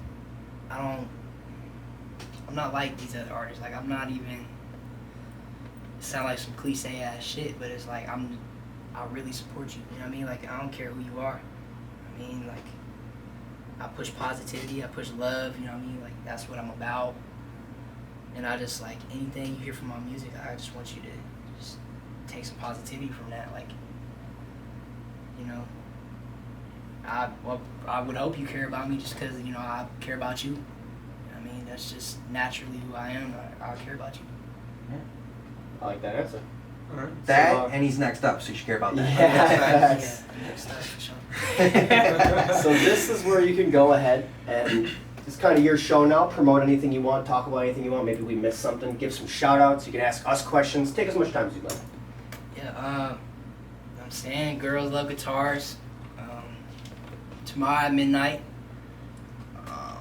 S3: like these other artists. Like, I'm not even, it sound like some cliche ass shit, but it's like, I really support you, you know what I mean? Like, I don't care who you are. I mean, like, I push positivity, I push love, you know what I mean? Like, that's what I'm about. And I just, like, anything you hear from my music, I just want you to just take some positivity from that. Like, you know, I would hope you care about me just because, you know, I care about you. You know what I mean? That's just naturally who I am. I care about you.
S1: Yeah.
S2: I like that answer.
S1: All right. That, and he's next up, so you should care about that.
S2: Yes.
S3: Yeah, next up, for sure.
S2: So this is where you can go ahead and it's kind of your show now. Promote anything you want, talk about anything you want. Maybe we missed something. Give some shout outs. You can ask us questions. Take as much time as you'd like.
S3: Yeah, I'm saying Girls Love Guitars. Tomorrow at midnight. I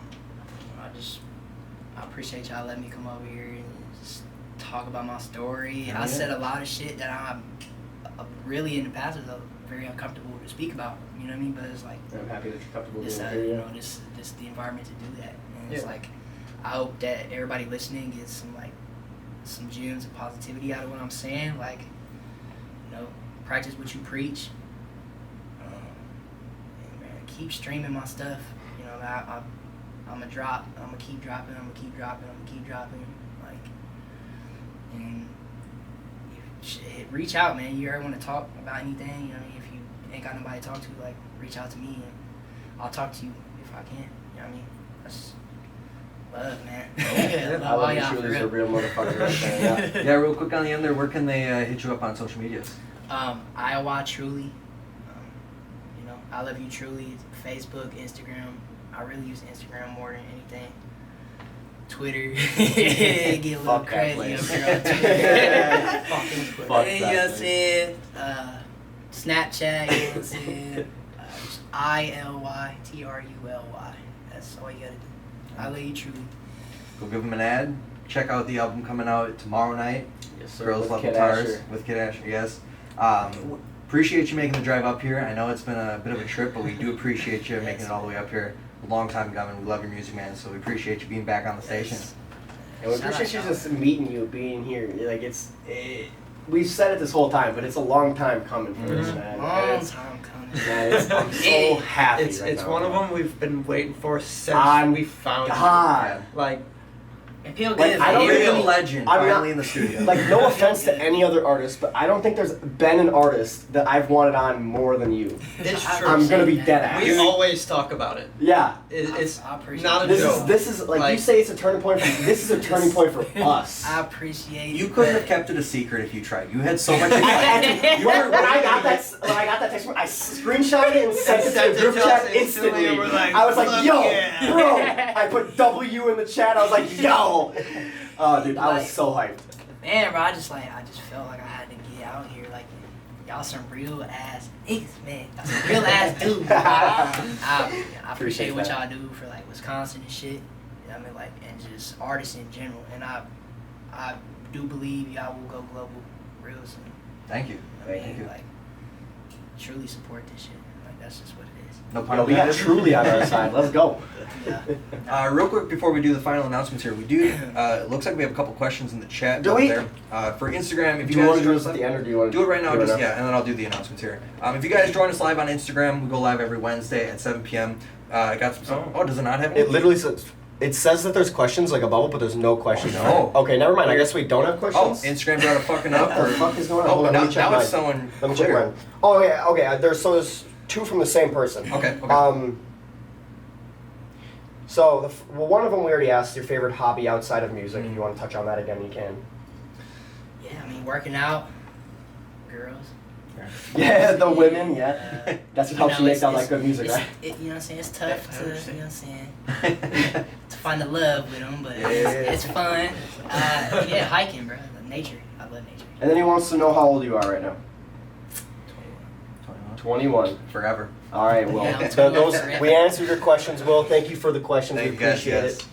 S3: appreciate y'all letting me come over here and just talk about my story.
S1: Yeah.
S3: I said a lot of shit that I'm really in the past was very uncomfortable to speak about. You know what I mean? But it's like,
S2: I'm happy that you're comfortable
S3: this,
S2: doing it.
S3: you know, this the environment to do that. And it's like, I hope that everybody listening gets some gems of positivity out of what I'm saying. Like, you know, practice what you preach. And man, keep streaming my stuff. You know, I'm gonna drop. I'm gonna keep dropping. I'm gonna keep dropping. I'm gonna keep dropping. Like, and shit, reach out, man. You ever want to talk about anything? You know what I mean? If you ain't got nobody to talk to, like, reach out to me and I'll talk to you if I can. You know what I mean? That's love, man. Love
S2: I
S3: all
S2: love you,
S3: y'all for
S2: Truly's a
S3: real.
S2: real motherfucker right there. Yeah.
S1: Yeah, real quick on the end there, where can they hit you up on social medias?
S3: ILY Truly. You know, I love you truly. Facebook, Instagram. I really use Instagram more than anything. Twitter. Get a little
S2: Fuck that
S3: crazy
S2: place.
S3: up here on Twitter. Fucking Twitter.
S2: Fuck
S3: You
S2: that
S3: know what I'm
S2: place.
S3: saying? Snapchat, you know what I'm saying? ILY TRULY. That's all you gotta do. I love you truly.
S1: Go give them an ad. Check out the album coming out tomorrow night.
S2: Yes, sir.
S1: Girls
S2: With
S1: Love
S2: Kid
S1: Guitars
S2: Asher.
S1: with Kid Asher, yes. Appreciate you making the drive up here. I know it's been a bit of a trip, but we do appreciate you making it all the way up here. A long time coming. We love your music, man, so we appreciate you being back on the station.
S2: And we
S3: Shout
S2: appreciate you
S3: out,
S2: just meeting you, being here. Like we've said it this whole time, but it's a long time coming for this, man. And
S3: Long
S2: it's-
S3: time coming.
S2: man, I'm so happy.
S4: It's
S2: right
S4: it's
S2: now.
S4: one of them we've been waiting for since
S2: I'm
S4: we found
S2: God.
S4: you. Like,
S3: It feels
S2: Like,
S3: good.
S2: I don't
S3: man.
S2: really-
S1: Living legend,
S2: I'm not-
S1: finally in the studio.
S2: Like, no offense to any other artist, but I don't think there's been an artist that I've wanted on more than you.
S4: it's
S3: I
S4: true.
S2: I'm gonna be
S3: appreciate
S2: dead
S3: that.
S2: ass.
S4: We always talk about it.
S2: Yeah.
S4: It's
S3: I appreciate
S4: not a
S3: that.
S4: joke.
S2: This is like, you
S4: Like-
S2: say it's a turning point for this is a turning point for us.
S3: I appreciate
S1: You
S3: it.
S1: couldn't have kept it a secret if you tried. You had so much.
S2: I had to,
S1: You
S2: when
S1: were
S2: I got that text, I screenshotted it and sent it to the group chat instantly.
S4: and we're like,
S2: I was like,
S4: fuck
S2: yo,
S4: yeah.
S2: bro. I put W in the chat. I was like, yo. Oh, dude, I was so hyped.
S3: Man, bro, I just felt like I had to get out here. Like, y'all some real ass niggas, man. Y'all some real ass dudes. I appreciate what
S2: that.
S3: y'all do for like Wisconsin and shit. You know what I mean, like, and just artists in general. And I do believe y'all will go global real soon.
S1: Thank you.
S3: I mean,
S1: Thank you.
S3: like, truly support this shit. Like, that's just what it is.
S1: No pun
S2: Yo, we got
S1: intended.
S2: Truly on our side. Let's go.
S3: Yeah.
S1: Real quick before we do the final announcements here, we do. It looks like we have a couple questions in the chat.
S2: Do
S1: out
S2: we?
S1: There. For Instagram, if
S2: Do
S1: you
S2: you
S1: guys
S2: want to do
S1: join
S2: this
S1: us
S2: at the end, or do you want to
S1: do it right now,
S2: do
S1: and then I'll do the announcements here. If you guys join us live on Instagram, we go live every Wednesday at 7 p.m. I got some. Oh, does it not have?
S2: It literally says. It says that there's questions like a bubble, but there's no questions.
S1: Oh, no.
S2: Okay, never mind. I guess we don't have
S1: Oh,
S2: questions.
S1: Instagram brought it fucking up.
S2: What the fuck is going on?
S1: Oh,
S2: Hold on,
S1: now,
S2: let me check
S1: now
S2: mine.
S1: it's someone.
S2: Let me check
S1: clear.
S2: mine. Oh yeah, okay. There's two from the same person.
S1: Okay. Okay.
S2: So one of them we already asked. Your favorite hobby outside of music. If you want to touch on that again, you can.
S3: Yeah, I mean, working out, girls.
S2: Yeah, the women. Yeah, that's what helps you make
S3: it's-
S2: sound like good music,
S3: it's-
S2: right?
S3: you know what I'm saying? It's tough to, you know what I'm saying?
S1: Yeah.
S3: To find the love with them, but
S1: Yeah.
S3: it's fun. Yeah, hiking, bro. Nature. I love nature.
S2: And then he wants to know how old you are right now. 21.
S1: Forever.
S2: All right, Will.
S3: Yeah, I'm
S2: So
S3: 21
S2: those
S3: forever.
S2: we answered your questions, Will. Thank you for the questions.
S1: Thank
S2: we
S1: you guys.
S2: appreciate
S1: Yes.
S2: it.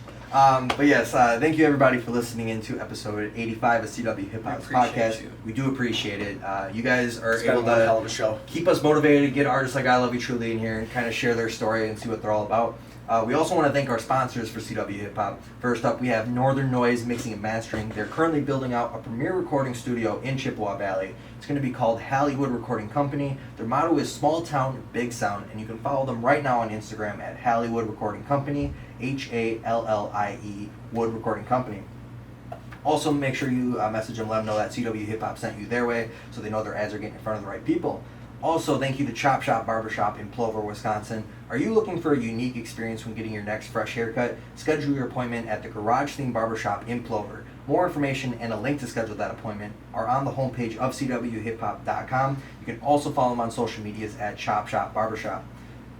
S1: But yes, thank you everybody for listening into episode 85 of CWHipHop Podcast.
S4: you.
S1: We do appreciate it. You guys are
S2: It's been
S1: able
S2: one hell
S1: to
S2: of a show.
S1: keep us motivated, get artists like I Love You Truly in here and kind of share their story and see what they're all about. We also want to thank our sponsors for CW Hip Hop. First up, we have Northern Noise Mixing and Mastering. They're currently building out a premier recording studio in Chippewa Valley. It's going to be called Hollywood Recording Company. Their motto is Small Town, Big Sound, and you can follow them right now on Instagram at Hollywood Recording Company, HALLIE Wood Recording Company. Also, make sure you message them, let them know that CW Hip Hop sent you their way so they know their ads are getting in front of the right people. Also, thank you to Chop Shop Barbershop in Plover, Wisconsin. Are you looking for a unique experience when getting your next fresh haircut? Schedule your appointment at the Garage Theme Barbershop in Plover. More information and a link to schedule that appointment are on the homepage of CWHipHop.com. You can also follow them on social medias at Chop Shop Barbershop.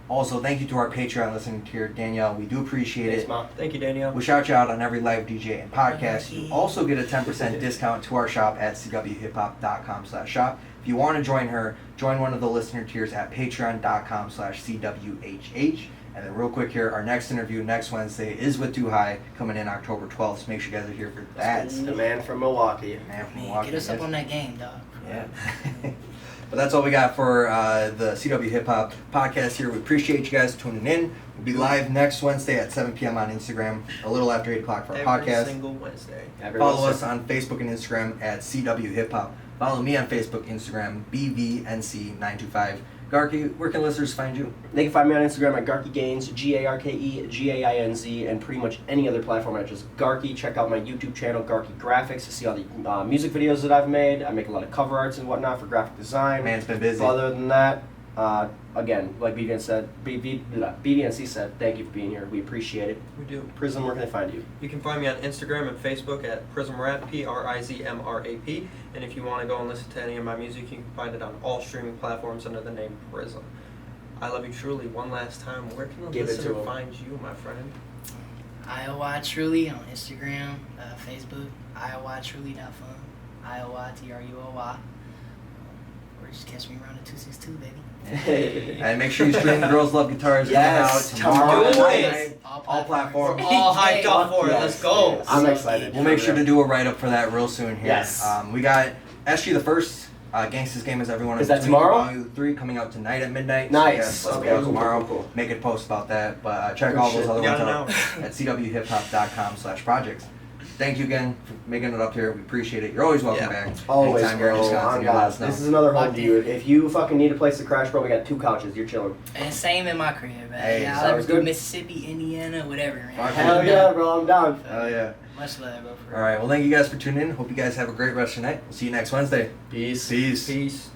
S1: Also, thank you to our Patreon listening tier, Danielle. We do appreciate
S2: Thanks,
S1: it.
S2: Mom.
S4: Thank you, Danielle.
S1: We shout you out on every live DJ and podcast. You also get a 10% discount to our shop at CWHipHop.com/shop. If you want to join her, join one of the listener tiers at Patreon.com/CWHH. And then real quick here, our next interview next Wednesday is with Too High, coming in October 12th. So make sure you guys are here for that.
S2: The man from Milwaukee.
S1: Man from
S3: Man,
S1: Milwaukee,
S3: get us up
S1: yes.
S3: on that game, dog.
S1: Yeah. But that's all we got for the CW Hip Hop Podcast here. We appreciate you guys tuning in. We'll be live next Wednesday at 7 p.m. on Instagram, a little after 8 o'clock for our
S4: Every
S1: podcast.
S4: single Wednesday.
S1: Follow us on Facebook and Instagram at CW Hip Hop. Follow me on Facebook, Instagram, bvnc925. Garke, where can listeners find you?
S2: They can find me on Instagram at GarkeGains, GarkeGainz, and pretty much any other platform at just Garke. Check out my YouTube channel, Garke Graphics, to see all the music videos that I've made. I make a lot of cover arts and whatnot for graphic design.
S1: Man's been busy.
S2: Other than that, again, like BVNC said, thank you for being here. We appreciate it.
S4: We do.
S2: Prizm, where can they find you?
S4: You can find me on Instagram and Facebook at prizmrap, PRIZMRAP. And if you want to go and listen to any of my music, you can find it on all streaming platforms under the name Prizm. I love you truly. One last time, where can the
S2: Give it to
S4: listener
S2: 'em.
S4: find you, my friend?
S3: ILY Truly on Instagram, Facebook, ILYTruly.fun, ILYTRULY. Or just catch me around at 262, baby.
S1: And make sure you stream Girls Love Guitars.
S2: Yes,
S1: tomorrow
S2: tomorrow
S1: night.
S2: night.
S1: All platforms.
S4: We're all hyped up for it.
S2: Yes,
S4: Let's go.
S2: yes. I'm excited.
S1: We'll make sure to do a write-up for that real soon here.
S2: Yes.
S1: We got SG the First, Gangsta's Game as Everyone.
S2: Is that tomorrow?
S1: Volume 3 coming out tonight at midnight.
S2: Nice.
S1: Yes, let's
S2: Okay,
S1: go
S2: cool,
S1: tomorrow.
S2: cool, cool.
S1: Make a post about that. But check
S2: Good
S1: all
S2: shit.
S1: those other
S4: Got
S1: ones
S4: it
S1: out at CWHipHop.com/projects. Thank you again for making it up here. We appreciate it. You're always welcome
S4: Yeah.
S1: back.
S2: Always,
S1: Anytime you're in
S2: bro.
S1: Wisconsin,
S2: On
S1: you let
S2: God.
S1: us know.
S2: This is another home
S3: Locked
S2: to you.
S3: in.
S2: If you fucking need a place to crash, bro, we got 2 couches. You're chilling.
S3: And same in my crib, man.
S1: Hey,
S3: Yeah, I'll
S2: sounds
S3: ever do
S2: good.
S3: Mississippi, Indiana, whatever, man.
S1: Fuck
S2: Hell yeah, bro. I'm down.
S1: Oh yeah.
S3: Much love, bro. For
S1: All right. Well, thank you guys for tuning in. Hope you guys have a great rest of your night. We'll see you next Wednesday.
S2: Peace.
S1: Peace.
S4: Peace.